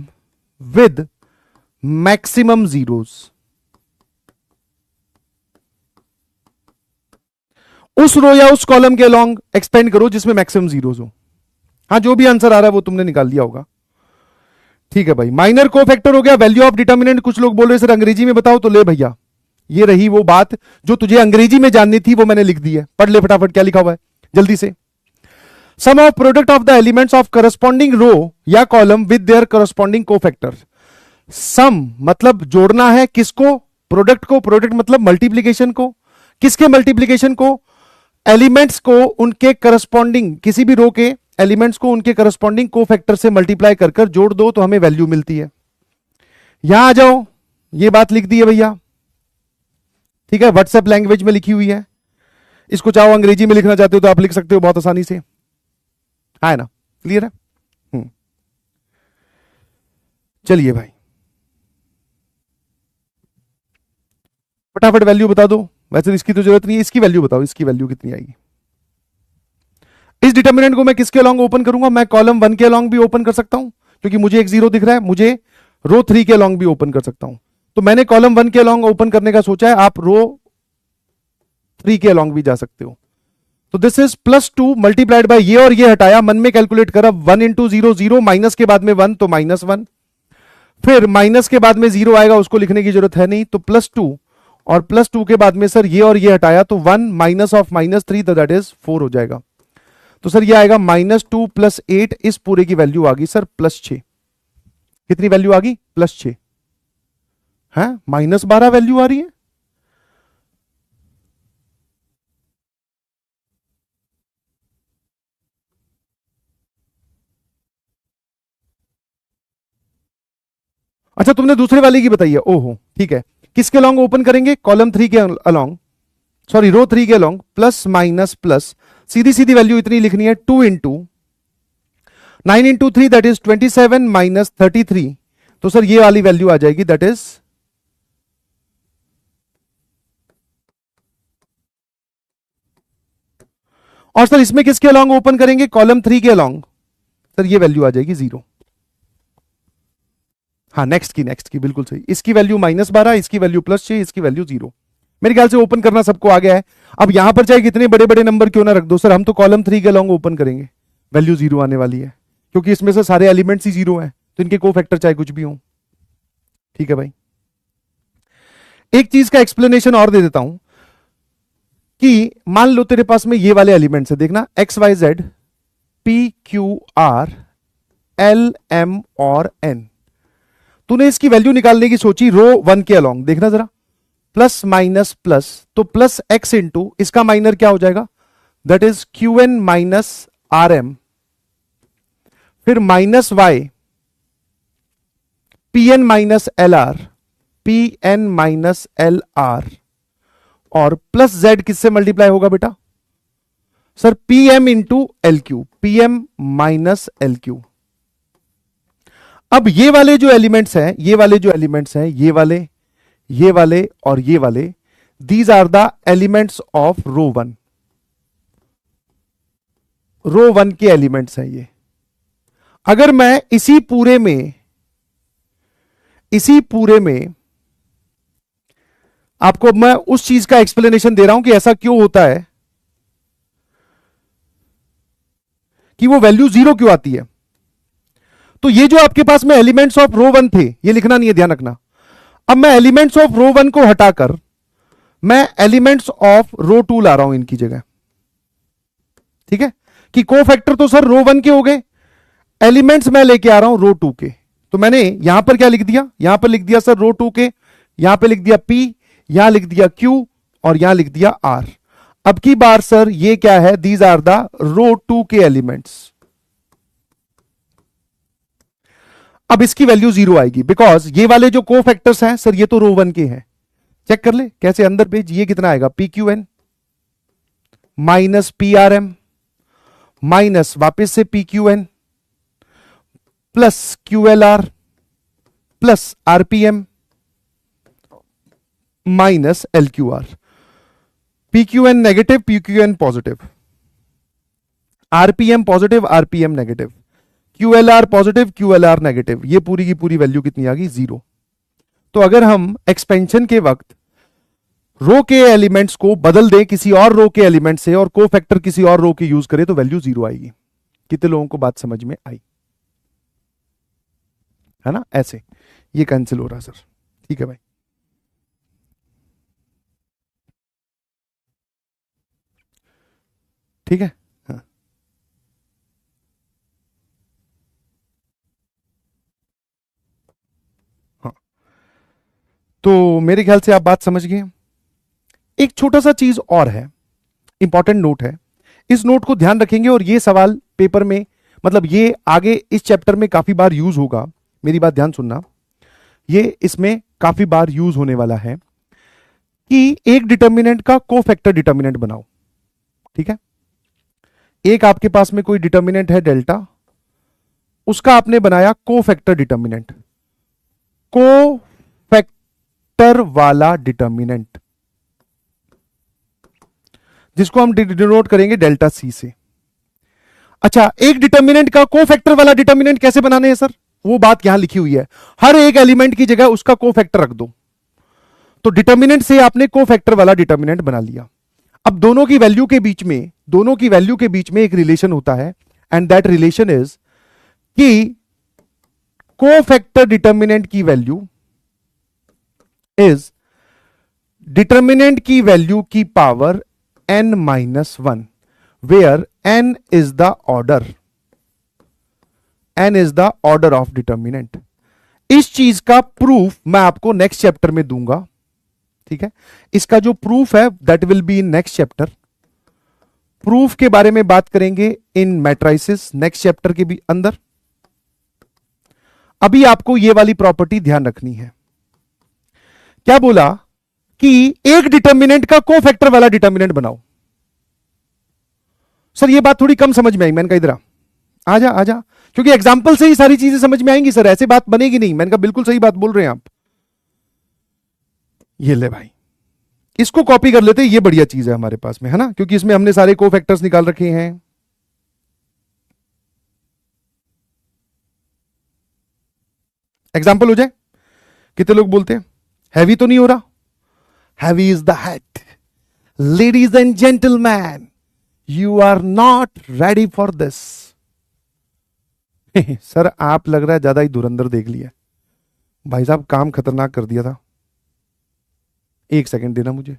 विद मैक्सिमम जीरोस। उस रो या उस कॉलम के अलोंग एक्सपेंड करो जिसमें मैक्सिमम जीरोस हो। हाँ, जो भी आंसर आ रहा है वो तुमने निकाल लिया होगा। ठीक है भाई, माइनर कोफैक्टर हो गया। वैल्यू ऑफ डिटर्मिनेंट कुछ लोग बोल रहे सर अंग्रेजी में बताओ, तो ले भैया, ये रही वो बात जो तुझे अंग्रेजी में जाननी थी, वो मैंने लिख दी है। पढ़ ले फटाफट, क्या लिखा हुआ है जल्दी से। Sum of product of the elements of corresponding row या column with their corresponding cofactor. Sum मतलब जोड़ना है, किसको? प्रोडक्ट को। प्रोडक्ट मतलब मल्टीप्लीकेशन को। किसके मल्टीप्लीकेशन को? एलिमेंट्स को उनके करस्पॉन्डिंग, किसी भी रो के एलिमेंट्स को उनके करस्पॉन्डिंग कोफैक्टर से मल्टीप्लाई कर कर जोड़ दो तो हमें वैल्यू मिलती है। यहां आ जाओ, ये बात लिख दी है भैया। ठीक है, व्हाट्सएप लैंग्वेज में लिखी हुई है। इसको चाहो अंग्रेजी में लिखना चाहते हो तो आप लिख सकते हो बहुत आसानी से, है ना? क्लियर है? चलिए भाई, फटाफट वैल्यू बता दो। वैसे इसकी तो जरूरत नहीं है, इसकी वैल्यू बताओ, इसकी वैल्यू कितनी आएगी? इस डिटर्मिनेंट को मैं किसके अलॉन्ग ओपन करूंगा? मैं कॉलम 1 के अलॉन्ग भी ओपन कर सकता हूं, क्योंकि मुझे एक 0 दिख रहा है। मुझे रो 3 के अलॉन्ग भी ओपन कर सकता हूं। तो मैंने कॉलम 1 के अलॉन्ग ओपन करने का सोचा है, आप रो 3 के अलॉन्ग भी जा सकते हो। तो दिस इज +2 मल्टीप्लाइड बाय ये और ये हटाया, मन में कैलकुलेट करा। 1 इंटू 0, 0, माइनस के बाद में 1 तो -1, फिर माइनस के बाद में 0 आएगा, उसको लिखने की जरूरत है नहीं, तो +2 और +2 के बाद में सर ये और ये हटाया तो 1 माइनस ऑफ -3 तो दैट इज 4 हो जाएगा। तो सर ये आएगा -2 + 8, इस पूरे की वैल्यू आ गई सर +6। कितनी वैल्यू आ गई? +6 है, -12 वैल्यू आ रही है। अच्छा, तुमने दूसरे वाले की बताई है। ओहो, ठीक है। किसके अलॉन्ग ओपन करेंगे? कॉलम 3 के अलॉन्ग, सॉरी रो 3 के अलॉन्ग। प्लस माइनस प्लस, सीधी सीधी वैल्यू इतनी लिखनी है, 2 into 9 into 3 that is 27 minus 33। तो सर ये वाली वैल्यू आ जाएगी, दैट इज और सर इसमें किसके अलॉन्ग ओपन करेंगे? कॉलम 3 के अलॉन्ग। सर ये वैल्यू आ जाएगी 0। हाँ, नेक्स्ट की बिल्कुल सही। इसकी वैल्यू -12, इसकी वैल्यू +6, इसकी वैल्यू 0। मेरे ख्याल से ओपन करना सबको आ गया है। अब यहां पर चाहे कितने बड़े बड़े नंबर क्यों ना रख दो, सर हम तो कॉलम 3 के अलॉन्ग ओपन करेंगे, वैल्यू 0 आने वाली है, क्योंकि इसमें से सारे एलिमेंट्स ही 0 हैं, तो इनके कोफैक्टर चाहे कुछ भी हो। ठीक है भाई, एक चीज का एक्सप्लेनेशन और दे देता हूं कि मान लो तेरे पास में ये वाले एलिमेंट्स है, देखना XYZ PQR LM और N। तूने इसकी वैल्यू निकालने की सोची रो 1 के अलॉन्ग, देखना जरा, प्लस माइनस प्लस, तो प्लस x इंटू इसका माइनर क्या हो जाएगा? That is QN minus RM, फिर -y PN minus LR, PN minus LR, और प्लस z किससे मल्टीप्लाई होगा बेटा? Sir PM into LQ, PM minus LQ। अब ये वाले जो एलिमेंट्स हैं, ये वाले जो एलिमेंट्स हैं, ये वाले और ये वाले, these are the elements of row one. Row one के एलिमेंट्स हैं ये। अगर मैं इसी पूरे में आपको मैं उस चीज का एक्सप्लेनेशन दे रहा हूं कि ऐसा क्यों होता है कि वो वैल्यू 0 क्यों आती है। तो ये जो आपके पास में एलिमेंट्स ऑफ रो वन थे, ये लिखना नहीं है, ध्यान रखना। अब मैं एलिमेंट्स ऑफ रो वन को हटाकर मैं एलिमेंट्स ऑफ रो टू ला रहा हूं इनकी जगह। ठीक है, कि कोफैक्टर तो सर रो वन के हो गए, एलिमेंट्स मैं लेके आ रहा हूं रो टू के। तो मैंने यहां पर क्या लिख दिया, यहां पर लिख दिया सर रो टू के, यहां पर लिख दिया P, यहां लिख दिया Q और यहां लिख दिया R। अब की बार सर ये क्या है, these are the row two के एलिमेंट्स। अब इसकी वैल्यू 0 आएगी बिकॉज ये वाले जो कोफैक्टर्स हैं सर ये तो रो वन के हैं। चेक कर ले कैसे, अंदर पेज, ये कितना आएगा, PQN माइनस PRM माइनस वापस से PQN plus QLR plus RPM minus LQR। PQN negative, PQN positive, RPM positive, RPM negative, QLR positive, QLR negative. ये पूरी की पूरी वैल्यू कितनी आ गई, 0। तो अगर हम एक्सपेंशन के वक्त रो के एलिमेंट्स को बदल दें किसी और रो के एलिमेंट से और कोफैक्टर किसी और रो के यूज करें तो वैल्यू 0 आएगी। कितने लोगों को बात समझ में आई, है ना। ऐसे ये कैंसिल हो रहा सर, ठीक है भाई। ठीक है, हाँ। हाँ तो मेरे ख्याल से आप बात समझ गए। एक छोटा सा चीज और है, इंपॉर्टेंट नोट है, इस नोट को ध्यान रखेंगे और ये सवाल पेपर में, मतलब ये आगे इस चैप्टर में काफी बार यूज होगा। मेरी बात ध्यान सुनना, ये इसमें काफी बार यूज होने वाला है कि एक डिटर्मिनेंट का कोफैक्टर डिटर्मिनेंट बनाओ। ठीक है, एक आपके पास में कोई डिटर्मिनेंट है डेल्टा, उसका आपने बनाया कोफैक्टर डिटर्मिनेंट, कोफैक्टर वाला डिटर्मिनेंट जिसको हम डिनोट करेंगे डेल्टा C से। अच्छा, एक डिटर्मिनेंट का कोफैक्टर वाला डिटर्मिनेंट कैसे बनाने हैं सर, वो बात यहां लिखी हुई है। हर एक एलिमेंट की जगह उसका कोफैक्टर रख दो। तो डिटर्मिनेंट से आपने कोफैक्टर वाला डिटर्मिनेंट बना लिया। अब दोनों की वैल्यू के बीच में एक रिलेशन होता है एंड दैट रिलेशन इज कि कोफैक्टर डिटर्मिनेंट की वैल्यू इज डिटर्मिनेंट की वैल्यू की power n-1 where n is the order of determinant। इस चीज का प्रूफ मैं आपको नेक्स्ट चैप्टर में दूंगा। ठीक है, इसका जो प्रूफ है that will be in next chapter. Proof के बारे में बात करेंगे इन मैट्राइसिस नेक्स्ट चैप्टर के भी अंदर। अभी आपको ये वाली प्रॉपर्टी ध्यान रखनी है। क्या बोला कि एक डिटर्मिनेंट का कोफैक्टर वाला डिटर्मिनेंट बनाओ। सर ये बात थोड़ी कम समझ में आई, मैंने कहा इधर आजा आजा, क्योंकि एग्जाम्पल से ही सारी चीजें समझ में आएंगी सर, ऐसे बात बनेगी नहीं। मैंने कहा बिल्कुल सही बात बोल रहे हैं आप। ये ले भाई, इसको कॉपी कर लेते, ये बढ़िया चीज है हमारे पास में, है ना, क्योंकि इसमें हमने सारे कोफैक्टर्स निकाल रखे हैं। एग्जाम्पल हो जाए। कितने लोग बोलते हैं हैवी तो नहीं हो रहा, heavy is the head. Ladies and gentleman, you are not ready for this. Sir आप लग रहा है ज्यादा ही धुरंधर देख लिया भाई साहब, काम खतरनाक कर दिया था। एक सेकंड देना मुझे।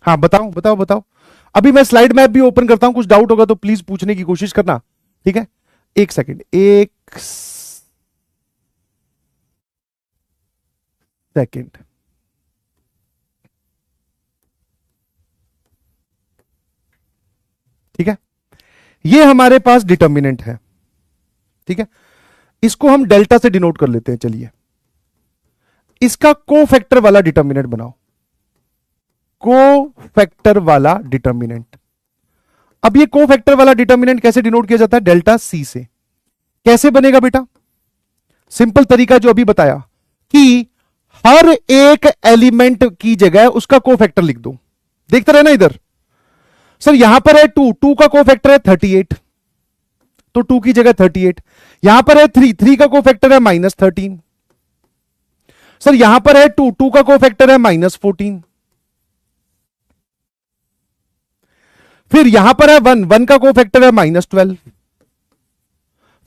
हाँ बताओ बताओ बताओ। अभी मैं स्लाइड मैप भी ओपन करता हूं, कुछ डाउट होगा तो प्लीज पूछने की कोशिश करना। ठीक है, एक सेकंड, एक सेकंड। ठीक है, ये हमारे पास डिटर्मिनेंट है। ठीक है, इसको हम डेल्टा से डिनोट कर लेते हैं। चलिए, इसका कोफैक्टर वाला डिटर्मिनेंट बनाओ। कोफैक्टर वाला डिटर्मिनेंट। अब ये कोफैक्टर वाला डिटर्मिनेंट कैसे डिनोट किया जाता है? डेल्टा सी से। कैसे बनेगा बेटा? सिंपल तरीका जो अभी बताया कि हर एक एलिमेंट की जगह उसका कोफैक्टर लिख दो। देखते रहना इधर। सर यहां पर है 2, 2 का कोफैक्टर है 38, तो 2 की जगह 38। यहां पर है 3, 3 का कोफैक्टर है -13। सर यहां पर है 2, 2 का कोफैक्टर है -14। फिर यहां पर है 1, 1 का कोफैक्टर है -12।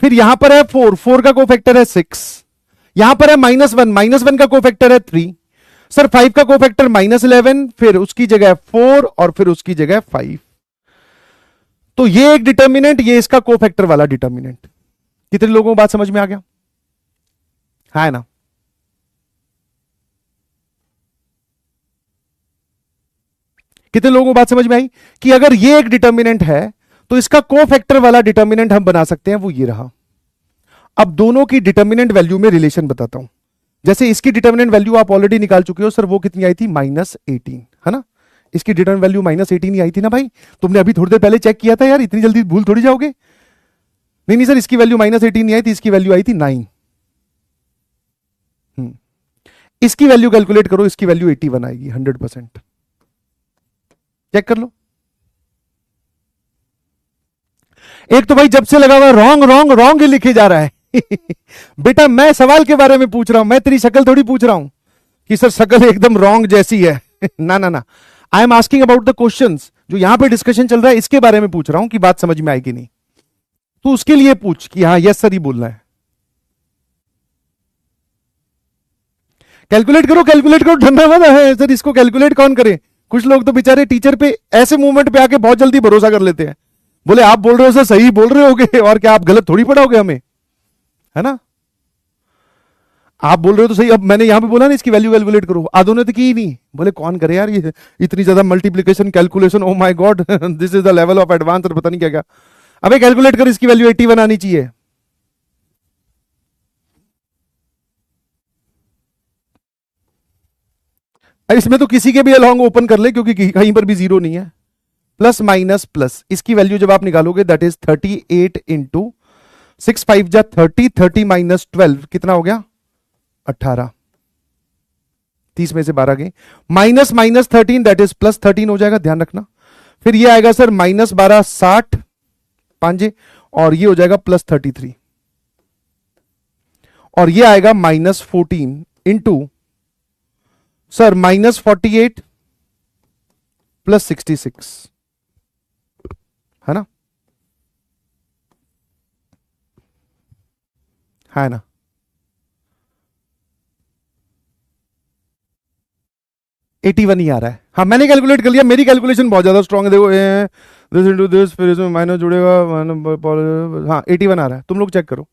फिर यहां पर है 4, 4 का कोफैक्टर है 6। यहां पर है -1, -1 का कोफैक्टर है 3। सर 5 का कोफैक्टर -11, फिर उसकी जगह 4 और फिर उसकी जगह 5। तो ये एक डिटर्मिनेंट, ये इसका कोफैक्टर वाला डिटर्मिनेंट। कितने लोगों को बात समझ में आ गया? है ना? कितने लोगों को बात समझ में आई कि अगर ये एक डिटर्मिनेंट है तो इसका कोफैक्टर वाला डिटर्मिनेंट हम बना सकते हैं, वो ये रहा। अब दोनों की डिटर्मिनेंट वैल्यू में रिलेशन बताता हूं। जैसे इसकी डिटर्मिनेंट वैल्यू आप ऑलरेडी निकाल चुके हो सर, वो कितनी आई थी? -18, है ना? इसकी डिटर्मिनेंट वैल्यू -18 ही आई थी ना भाई? तुमने अभी थोड़ी देर पहले चेक किया था यार, इतनी जल्दी भूल थोड़ी जाओगे। नहीं नहीं सर, इसकी वैल्यू -18 नहीं आई थी, इसकी वैल्यू आई थी 9। इसकी वैल्यू कैलकुलेट करो, इसकी वैल्यू 81 आएगी 100%। चेक कर लो। एक तो भाई जब से लगा हुआ रॉन्ग रॉन्ग रॉन्ग ही लिखे जा रहा है। बेटा मैं सवाल के बारे में पूछ रहा हूं, मैं तेरी शक्ल थोड़ी पूछ रहा हूं कि सर शक्ल एकदम रॉन्ग जैसी है। ना ना ना, I am asking about the questions जो यहां पे डिस्कशन चल रहा है, इसके बारे में पूछ रहा हूं कि बात समझ में आएगी नहीं। तो उसके लिए पूछ कि हाँ यस सर ही बोलना है। कैलकुलेट करो, कैलकुलेट करो, ठंडा मत है सर, इसको कैलकुलेट कौन करे? कुछ लोग तो बेचारे टीचर पे ऐसे मूवमेंट पे आके बहुत जल्दी भरोसा कर लेते हैं। बोले आप बोल रहे हो सर, सही बोल रहे होगे, और क्या आप गलत थोड़ी पढ़ाओगे हमें, है ना? आप बोल रहे हो तो सही। अब मैंने यहां पे बोला ना इसकी वैल्यू कैलकुलेट करो, आधों ने तो की ही नहीं। बोले कौन करे यार ये इतनी ज्यादा multiplication calculation, oh my God, this is the level of advance, और पता नहीं क्या क्या। अबे कैलकुलेट कर, इसकी वैल्यू 81 आनी चाहिए। इसमें तो किसी के भी अलॉन्ग ओपन कर ले, क्योंकि कहीं पर भी जीरो नहीं है। प्लस माइनस प्लस, इसकी वैल्यू जब आप निकालोगे दैट इज 38 इंटू 6 5 जा 30, 30 माइनस 12 कितना हो गया? 18। 30 में से 12 गए, minus minus 13 that is plus 13 हो जाएगा, ध्यान रखना। फिर ये आएगा सर -12 60 पांजे, और ये हो जाएगा +33, और ये आएगा -14 इंटू सर -48 +66, है ना? है ना? -81 ही आ रहा है। हाँ मैंने कैलकुलेट कर लिया, मेरी कैलकुलेशन बहुत ज्यादा स्ट्रॉन्ग है। देखो दिस इंटू दिस, फिर इसमें माइनस जुड़ेगा, हाँ 81 आ रहा है, तुम लोग चेक करो,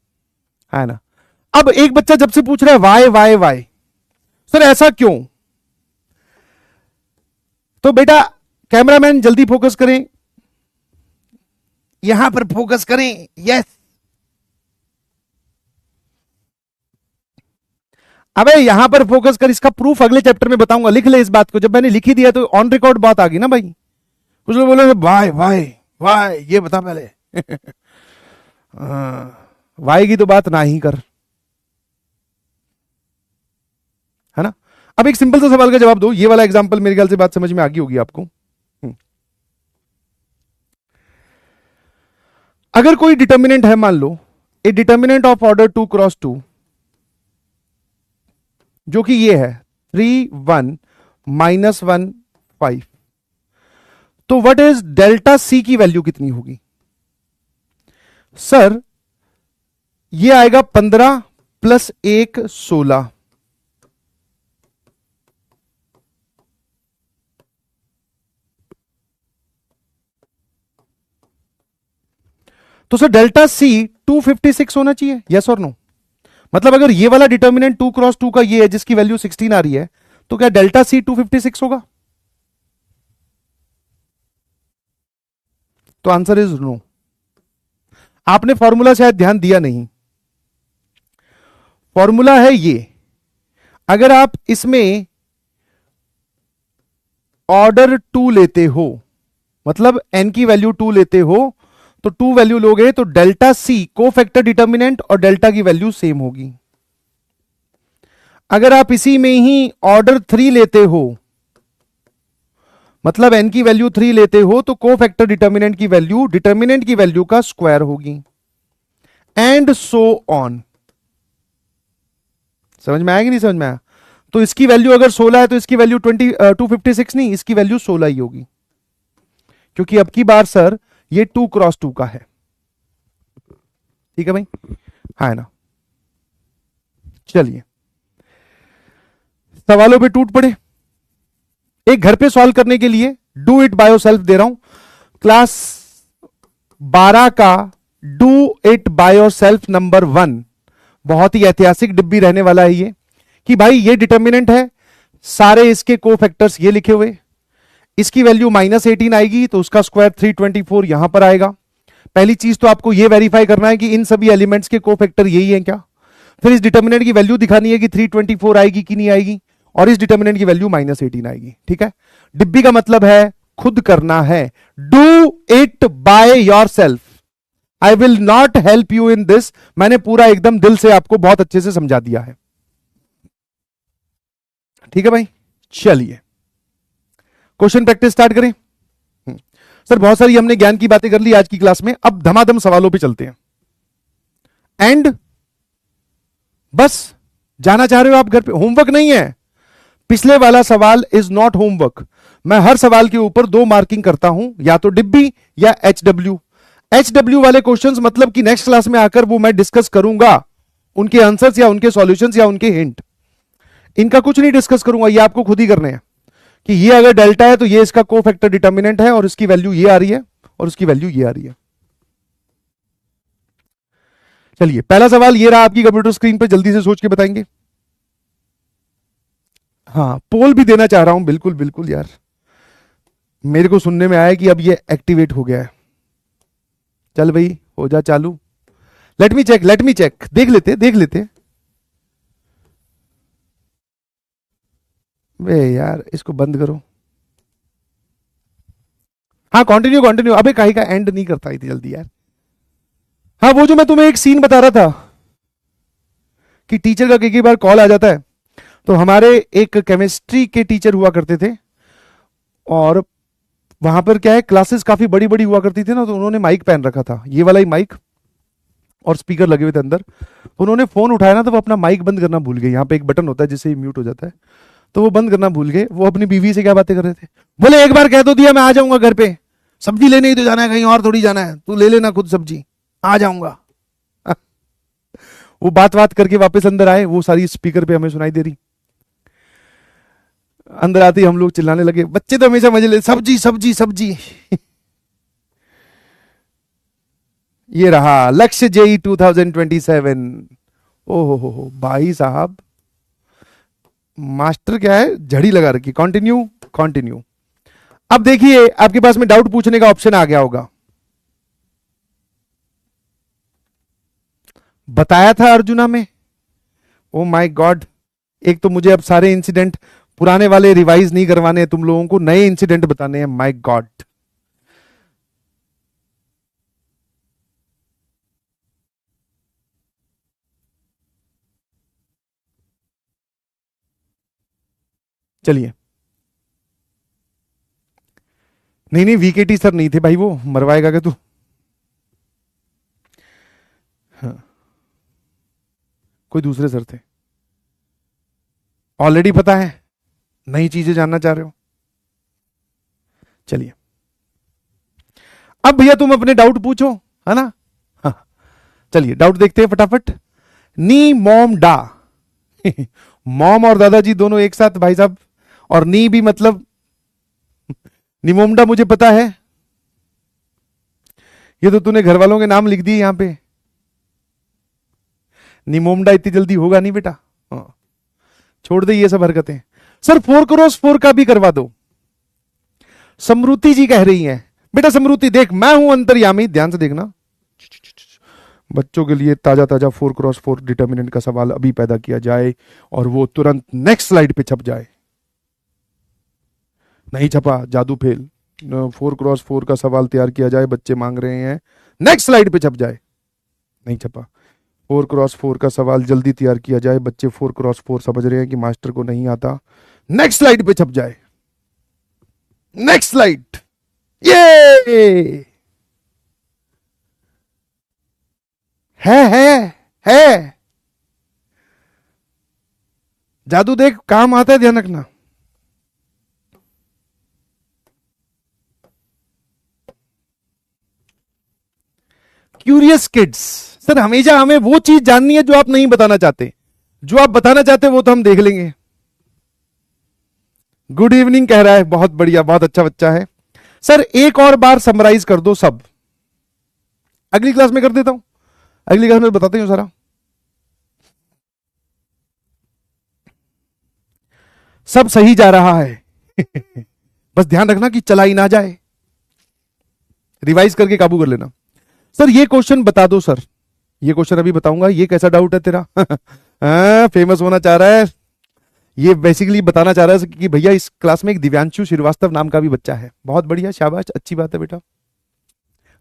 है ना? अब एक बच्चा जब से पूछ रहा है वाई वाई वाई, सर ऐसा क्यों? तो बेटा कैमरामैन जल्दी फोकस करें, यहां पर फोकस करें, यस। अबे यहां पर फोकस कर, इसका प्रूफ अगले चैप्टर में बताऊंगा, लिख ले इस बात को। जब मैंने लिखी दिया तो ऑन रिकॉर्ड बात आ गई ना भाई। कुछ लोग बोले वाई वाई वाई, ये बता पहले। वाई की तो बात ना ही कर, है ना? अब एक सिंपल सा सवाल का जवाब दो। ये वाला एग्जांपल मेरे ख्याल से बात समझ में आ गई होगी आपको। अगर कोई डिटर्मिनेंट है, मान लो a determinant of order 2 cross 2, जो कि ये है 3 1 -1 5, तो व्हाट इज डेल्टा सी की वैल्यू कितनी होगी? सर ये आएगा 15 + 1 16। तो सर डेल्टा सी 256 होना चाहिए, यस और नो? मतलब अगर ये वाला डिटर्मिनेंट 2 क्रॉस 2 का ये है जिसकी वैल्यू 16 आ रही है, तो क्या डेल्टा सी 256 होगा? तो आंसर इज नो। आपने फॉर्मूला शायद ध्यान दिया नहीं। फॉर्मूला है ये, अगर आप इसमें ऑर्डर 2 लेते हो, मतलब n की वैल्यू 2 लेते हो, तो 2 वैल्यू लोगे तो डेल्टा C को फैक्टर डिटर्मिनेंट और डेल्टा की वैल्यू सेम होगी। अगर आप इसी में ही ऑर्डर 3 लेते हो, मतलब n की वैल्यू 3 लेते हो, तो को फैक्टर डिटर्मिनेंट की वैल्यू डिटर्मिनेंट की वैल्यू का स्क्वायर होगी, एंड सो ऑन। समझ में आया कि नहीं समझ में आया? तो इसकी वैल्यू अगर 16 है तो इसकी वैल्यू 256 नहीं, इसकी वैल्यू 16 ही होगी, क्योंकि अब की बार सर ये 2 क्रॉस 2 का है। ठीक है भाई, हाँ है ना? चलिए सवालों पे टूट पड़े। एक घर पे सॉल्व करने के लिए डू इट बाय योरसेल्फ दे रहा हूं, क्लास 12 का do it by yourself number 1, बहुत ही ऐतिहासिक डिब्बी रहने वाला है ये, कि भाई ये डिटर्मिनेंट है, सारे इसके कोफैक्टर्स ये लिखे हुए, इसकी वैल्यू -18 आएगी तो उसका स्क्वायर 324 यहां पर आएगा। पहली चीज तो आपको ये वेरीफाई करना है कि इन सभी एलिमेंट्स के कोफैक्टर यही हैं क्या। फिर इस डिटर्मिनेंट की वैल्यू दिखानी है कि 324 आएगी कि नहीं आएगी, और इस डिटर्मिनेंट की वैल्यू -18 आएगी। ठीक है, डिब्बी का मतलब है खुद करना है, do it by yourself, I will not help you in this. मैंने पूरा एकदम दिल से आपको बहुत अच्छे से समझा दिया है। ठीक है भाई, चलिए क्वेश्चन प्रैक्टिस स्टार्ट करें। सर बहुत सारी हमने ज्ञान की बातें कर ली आज की क्लास में, अब धमाधम सवालों पे चलते हैं। एंड बस जाना चाह रहे हो आप घर पे, होमवर्क नहीं है। पिछले वाला सवाल इज नॉट होमवर्क। मैं हर सवाल के ऊपर 2 मार्किंग करता हूं, या तो डिब्बी या एचडब्ल्यू वाले क्वेश्चंस, मतलब कि नेक्स्ट क्लास में आकर वो मैं डिस्कस करूंगा, उनके आंसर्स या उनके सॉल्यूशंस या उनके हिंट। इनका कुछ नहीं डिस्कस करूंगा, ये आपको खुद ही करने हैं कि ये अगर डेल्टा है तो ये इसका कोफैक्टर डिटर्मिनेंट है और इसकी वैल्यू ये आ रही है और उसकी वैल्यू ये आ रही है। चलिए पहला सवाल ये रहा आपकी कंप्यूटर स्क्रीन पर, जल्दी से सोच के बताएंगे। हाँ पोल भी देना चाह रहा हूं, बिल्कुल बिल्कुल यार, मेरे को सुनने में आया कि अब ये एक्टिवेट हो गया है। चल भाई हो जा चालू, लेट मी चेक, देख लेते। वे यार इसको बंद करो। हाँ कंटिन्यू, अबे काहे का एंड नहीं करता इतनी जल्दी यार। हाँ वो जो मैं तुम्हें एक सीन बता रहा था कि टीचर का कई बार कॉल आ जाता है, तो हमारे एक केमिस्ट्री के टीचर हुआ करते थे, और वहां पर क्या है क्लासेस काफी बड़ी बड़ी हुआ करती थी ना, तो उन्होंने माइक पहन रखा था, ये वाला ही माइक, और स्पीकर लगे हुए थे अंदर। उन्होंने फोन उठाया ना तो वो अपना माइक बंद करना भूल गए, यहाँ पे एक बटन होता है जिससे म्यूट हो जाता है, तो वो बंद करना भूल गए। वो अपनी बीवी से क्या बातें कर रहे थे, बोले एक बार कह तो दिया मैं आ जाऊंगा घर पे, सब्जी लेने ही तो जाना है, कहीं और थोड़ी जाना है, तू ले लेना खुद सब्जी, आ जाऊंगा। वो बात करके वापस अंदर आए, वो सारी स्पीकर पे हमें सुनाई दे रही। अंदर आते ही हम लोग चिल्लाने लगे, बच्चे तो हमेशा मजे ले, सब्जी सब्जी सब्जी। ये रहा लक्ष्य जेई 2027। ओहो भाई साहब, मास्टर क्या है झड़ी लगा रखी। कंटिन्यू। अब देखिए आपके पास में डाउट पूछने का ऑप्शन आ गया होगा, बताया था अर्जुना में। ओ माय गॉड, एक तो मुझे अब सारे इंसिडेंट पुराने वाले रिवाइज नहीं करवाने हैं, तुम लोगों को नए इंसिडेंट बताने हैं। माय गॉड, चलिए। नहीं वीकेटी सर नहीं थे भाई, वो मरवाएगा क्या तू? हाँ, कोई दूसरे सर थे। ऑलरेडी पता है, नई चीजें जानना चाह रहे हो। चलिए अब भैया तुम अपने डाउट पूछो, है ना? हाँ चलिए डाउट देखते हैं फटाफट। नी मॉम डा मॉम और दादाजी दोनों एक साथ भाई साहब, और नी भी मतलब निमोमडा मुझे पता है, ये तो तूने घर वालों के नाम लिख दिए यहां पे। निमोमडा इतनी जल्दी होगा नहीं बेटा, हाँ छोड़ दे ये सब हरकतें। सर 4x4 का भी करवा दो, समृति जी कह रही हैं। बेटा समृति देख, मैं हूं अंतर्यामी, ध्यान से देखना। बच्चों के लिए ताजा 4x4 डिटर्मिनेंट का सवाल अभी पैदा किया जाए और वो तुरंत नेक्स्ट स्लाइड पे छप जाए। नहीं छपा, जादू फेल। 4x4 का सवाल तैयार किया जाए, बच्चे मांग रहे हैं। नेक्स्ट स्लाइड पे छप जाए। नहीं छपा। 4x4 का सवाल जल्दी तैयार किया जाए, बच्चे 4x4 समझ रहे हैं कि मास्टर को नहीं आता। नेक्स्ट स्लाइड पे छप जाए। Next slide. ये है जादू देख, काम आता है, ध्यान रखना। Curious kids. सर हमेशा हमें वो चीज जाननी है जो आप नहीं बताना चाहते, जो आप बताना चाहते वो तो हम देख लेंगे। गुड इवनिंग कह रहा है, बहुत बढ़िया, बहुत अच्छा बच्चा है। सर एक और बार समराइज कर दो सब। अगली क्लास में कर देता हूं, अगली क्लास में बताते हूं सारा। सब सही जा रहा है बस ध्यान रखना कि चला ही ना जाए, रिवाइज करके काबू कर लेना। सर ये क्वेश्चन बता दो सर, ये क्वेश्चन अभी बताऊंगा। ये कैसा डाउट है तेरा फेमस होना चाह रहा है। ये बेसिकली बताना चाह रहा है कि भैया इस क्लास में एक दिव्यांशु श्रीवास्तव नाम का भी बच्चा है। बहुत बढ़िया, शाबाश, अच्छी बात है बेटा।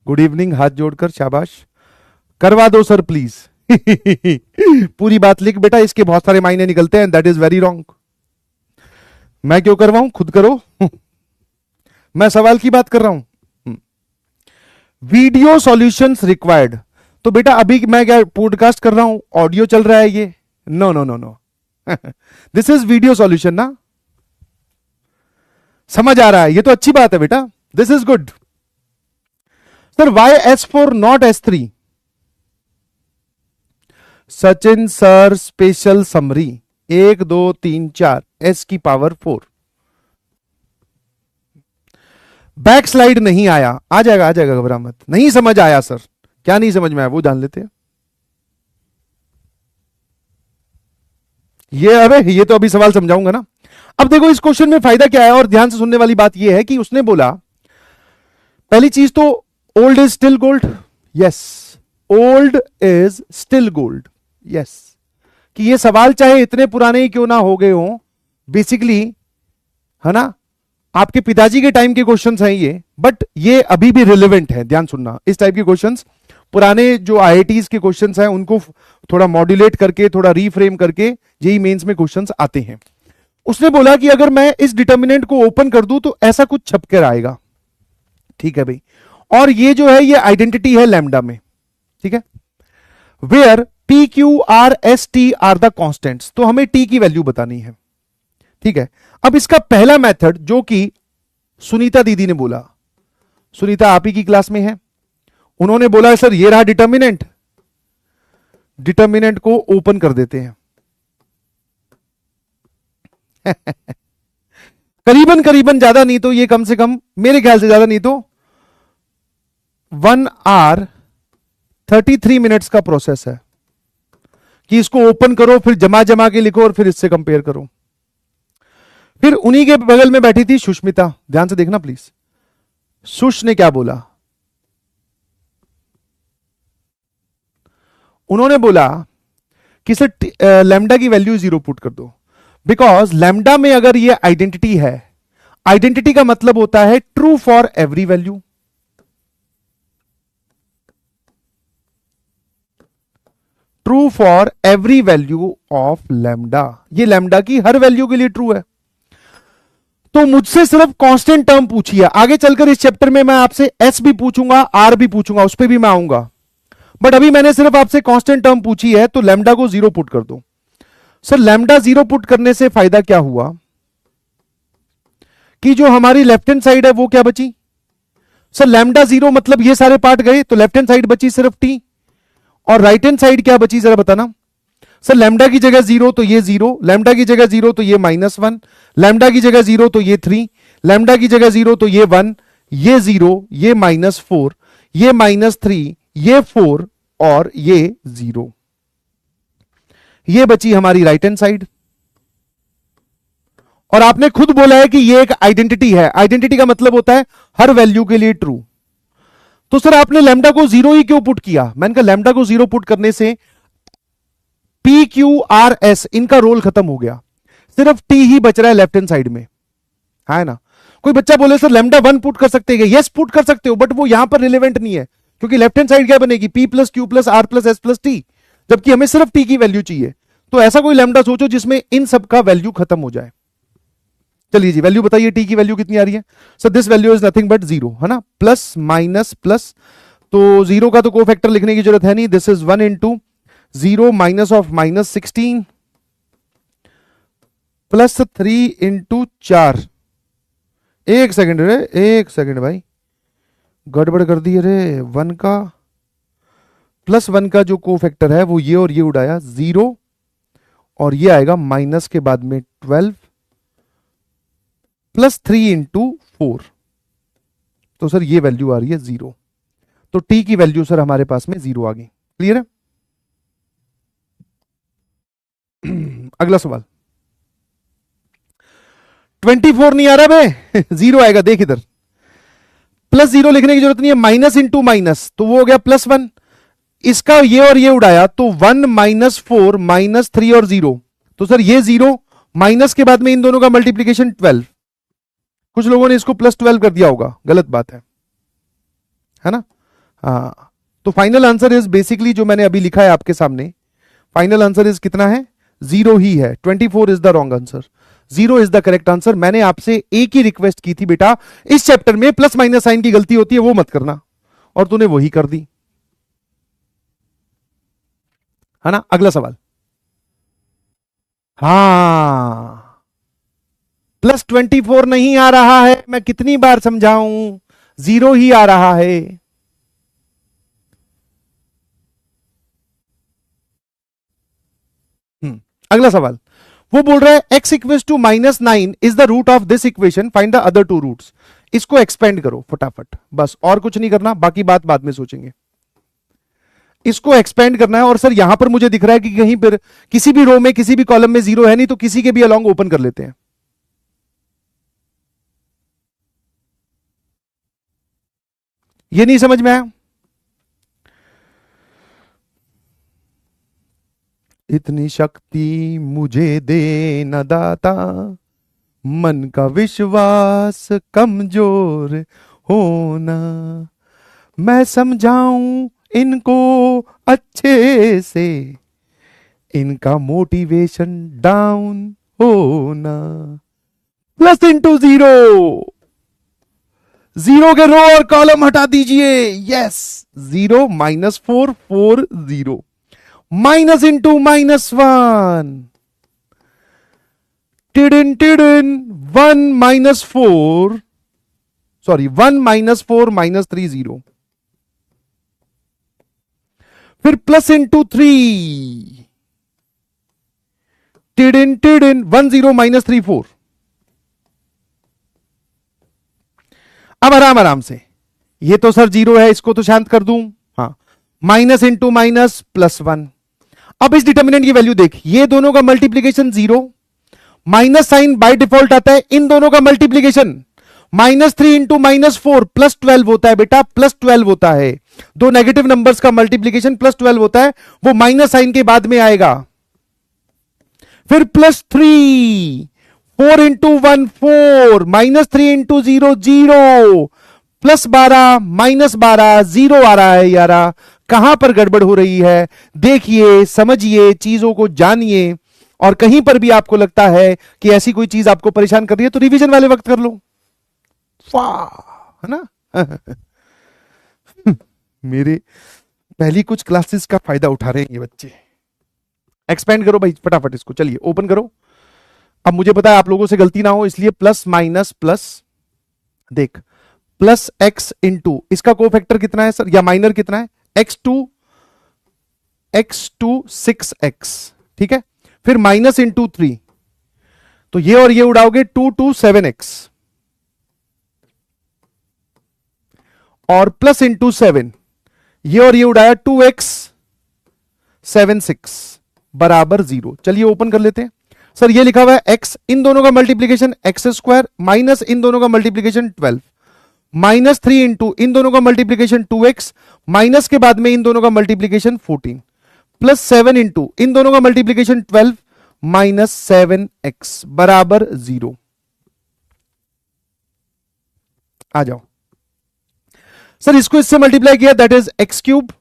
गुड इवनिंग, हाथ जोड़कर शाबाश। करवा दो सर प्लीज पूरी बात लिख बेटा, इसके बहुत सारे मायने निकलते हैं। That is very wrong. मैं क्यों करवाऊं, खुद करो मैं सवाल की बात कर रहा हूं। वीडियो सॉल्यूशंस रिक्वायर्ड, तो बेटा अभी मैं क्या पॉडकास्ट कर रहा हूं, ऑडियो चल रहा है ये? No no no no this is video solution ना, समझ आ रहा है? ये तो अच्छी बात है बेटा, this is good. Sir why S4 not S3? Sachin sir special summary 1 2 3 4 S की पावर 4। बैक स्लाइड नहीं आया, आ जाएगा, आ जाएगा, घबरा मत। नहीं समझ आया सर, क्या नहीं समझ में आया वो जान लेते हैं। ये अबे ये तो अभी सवाल समझाऊंगा ना। अब देखो इस क्वेश्चन में फायदा क्या है, और ध्यान से सुनने वाली बात यह है कि उसने बोला पहली चीज तो old is still gold. Yes, old is still gold. Yes, कि ये सवाल चाहे इतने पुराने ही क्यों ना हो गए हो, बेसिकली है ना, आपके पिताजी के टाइम के क्वेश्चंस हैं ये, बट ये अभी भी रिलेवेंट है। ध्यान सुनना, इस टाइप के क्वेश्चंस पुराने जो आईआईटीज के क्वेश्चंस हैं उनको थोड़ा मॉड्यूलेट करके, थोड़ा रीफ्रेम करके जेईई मेंस में क्वेश्चंस आते हैं। उसने बोला कि अगर मैं इस डिटर्मिनेंट को ओपन कर दूं तो ऐसा कुछ छपकर आएगा। ठीक है भाई, और ये जो है ये आइडेंटिटी है लैम्डा में। ठीक है, where P Q R S T are the constants, तो हमें T की वैल्यू बतानी है। ठीक है, अब इसका पहला मेथड जो कि सुनीता दीदी ने बोला, सुनीता आप ही की क्लास में है, उन्होंने बोला सर ये रहा डिटर्मिनेंट, डिटर्मिनेंट को ओपन कर देते हैं करीबन करीबन, ज्यादा नहीं तो ये कम से कम मेरे ख्याल से ज्यादा नहीं तो 1 hour 33 मिनट्स का प्रोसेस है कि इसको ओपन करो, फिर जमा जमा के लिखो और फिर इससे कंपेयर करो। फिर उन्हीं के बगल में बैठी थी सुष्मिता, ध्यान से देखना प्लीज। सुश ने क्या बोला, उन्होंने बोला कि सर लैम्डा की वैल्यू 0 पुट कर दो, बिकॉज लैम्डा में अगर ये आइडेंटिटी है, आइडेंटिटी का मतलब होता है true for every value. True for every value of lambda, ये लैम्डा की हर वैल्यू के लिए ट्रू है। तो मुझसे सिर्फ कांस्टेंट टर्म पूछिए, आगे चलकर इस चैप्टर में मैं आपसे एस भी पूछूंगा, आर भी पूछूंगा, उस पर भी मैं आऊंगा, बट अभी मैंने सिर्फ आपसे कांस्टेंट टर्म पूछी है, तो लैम्डा को 0 पुट कर दो। सर लैम्डा 0 पुट करने से फायदा क्या हुआ कि जो हमारी लेफ्ट हैंड साइड है वो क्या बची? सर लैम्डा 0 मतलब ये सारे पार्ट गए, तो लेफ्ट हैंड साइड बची सिर्फ टी, और राइट हैंड साइड क्या बची जरा बताना। सर लैम्डा की जगह 0 तो ये 0, लैम्डा की जगह 0 तो ये -1, लैम्डा की जगह 0 तो ये 3, लैम्डा की जगह 0 तो ये 1, ये 0, ये -4, ये -3, ये 4 और ये 0। ये बची हमारी राइट हैंड साइड, और आपने खुद बोला है कि ये एक आइडेंटिटी है। आइडेंटिटी का मतलब होता है हर वैल्यू के लिए ट्रू। तो सर आपने लैम्डा को 0 ही क्यों पुट किया? मैंने कहा लैम्डा को 0 पुट करने से P Q R S इनका रोल खत्म हो गया, सिर्फ T ही बच रहा है लेफ्ट हैंड साइड में, है ना। कोई बच्चा बोले सर लैम्डा 1 पुट कर सकते हैं, यस पुट कर सकते हो, बट वो यहां पर रिलेवेंट नहीं है, क्योंकि लेफ्ट हैंड साइड क्या बनेगी, p plus Q plus R plus S plus T, जबकि हमें सिर्फ t की वैल्यू चाहिए। तो ऐसा कोई लैम्डा सोचो जिसमें इन सब का वैल्यू खत्म हो जाए। चलिए जी, वैल्यू बताइए, t की वैल्यू कितनी आ रही है? Sir this value is nothing but zero, है ना, प्लस माइनस प्लस, तो जीरो का तो को फैक्टर लिखने की जरूरत है नहीं, this is 1 into zero minus of minus 16 plus 3 into 4। एक सेकंड रे, एक सेकंड भाई, गड़बड़ कर दी रे। 1 का प्लस 1 का जो को फैक्टर है वो ये और ये उड़ाया 0, और ये आएगा माइनस के बाद में 12 प्लस 3 इंटू 4, तो सर ये वैल्यू आ रही है 0। तो t की वैल्यू सर हमारे पास में 0 आ गई। क्लियर है? अगला सवाल, 24 नहीं आ रहा बे, 0 आएगा, देख इधर, प्लस 0 लिखने की जरूरत नहीं है, माइनस इंटू माइनस, तो वो हो गया प्लस 1, इसका ये और ये उड़ाया तो 1 माइनस 4 माइनस 3 और 0, तो सर ये 0 माइनस के बाद में इन दोनों का मल्टीप्लीकेशन 12। कुछ लोगों ने इसको प्लस 12 कर दिया होगा, गलत बात है ना? हाँ, तो फाइनल आंसर इज बेसिकली जो मैंने अभी लिखा है आपके सामने, फाइनल आंसर इज कितना है, 0 ही है। 24 is the wrong answer, 0 is the correct answer. मैंने आपसे एक ही रिक्वेस्ट की थी, बेटा इस चैप्टर में प्लस माइनस साइन की गलती होती है वो मत करना, और तूने वही कर दी, है ना? अगला सवाल, हाँ, प्लस 24 नहीं आ रहा है, मैं कितनी बार समझाऊं, 0 ही आ रहा है। अगला सवाल, वो बोल रहा है x equal to minus 9 is the root of this equation, find the other two roots. इसको एक्सपेंड करो फटाफट, बस और कुछ नहीं करना, बाकी बात बाद में सोचेंगे। इसको एक्सपेंड करना है, और सर यहां पर मुझे दिख रहा है कि कहीं पर किसी भी रो में किसी भी कॉलम में 0 है नहीं, तो किसी के भी अलोंग ओपन कर लेते हैं। ये नहीं समझ में आया? इतनी शक्ति मुझे दे न दाता, मन का विश्वास कमजोर होना, मैं समझाऊं इनको अच्छे से, इनका मोटिवेशन डाउन होना। प्लस इंटू 0, 0 के रो और कॉलम हटा दीजिए, yes, 0 minus 4 4 0, minus into minus 1, टिडिन टिडिन 1 minus 4, sorry 1 minus 4 minus 3 0, फिर प्लस इंटू 3, टिडिन टिडिन 1 0 माइनस 3 4। अब आराम आराम से, ये तो सर 0 है, इसको तो शांत कर दूं, हाँ, माइनस इंटू माइनस प्लस 1। अब इस डिटर्मिनेंट की वैल्यू देख, ये दोनों का multiplication 0, minus sign by default आता है, इन दोनों का multiplication minus 3 into minus 4 plus 12 होता है बेटा, प्लस 12 होता है। दो नेगेटिव नंबर्स का मल्टीप्लीकेशन प्लस 12 होता है, वो माइनस साइन के बाद में आएगा। फिर plus 3, 4 into 1 4, minus 3 into 0 0, plus 12 minus 12 0 आ रहा है यारा। कहां पर गड़बड़ हो रही है, देखिए, समझिए, चीजों को जानिए, और कहीं पर भी आपको लगता है कि ऐसी कोई चीज आपको परेशान कर रही है तो रिवीजन वाले वक्त कर लो, है ना? मेरे पहली कुछ क्लासेस का फायदा उठा रहे हैं ये बच्चे। एक्सपेंड करो भाई फटाफट इसको, चलिए ओपन करो। अब मुझे पता है आप लोगों से गलती ना हो, इसलिए प्लस माइनस प्लस, देख, प्लस एक्स इंटू, इसका कोफैक्टर कितना है सर, या माइनर कितना है, x2 6x, ठीक है। फिर माइनस इंटू 3, तो ये और ये उड़ाओगे 2 2 7x, और प्लस इंटू 7, ये और ये उड़ाया 2x 7 6 बराबर 0। चलिए ओपन कर लेते हैं। सर ये लिखा हुआ है x, इन दोनों का मल्टीप्लीकेशन एक्स स्क्वायर, माइनस इन दोनों का मल्टीप्लीकेशन 12, माइनस 3 इंटू इन दोनों का मल्टीप्लीकेशन 2x, माइनस के बाद में इन दोनों का मल्टीप्लीकेशन 14, प्लस 7 इंटू इन दोनों का मल्टीप्लीकेशन 12 माइनस 7x बराबर 0। आ जाओ सर, इसको इससे मल्टीप्लाई किया दैट इज एक्स क्यूब,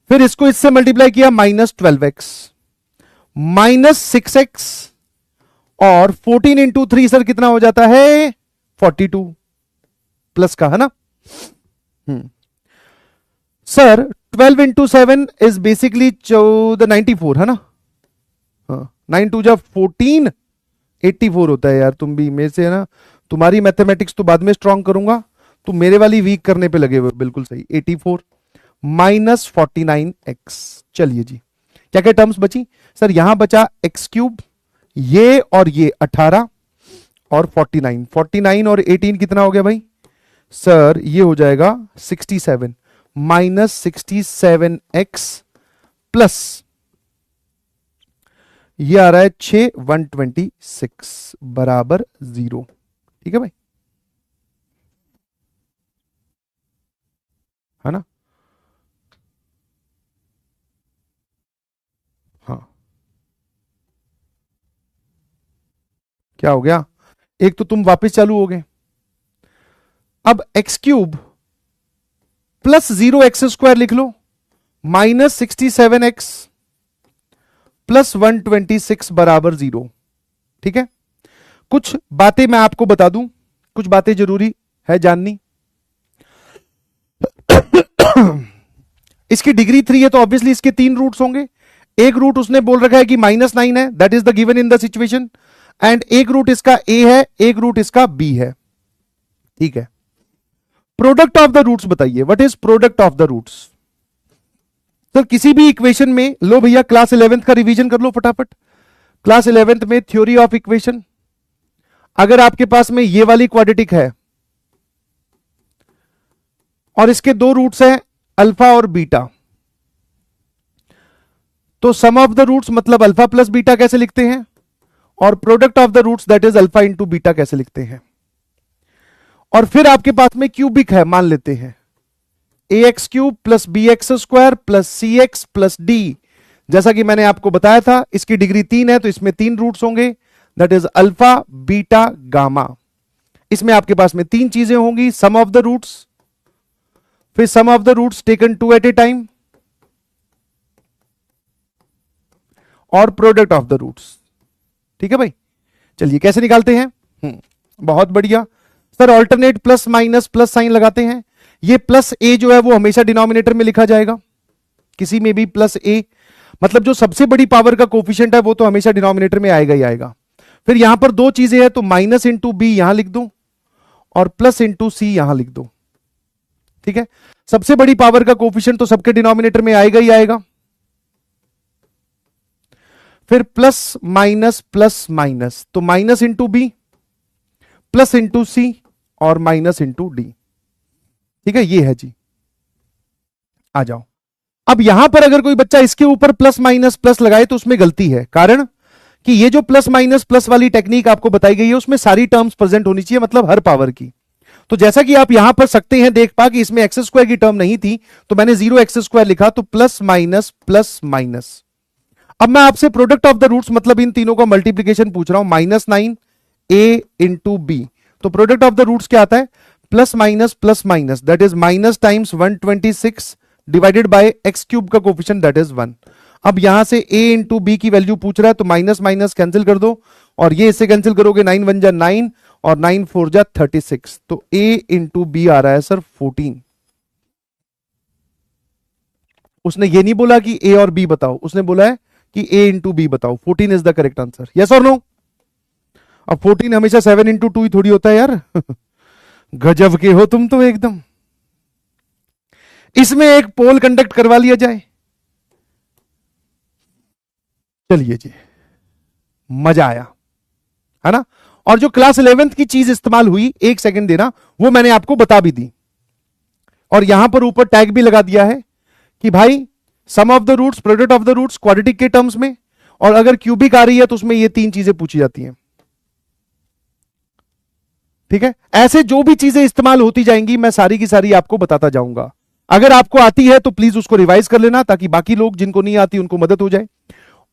फिर इसको इससे मल्टीप्लाई किया -12x -6x और 14 इंटू 3 सर कितना हो जाता है 42 प्लस का, है ना। सर 12 इंटू 7 इज बेसिकली 94, है ना। 9 2 जा 14, 84 होता है यार। तुम भी मेरे से, है ना, तुम्हारी मैथमेटिक्स तो बाद में स्ट्रांग करूंगा, तुम मेरे वाली वीक करने पे लगे हुए। बिल्कुल सही, 84 -49x। चलिए जी, क्या क्या टर्म्स बची सर, यहां बचा एक्स क्यूब, ये और ये 18 और 49, 49 और 18 कितना हो गया भाई सर, ये हो जाएगा 67 -67x प्लस ये आ रहा है 6 126 बराबर 0। ठीक है भाई, है ना। हाँ, क्या हो गया, एक तो तुम वापस चालू हो गए। अब एक्स क्यूब प्लस 0x² लिख लो, -67x प्लस 126 बराबर 0। ठीक है, कुछ बातें मैं आपको बता दूं, कुछ बातें जरूरी है जाननी। इसकी डिग्री 3 है तो ऑब्वियसली इसके 3 रूट्स होंगे। एक रूट उसने बोल रखा है कि -9 है, that is the given in the situation, and एक रूट इसका a है, एक रूट इसका b है। ठीक है, प्रोडक्ट ऑफ द रूट्स बताइए, what is product of the roots. Sir किसी भी इक्वेशन में, लो भैया क्लास 11th का रिवीजन कर लो फटाफट। क्लास 11th में थ्योरी ऑफ इक्वेशन, अगर आपके पास में ये वाली क्वाड्रेटिक है और इसके 2 रूट्स हैं अल्फा और बीटा, तो सम ऑफ द रूट्स मतलब अल्फा प्लस बीटा कैसे लिखते हैं, और product of the roots that is alpha into beta कैसे लिखते हैं। और फिर आपके पास में क्यूबिक है, मान लेते हैं ax cube plus bx² plus cx plus d, जैसा कि मैंने आपको बताया था इसकी डिग्री 3 है तो इसमें 3 रूट्स होंगे, that is alpha beta gamma. इसमें आपके पास में 3 चीजें होंगी, सम ऑफ द रूट्स, फिर sum of the roots taken 2 at a time, और प्रोडक्ट ऑफ द रूट्स। ठीक है भाई, चलिए कैसे निकालते हैं। बहुत बढ़िया sir, alternate plus minus plus sign लगाते हैं। ये प्लस ए जो है वो हमेशा डिनोमिनेटर में लिखा जाएगा, किसी में भी प्लस ए, मतलब जो सबसे बड़ी पावर का कोफिशिएंट है वो तो हमेशा डिनोमिनेटर में आएगा ही आएगा। फिर यहां पर 2 चीजें हैं तो माइनस इंटू बी यहां लिख दो और प्लस इंटू सी यहां लिख दो। ठीक है, सबसे बड़ी पावर का कोफिशिएंट तो सबके डिनोमिनेटर में आएगा ही आएगा। फिर प्लस माइनस तो minus into b plus into c और माइनस इंटू डी। ठीक है, ये है जी। आ जाओ, अब यहां पर अगर कोई बच्चा इसके ऊपर प्लस माइनस प्लस लगाए तो उसमें गलती है, कारण कि ये जो प्लस माइनस प्लस वाली टेक्निक आपको बताई गई है उसमें सारी टर्म्स प्रेजेंट होनी चाहिए, मतलब हर पावर की। तो जैसा कि आप यहां पर सकते हैं देख पा कि इसमें x² की टर्म नहीं थी तो मैंने 0x² लिखा, तो प्लस माइनस। अब मैं आपसे प्रोडक्ट ऑफ द रूट्स मतलब इन तीनों का मल्टीप्लीकेशन पूछ रहा हूं, -9 a इंटू बी, तो प्रोडक्ट ऑफ द रूट्स क्या आता है, plus minus that is minus times 126 divided by x cube का कोफिशिएंट दैट इज 1। अब यहां से a इंटू बी की वैल्यू पूछ रहा है तो माइनस माइनस कैंसिल कर दो और ये इससे कैंसिल करोगे, 9 1 जा 9 और 9 4 जा 36, तो a इंटू बी आ रहा है सर 14। उसने ये नहीं बोला कि a और b बताओ, उसने बोला है कि a इंटू बी बताओ, 14 is the correct answer, yes और नो। अब 14 हमेशा 7 इंटू 2 ही थोड़ी होता है यार। गजब के हो तुम तो एकदम। इसमें एक पोल कंडक्ट करवा लिया जाए, चलिए जी, मजा आया, है ना। और जो क्लास 11th की चीज इस्तेमाल हुई, एक सेकंड देना, वो मैंने आपको बता भी दी और यहां पर ऊपर टैग भी लगा दिया है कि भाई sum of the roots, product of the roots quadratic के टर्म्स में, और अगर क्यूबिक आ रही है तो उसमें ये 3 चीजें पूछी जाती हैं। ठीक है, ऐसे जो भी चीजें इस्तेमाल होती जाएंगी मैं सारी की सारी आपको बताता जाऊंगा। अगर आपको आती है तो प्लीज उसको रिवाइज कर लेना ताकि बाकी लोग जिनको नहीं आती उनको मदद हो जाए,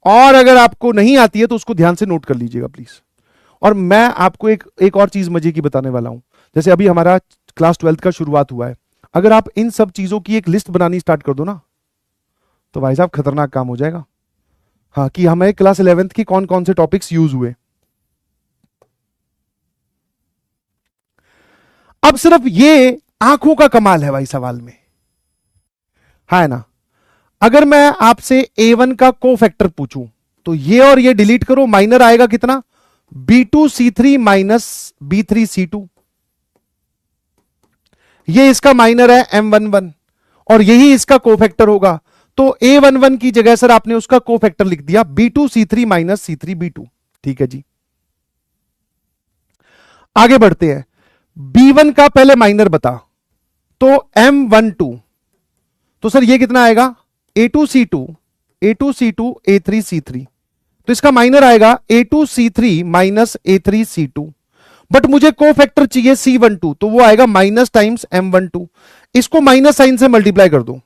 और अगर आपको नहीं आती है तो उसको ध्यान से नोट कर लीजिएगा प्लीज। और मैं आपको एक और चीज मजे की बताने वाला हूं, जैसे अभी हमारा क्लास 12th का शुरुआत हुआ है, अगर आप इन सब चीजों की एक लिस्ट बनानी स्टार्ट कर दो ना, तो भाई साहब खतरनाक काम हो जाएगा। हाँ, कि हमें क्लास 11th की कौन कौन से टॉपिक्स यूज हुए। अब सिर्फ ये आंखों का कमाल है भाई सवाल में, है ना। अगर मैं आपसे A1 का कोफैक्टर पूछूं, तो ये और ये डिलीट करो, माइनर आएगा कितना, B2C3 माइनस B3C2। ये इसका माइनर है M11 और यही इसका कोफैक्टर होगा, तो A11 की जगह सर आपने उसका कोफैक्टर लिख दिया B2C3 माइनस C3B2। ठीक है जी, आगे बढ़ते हैं। B1 का पहले माइनर बता, तो M12, तो सर ये कितना आएगा A2C2 A3C3, तो इसका माइनर आएगा A2C3 माइनस A3C2। बट मुझे कोफैक्टर चाहिए C12, तो वो आएगा माइनस टाइम्स M12। इसको माइनस साइन से मल्टीप्लाई कर दो,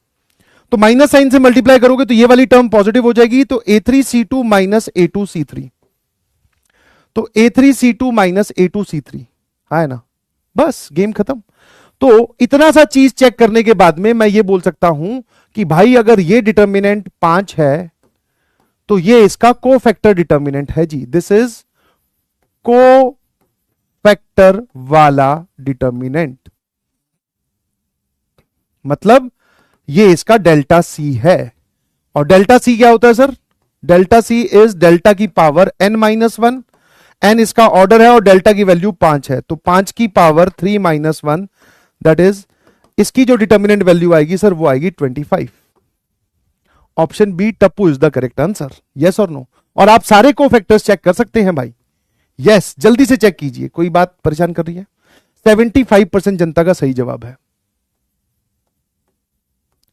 तो माइनस साइन से मल्टीप्लाई करोगे तो ये वाली टर्म पॉजिटिव हो जाएगी, तो A3C2 माइनस A2C3, तो A3C2 माइनस A2C3 है ना, बस गेम खत्म। तो इतना सा चीज चेक करने के बाद में मैं ये बोल सकता हूं कि भाई अगर ये डिटर्मिनेंट 5 है तो ये इसका कोफैक्टर डिटर्मिनेंट है जी। दिस इज कोफैक्टर वाला डिटर्मिनेंट, मतलब ये इसका डेल्टा सी है। और डेल्टा सी क्या होता है sir, delta C is delta की पावर n-1, n इसका ऑर्डर है और डेल्टा की वैल्यू 5 है, तो 5 की पावर 3-1, दैट इज इसकी जो डिटर्मिनेंट वैल्यू आएगी सर वो आएगी 25। ऑप्शन बी टप्पू is the correct answer, yes और नो। और आप सारे कोफैक्टर्स चेक कर सकते हैं भाई, यस जल्दी से चेक कीजिए, कोई बात परेशान कर रही है। 75% जनता का सही जवाब है।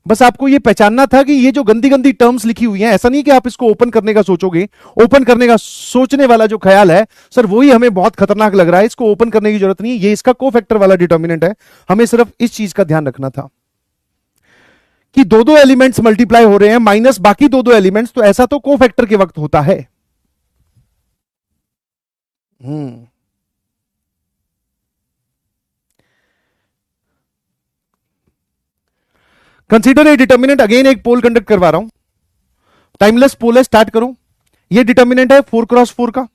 बस आपको ये पहचानना था कि ये जो गंदी गंदी टर्म्स लिखी हुई हैं, ऐसा नहीं कि आप इसको ओपन करने का सोचोगे, ओपन करने का सोचने वाला जो ख्याल है सर वही हमें बहुत खतरनाक लग रहा है, इसको ओपन करने की जरूरत नहीं है, ये इसका कोफैक्टर वाला डिटर्मिनेंट है। हमें सिर्फ इस चीज का ध्यान रखना था कि दो दो एलिमेंट्स मल्टीप्लाई हो रहे हैं माइनस बाकी दो दो एलिमेंट्स, तो ऐसा तो कोफैक्टर के वक्त होता है। कंसीडर ए डिटर्मिनेंट, अगेन एक पोल कंडक्ट करवा रहा हूं, टाइमलेस पोल है, स्टार्ट करो। ये डिटर्मिनेंट है 4x4 का,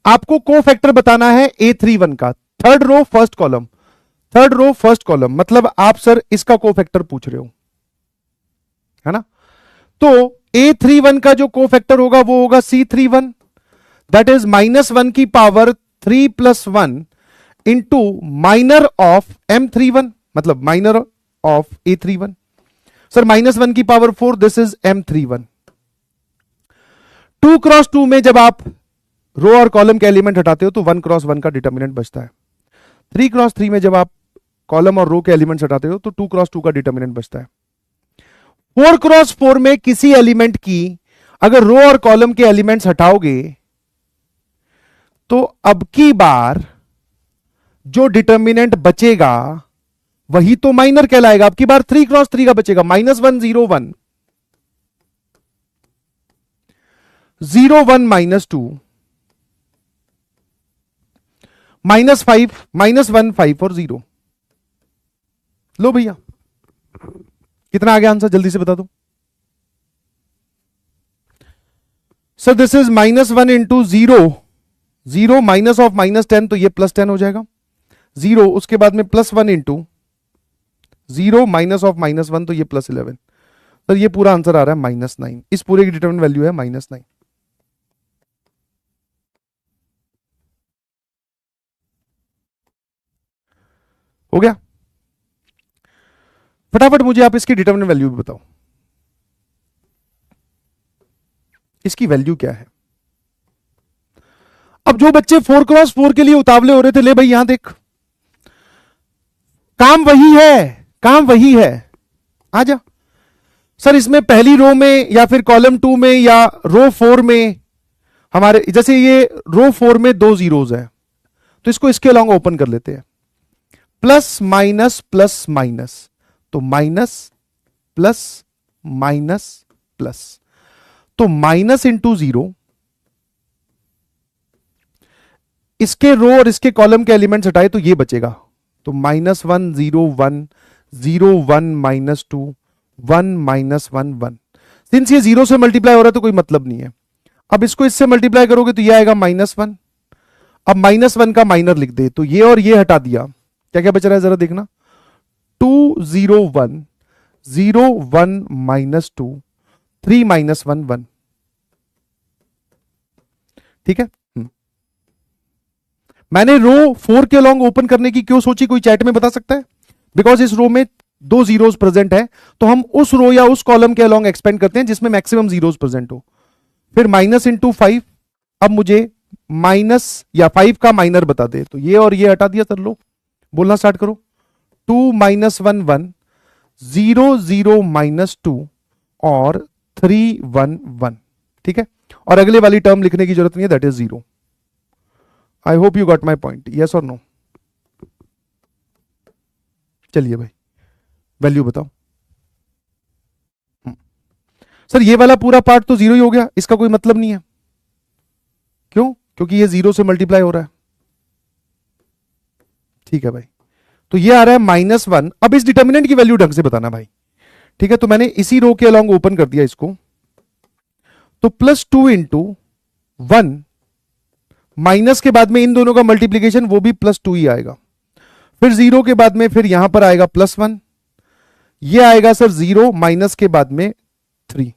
आपको कोफैक्टर बताना है A31 का, third row first column, third row first column, मतलब आप सर इसका कोफैक्टर पूछ रहे हो, है ना। तो A31 का जो कोफैक्टर होगा वो होगा C31, दैट इज -1 की power 3 + 1 into minor of M31, मतलब माइनर ऑफ A31। सर -1 की power 4, this is M31। 2x2 में जब आप रो और कॉलम के एलिमेंट हटाते हो तो 1x1 का डिटर्मिनेंट बचता है। 3x3 में जब आप कॉलम और रो के एलिमेंट्स हटाते हो तो 2x2 का डिटर्मिनेंट बचता है। 4x4 में किसी एलिमेंट की अगर रो और कॉलम के एलिमेंट्स हटाओगे तो अब की बार जो डिटर्मिनेंट बचेगा वही तो माइनर कहलाएगा। अब की बार 3x3 का बचेगा, -1 0 1 0 1 -2 -5 -1 5 और 0। लो भैया कितना आ गया आंसर, जल्दी से बता दो sir. This is -1 into 0 0 minus of -10, तो ये +10 हो जाएगा। 0 उसके बाद में +1 इंटू 0 माइनस ऑफ -1, तो ये +11। सर ये पूरा आंसर आ रहा है -9, इस पूरे की डिटरमिनेंट वैल्यू है -9। हो गया, फटाफट मुझे आप इसकी डिटरमिनेंट वैल्यू भी बताओ, इसकी वैल्यू क्या है। अब जो बच्चे 4x4 के लिए उतावले हो रहे थे, ले भाई यहां देख, काम वही है, काम वही है, आजा। सर इसमें पहली रो में या फिर कॉलम 2 में या रो 4 में, हमारे जैसे ये रो 4 में 2 जीरोज है, तो इसको इसके अलॉन्ग ओपन कर लेते हैं, प्लस माइनस प्लस माइनस, तो माइनस प्लस माइनस प्लस, तो माइनस इंटू 0 इसके रो और इसके कॉलम के एलिमेंट्स हटाए तो ये बचेगा, तो -1 0 1 0 1 -2 1 -1 1। सिंस ये 0 से मल्टीप्लाई हो रहा है तो कोई मतलब नहीं है। अब इसको इससे मल्टीप्लाई करोगे तो ये आएगा -1। अब -1 का माइनर लिख दे, तो ये और ये हटा दिया, क्या क्या बच रहा है जरा देखना, 2 0 1 0 1 -2 3 -1 1। ठीक है। मैंने रो 4 के अलोंग ओपन करने की क्यों सोची, कोई चैट में बता सकता है? बिकॉज इस रो में 2 जीरोस प्रेजेंट है, तो हम उस रो या उस कॉलम के अलोंग एक्सपेंड करते हैं जिसमें मैक्सिमम जीरोस प्रेजेंट हो। फिर -5, अब मुझे माइनस या 5 का माइनर बता दे, तो ये और ये हटा दिया सर, लो बोलना स्टार्ट करो, 2 -1 1 0 0 -2 और 3 1 1। ठीक है, और अगले वाली टर्म लिखने की जरूरत नहीं है, that is 0। I hope you got my point, yes और नो? चलिए भाई वैल्यू बताओ। सर ये वाला पूरा पार्ट तो 0 ही हो गया, इसका कोई मतलब नहीं है। क्यों? क्योंकि ये 0 से मल्टीप्लाई हो रहा है। ठीक है भाई, तो ये आ रहा है -1। अब इस डिटर्मिनेंट की वैल्यू ढंग से बताना भाई। ठीक है, तो मैंने इसी रो के अलोंग ओपन कर दिया इसको, तो +2 × 1 माइनस के बाद में इन दोनों का मल्टीप्लीकेशन वो भी +2 ही आएगा। फिर 0 के बाद में फिर यहां पर आएगा +1, ये आएगा सर 0 माइनस के बाद में 3,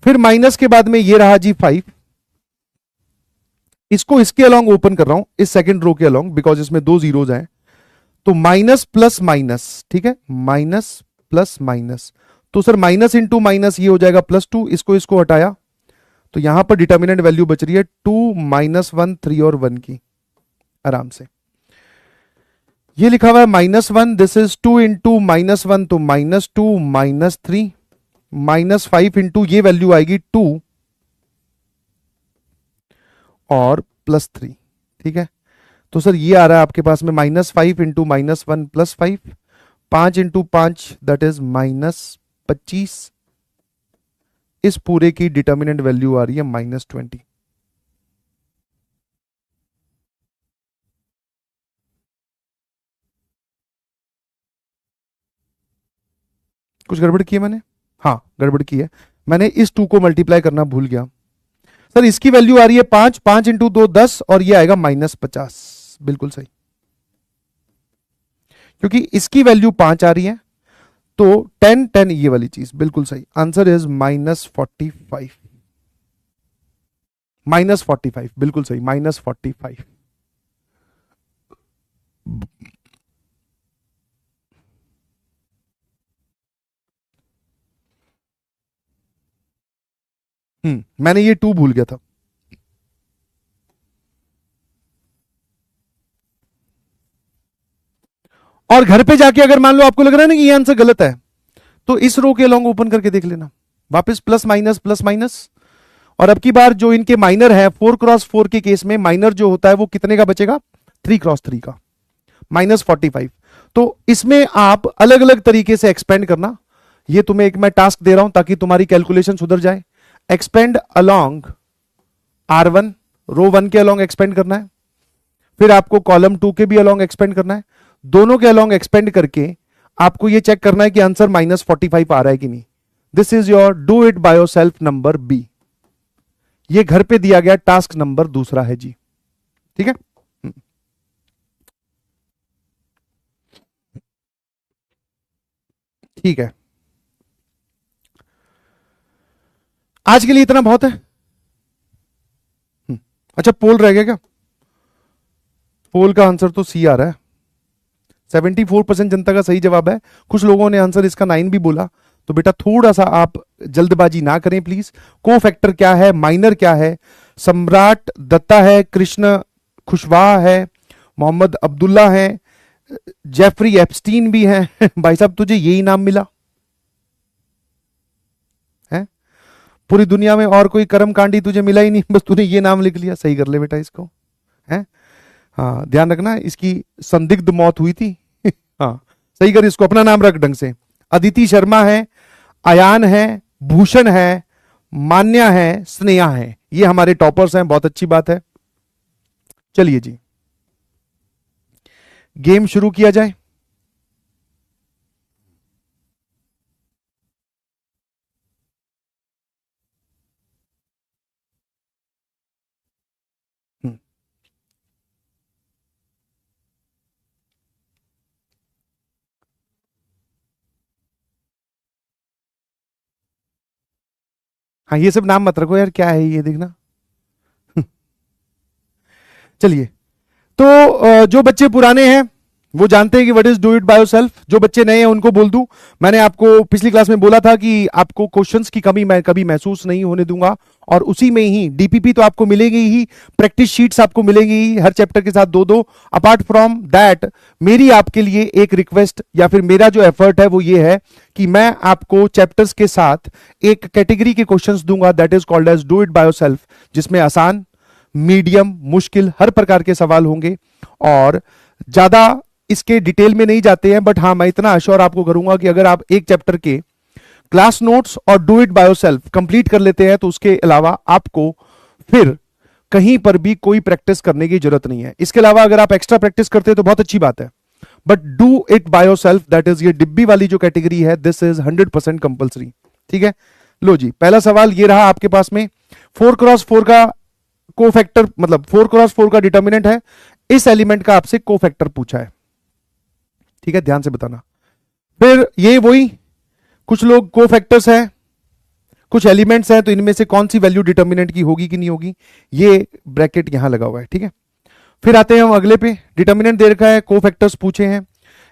फिर माइनस के बाद में ये रहा जी 5। इसको इसके अलोंग ओपन कर रहा हूं, इस सेकंड रो के अलोंग, बिकॉज इसमें 2 जीरोज हैं, तो माइनस प्लस माइनस। ठीक है, माइनस प्लस माइनस, तो सर माइनस इंटू माइनस ये हो जाएगा +2, इसको इसको हटाया तो यहां पर डिटर्मिनेंट वैल्यू बच रही है 2 -1 3 और 1 की, आराम से। ये लिखा हुआ है -1, दिस इज 2 × -1 तो -2 -3 -5 इंटू ये वैल्यू आएगी 2 और +3। ठीक है, तो सर ये आ रहा है आपके पास में -5 × -1 +5, 5 × 5 दैट इज -25। इस पूरे की डिटर्मिनेंट वैल्यू आ रही है -20। कुछ गड़बड़ की है मैंने? हाँ गड़बड़ की है, मैंने इस 2 को मल्टीप्लाई करना भूल गया। सर इसकी वैल्यू आ रही है 5, 5 × 2 10 और ये आएगा -50। बिल्कुल सही, क्योंकि इसकी वैल्यू 5 आ रही है, तो 10 10 ये वाली चीज बिल्कुल सही। आंसर इज -45, -45 बिल्कुल सही, -45। मैंने ये 2 भूल गया था। और घर पे जाके अगर मान लो आपको लग रहा है ना कि ये आंसर गलत है, तो इस रो के अलोंग ओपन करके देख लेना, वापस प्लस माइनस। और अब की बार जो इनके माइनर है 4x4 के केस में माइनर जो होता है वो कितने का बचेगा? 3x3 का, -45। तो इसमें आप अलग अलग तरीके से एक्सपेंड करना, ये तुम्हें एक मैं टास्क दे रहा हूं ताकि तुम्हारी कैलकुलेशन सुधर जाए। एक्सपेंड अलोंग R1, रो 1 के अलोंग एक्सपेंड करना है, फिर आपको कॉलम 2 के भी अलोंग एक्सपेंड करना है, दोनों के अलोंग एक्सपेंड करके आपको ये चेक करना है कि आंसर -45 आ रहा है कि नहीं। This is your do it by your self number B। ये घर पे दिया गया टास्क नंबर 2 है जी। ठीक है, ठीक है, आज के लिए इतना बहुत है। अच्छा पोल रह गया क्या? पोल का आंसर तो C आ रहा है, 74% जनता का सही जवाब है। कुछ लोगों ने आंसर इसका 9 भी बोला, तो बेटा थोड़ा सा आप जल्दबाजी ना करें प्लीज। को फैक्टर क्या है, माइनर क्या है? सम्राट दत्ता है, कृष्ण खुशवाह है, मोहम्मद अब्दुल्ला है, जेफरी एप्स्टीन भी है। भाई साहब तुझे यही नाम मिला है? पूरी दुनिया में और कोई कर्मकांडी तुझे मिला ही नहीं, बस तूने ये नाम लिख लिया। सही कर ले बेटा इसको, है? हाँ ध्यान रखना, इसकी संदिग्ध मौत हुई थी। हाँ सही कर, इसको अपना नाम रख ढंग से। अदिति शर्मा है, अयान है, भूषण है, मान्या है, स्नेहा है, ये हमारे टॉपर्स हैं, बहुत अच्छी बात है। चलिए जी, गेम शुरू किया जाए। हम्म, हाँ ये सब नाम मत रखो यार, क्या है ये देखना। चलिए, तो जो बच्चे पुराने हैं वो जानते हैं कि what is do it by yourself. जो बच्चे नए हैं उनको बोल दूं, मैंने आपको पिछली क्लास में बोला था कि आपको क्वेश्चंस की कमी मैं कभी महसूस नहीं होने दूंगा, और उसी में ही डीपीपी तो आपको मिलेगी ही, प्रैक्टिस शीट्स आपको मिलेंगी ही हर चैप्टर के साथ दो दो। अपार्ट फ्रॉम दैट मेरी आपके लिए एक रिक्वेस्ट या फिर मेरा जो एफर्ट है वो ये है कि मैं आपको चैप्टर्स के साथ एक कैटेगरी के क्वेश्चंस दूंगा that is called as do it by yourself, जिसमें आसान, मीडियम, मुश्किल हर प्रकार के सवाल होंगे। और ज्यादा इसके डिटेल में नहीं जाते हैं, बट हाँ मैं इतना अश्योर आपको करूंगा कि अगर आप एक चैप्टर के क्लास नोट्स और do it by yourself complete कर लेते हैं तो उसके अलावा आपको फिर कहीं पर भी कोई प्रैक्टिस करने की जरूरत नहीं है। इसके अलावा अगर आप एक्स्ट्रा प्रैक्टिस करते हैं तो बहुत अच्छी बात है, but do it by yourself that is, ये डिब्बी वाली जो कैटेगरी है, दिस इज 100% कंपल्सरी। ठीक है, लो जी, पहला सवाल ये रहा आपके पास में। 4x4 का कोफैक्टर, मतलब 4x4 का डिटर्मिनेंट है, इस एलिमेंट का आपसे कोफैक्टर पूछा है। ठीक है, ध्यान से बताना। फिर ये वही, कुछ लोग कोफैक्टर्स हैं, कुछ एलिमेंट्स हैं, तो इनमें से कौन सी वैल्यू डिटर्मिनेंट की होगी कि नहीं होगी, ये ब्रैकेट यहां लगा हुआ है। ठीक है, फिर आते हैं हम अगले पे। डिटर्मिनेंट दे रखा है, कोफैक्टर्स पूछे हैं,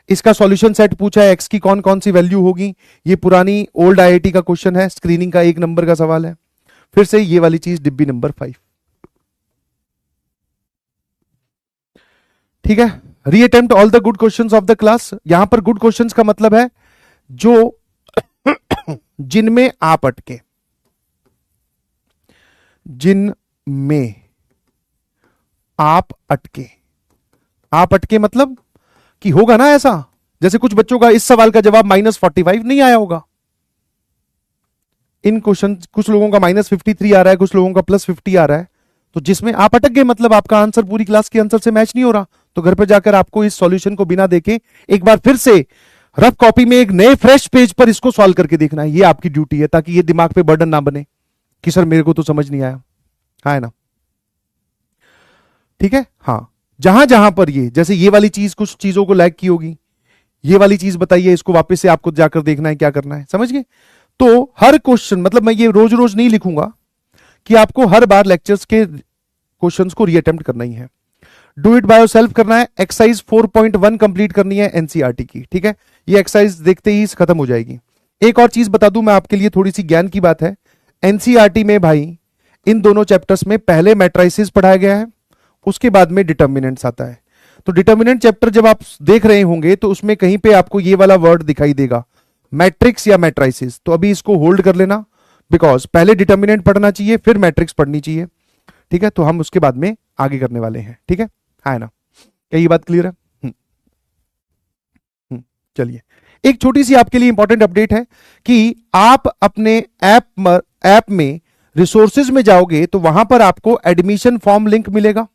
इसका सॉल्यूशन सेट पूछा है, एक्स की कौन कौन सी वैल्यू होगी। ये पुरानी ओल्ड आईआईटी का क्वेश्चन है, स्क्रीनिंग का 1 नंबर का सवाल है। फिर से ये वाली चीज, डिब्बी नंबर 5। ठीक है, reattempt all the good questions of the class. यहां पर गुड क्वेश्चंस का मतलब है जो जिनमें आप अटके, जिनमें आप अटके। आप अटके मतलब कि होगा ना ऐसा, जैसे कुछ बच्चों का इस सवाल का जवाब -45 नहीं आया होगा। इन क्वेश्चन कुछ लोगों का -53 आ रहा है, कुछ लोगों का +50 आ रहा है। तो जिसमें आप अटक गए मतलब आपका आंसर पूरी क्लास के आंसर से मैच नहीं हो रहा, तो घर पर जाकर आपको इस सॉल्यूशन को बिना देखे एक बार फिर से रफ कॉपी में एक नए फ्रेश पेज पर इसको सॉल्व करके देखना है। ये आपकी ड्यूटी है, ताकि ये दिमाग पे बर्डन ना बने कि सर मेरे को तो समझ नहीं आया। हाँ है ना, ठीक है। हाँ, जहां जहां पर ये, जैसे ये वाली चीज कुछ चीजों को लैग की होगी, ये वाली चीज बताइए, इसको वापस से आपको जाकर देखना है क्या करना है, समझ गए। तो हर क्वेश्चन, मतलब मैं ये रोज रोज नहीं लिखूंगा कि आपको हर बार लेक्चर्स के क्वेश्चंस को रीअटेम्प्ट करना ही है। डू इट बाय योरसेल्फ करना है, एक्सरसाइज 4.1 कंप्लीट करनी है एनसीईआरटी की। ठीक है, ये एक्सरसाइज देखते ही खत्म हो जाएगी। एक और चीज बता दूं मैं आपके लिए, थोड़ी सी ज्ञान की बात है। एनसीईआरटी में भाई इन दोनों चैप्टर्स में पहले मैट्राइसिस पढ़ाया गया है, उसके बाद में डिटर्मिनेंट्स आता है। तो डिटर्मिनेंट चैप्टर जब आप देख रहे होंगे तो उसमें कहीं पे आपको ये वाला वर्ड दिखाई देगा, मैट्रिक्स या मैट्राइसिस। तो अभी इसको होल्ड कर लेना, बिकॉज पहले डिटर्मिनेंट पढ़ना चाहिए, फिर मैट्रिक्स पढ़नी चाहिए। ठीक है, तो हम उसके बाद में आगे करने वाले हैं। ठीक है, है ना, क्या ये बात क्लियर है? चलिए, एक छोटी सी आपके लिए इंपॉर्टेंट अपडेट है कि आप अपने ऐप में रिसोर्सेज में जाओगे तो वहां पर आपको एडमिशन फॉर्म लिंक मिलेगा।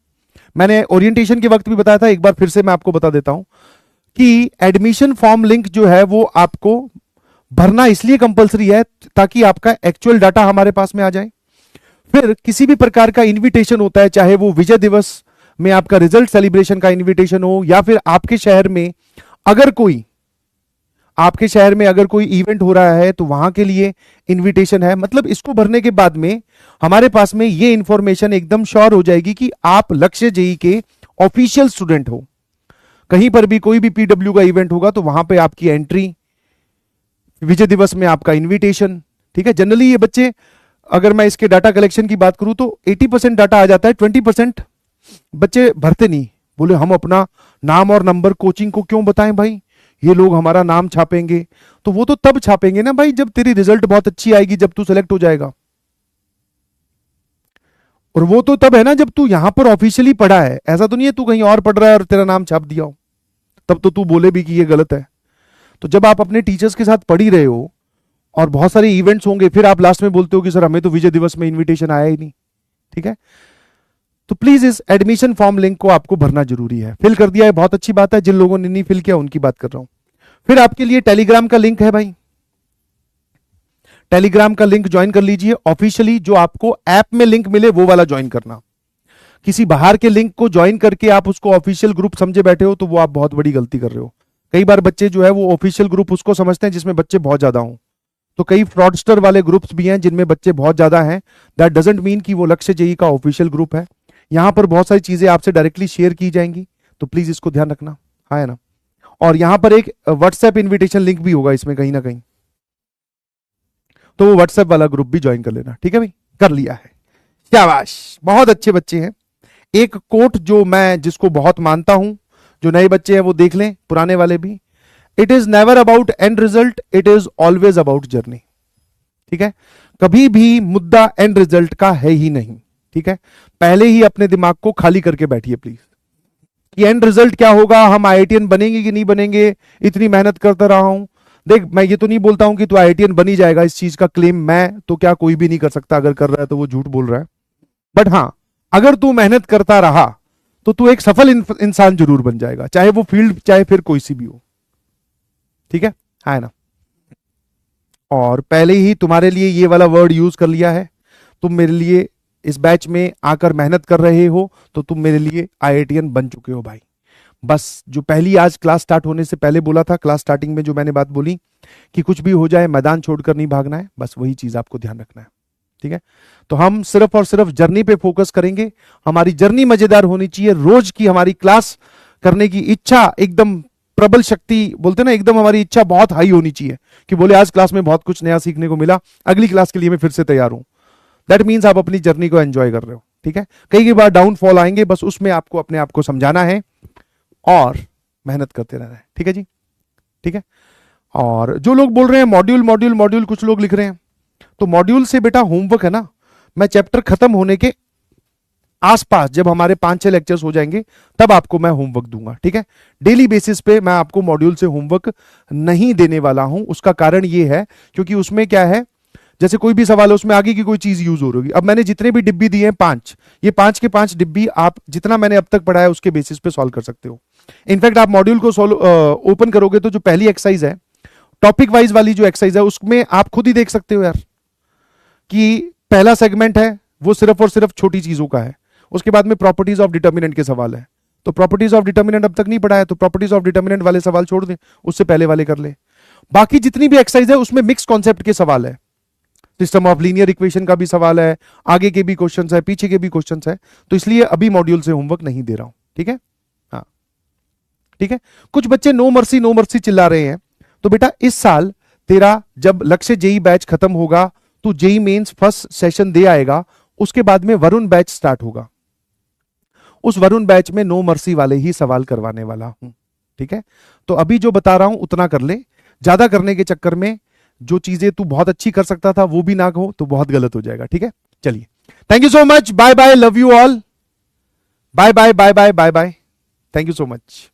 मैंने ओरिएंटेशन के वक्त भी बताया था, एक बार फिर से मैं आपको बता देता हूं कि एडमिशन फॉर्म लिंक जो है वो आपको भरना इसलिए कंपलसरी है ताकि आपका एक्चुअल डाटा हमारे पास में आ जाए। फिर किसी भी प्रकार का इनविटेशन होता है, चाहे वो विजय दिवस में आपका रिजल्ट सेलिब्रेशन का इनविटेशन हो, या फिर आपके शहर में अगर कोई इवेंट हो रहा है तो वहां के लिए इनविटेशन है। मतलब इसको भरने के बाद में हमारे पास में ये इंफॉर्मेशन एकदम श्योर हो जाएगी कि आप लक्ष्य जेई के ऑफिशियल स्टूडेंट हो। कहीं पर भी कोई भी पीडब्ल्यू का इवेंट होगा तो वहां पे आपकी एंट्री, विजय दिवस में आपका इन्विटेशन। ठीक है, जनरली ये बच्चे, अगर मैं इसके डाटा कलेक्शन की बात करूं तो 80% डाटा आ जाता है, 20% बच्चे भरते नहीं। बोले हम अपना नाम और नंबर कोचिंग को क्यों बताएं भाई, ये लोग हमारा नाम छापेंगे। तो वो तो तब छापेंगे ना भाई जब तेरी रिजल्ट बहुत अच्छी आएगी, जब तू सेलेक्ट हो जाएगा। और वो तो तब है ना जब तू यहां पर ऑफिशियली पढ़ा है। ऐसा तो नहीं है तू कहीं और पढ़ रहा है और तेरा नाम छाप दिया हो, तब तो तू बोले भी कि ये गलत है। तो जब आप अपने टीचर्स के साथ पढ़ ही रहे हो और बहुत सारे इवेंट्स होंगे, फिर आप लास्ट में बोलते हो कि सर हमें तो विजय दिवस में इनविटेशन आया ही नहीं। ठीक है, तो प्लीज इस एडमिशन फॉर्म लिंक को आपको भरना जरूरी है। फिल कर दिया है, बहुत अच्छी बात है। जिन लोगों ने नहीं फिल किया उनकी बात कर रहा हूं। फिर आपके लिए टेलीग्राम का लिंक है भाई, टेलीग्राम का लिंक ज्वाइन कर लीजिए ऑफिशियली। जो आपको ऐप में लिंक मिले वो वाला ज्वाइन करना। किसी बाहर के लिंक को ज्वाइन करके आप उसको ऑफिशियल ग्रुप समझे बैठे हो तो वो आप बहुत बड़ी गलती कर रहे हो। कई बार बच्चे जो है वो ऑफिशियल ग्रुप उसको समझते हैं जिसमें बच्चे बहुत ज्यादा हों। तो कई फ्रॉडस्टर वाले ग्रुप्स भी हैं जिनमें बच्चे बहुत ज्यादा हैं। दैट डजंट मीन कि वो लक्ष्य जेई का ऑफिशियल ग्रुप है। यहां पर बहुत सारी चीजें आपसे डायरेक्टली शेयर की जाएंगी, तो प्लीज इसको ध्यान रखना, हाँ है ना। और यहां पर एक व्हाट्सएप इन्विटेशन लिंक भी होगा इसमें कहीं ना कहीं, तो वो व्हाट्सएप वाला ग्रुप भी ज्वाइन कर लेना। ठीक है भाई, कर लिया है, शाबाश, बहुत अच्छे बच्चे हैं। एक कोट जो मैं जिसको बहुत मानता हूं, जो नए बच्चे हैं वो देख लें, पुराने वाले भी। It is never about and result, it is always about journey. ठीक है, कभी भी मुद्दा एंड रिजल्ट का है ही नहीं। ठीक है, पहले ही अपने दिमाग को खाली करके बैठिए प्लीज, कि एंड रिजल्ट क्या होगा, हम आईआईटीएन बनेंगे कि नहीं बनेंगे, इतनी मेहनत करता रहा हूं। देख, मैं ये तो नहीं बोलता हूं कि तू आईआईटीएन बन ही जाएगा, इस चीज का क्लेम मैं तो क्या कोई भी नहीं कर सकता। अगर कर रहा है तो वो झूठ बोल रहा है। बट हां, अगर तू मेहनत करता रहा तो तू एक सफल इंसान जरूर बन जाएगा, चाहे वो फील्ड चाहे फिर कोई सी भी हो। ठीक है ना। और पहले ही तुम्हारे लिए ये वाला वर्ड यूज कर लिया है। तुम मेरे लिए इस बैच में आकर मेहनत कर रहे हो तो तुम मेरे लिए आईआईटीएन बन चुके हो भाई। बस जो पहली आज क्लास स्टार्ट होने से पहले बोला था, क्लास स्टार्टिंग में जो मैंने बात बोली कि कुछ भी हो जाए मैदान छोड़कर नहीं भागना है, बस वही चीज आपको ध्यान रखना है। ठीक है, तो हम सिर्फ और सिर्फ जर्नी पे फोकस करेंगे। हमारी जर्नी मजेदार होनी चाहिए। रोज की हमारी क्लास करने की इच्छा एकदम प्रबल शक्ति बोलते ना, एकदम हमारी इच्छा बहुत हाई होनी चाहिए कि बोले आज क्लास में बहुत कुछ नया सीखने को मिला, अगली क्लास के लिए मैं फिर से तैयार हूं। दैट मीन्स आप अपनी जर्नी को एंजॉय कर रहे हो। ठीक है, कई बार डाउनफॉल आएंगे, बस उसमें आपको अपने आप को समझाना है और मेहनत करते रहना है। ठीक है जी, ठीक है। और जो लोग बोल रहे हैं मॉड्यूल मॉड्यूल मॉड्यूल, कुछ लोग लिख रहे हैं, तो मॉड्यूल से बेटा होमवर्क है ना, मैं चैप्टर खत्म होने के आसपास जब हमारे 5-6 लेक्चर्स हो जाएंगे तब आपको मैं होमवर्क दूंगा। ठीक है, डेली बेसिस पे मैं आपको मॉड्यूल से होमवर्क नहीं देने वाला हूं। उसका कारण यह है क्योंकि उसमें क्या है, जैसे कोई भी सवाल है उसमें आगे की कोई चीज यूज हो रही है। अब मैंने जितने भी डिब्बी दिए हैं 5, ये 5 के 5 डिब्बी आप जितना मैंने अब तक पढ़ाया उसके बेसिस पे सॉल्व कर सकते हो। इनफैक्ट आप मॉड्यूल को ओपन करोगे तो जो पहली एक्सरसाइज है, टॉपिक वाइज वाली जो एक्सरसाइज है, उसमें आप खुद ही देख सकते हो यार कि पहला सेगमेंट है वो सिर्फ और सिर्फ छोटी चीजों का है। उसके बाद में प्रॉपर्टीज ऑफ डिटर्मिनेंट के सवाल है, तो प्रॉपर्टीज ऑफ डिटर्मिनेंट अब तक नहीं पढ़ा है तो प्रॉपर्टीज ऑफ डिटर्मिनेंट वाले सवाल छोड़ दे, उससे पहले वाले कर ले। बाकी जितनी भी एक्सरसाइज है उसमें मिक्स कॉन्सेप्ट के सवाल है, सिस्टम ऑफ लीनियर इक्वेशन का भी सवाल है, आगे के भी क्वेश्चंस है, पीछे के भी क्वेश्चंस है। तो इसलिए अभी मॉड्यूल से होमवर्क नहीं दे रहा हूं। ठीक है, हाँ ठीक है। कुछ बच्चे नो मर्सी चिल्ला रहे हैं, तो बेटा इस साल तेरा जब लक्ष्य जेई बैच खत्म होगा तो जेई मेंस फर्स्ट सेशन दे आएगा, उसके बाद में वरुण बैच स्टार्ट होगा। उस वरुण बैच में नो मर्सी वाले ही सवाल करवाने वाला हूं। ठीक है, तो अभी जो बता रहा हूं उतना कर ले, ज्यादा करने के चक्कर में जो चीजें तू बहुत अच्छी कर सकता था वो भी ना हो तो बहुत गलत हो जाएगा। ठीक है, चलिए, thank you so much, bye bye, love you all, bye bye bye bye bye bye, thank you so much.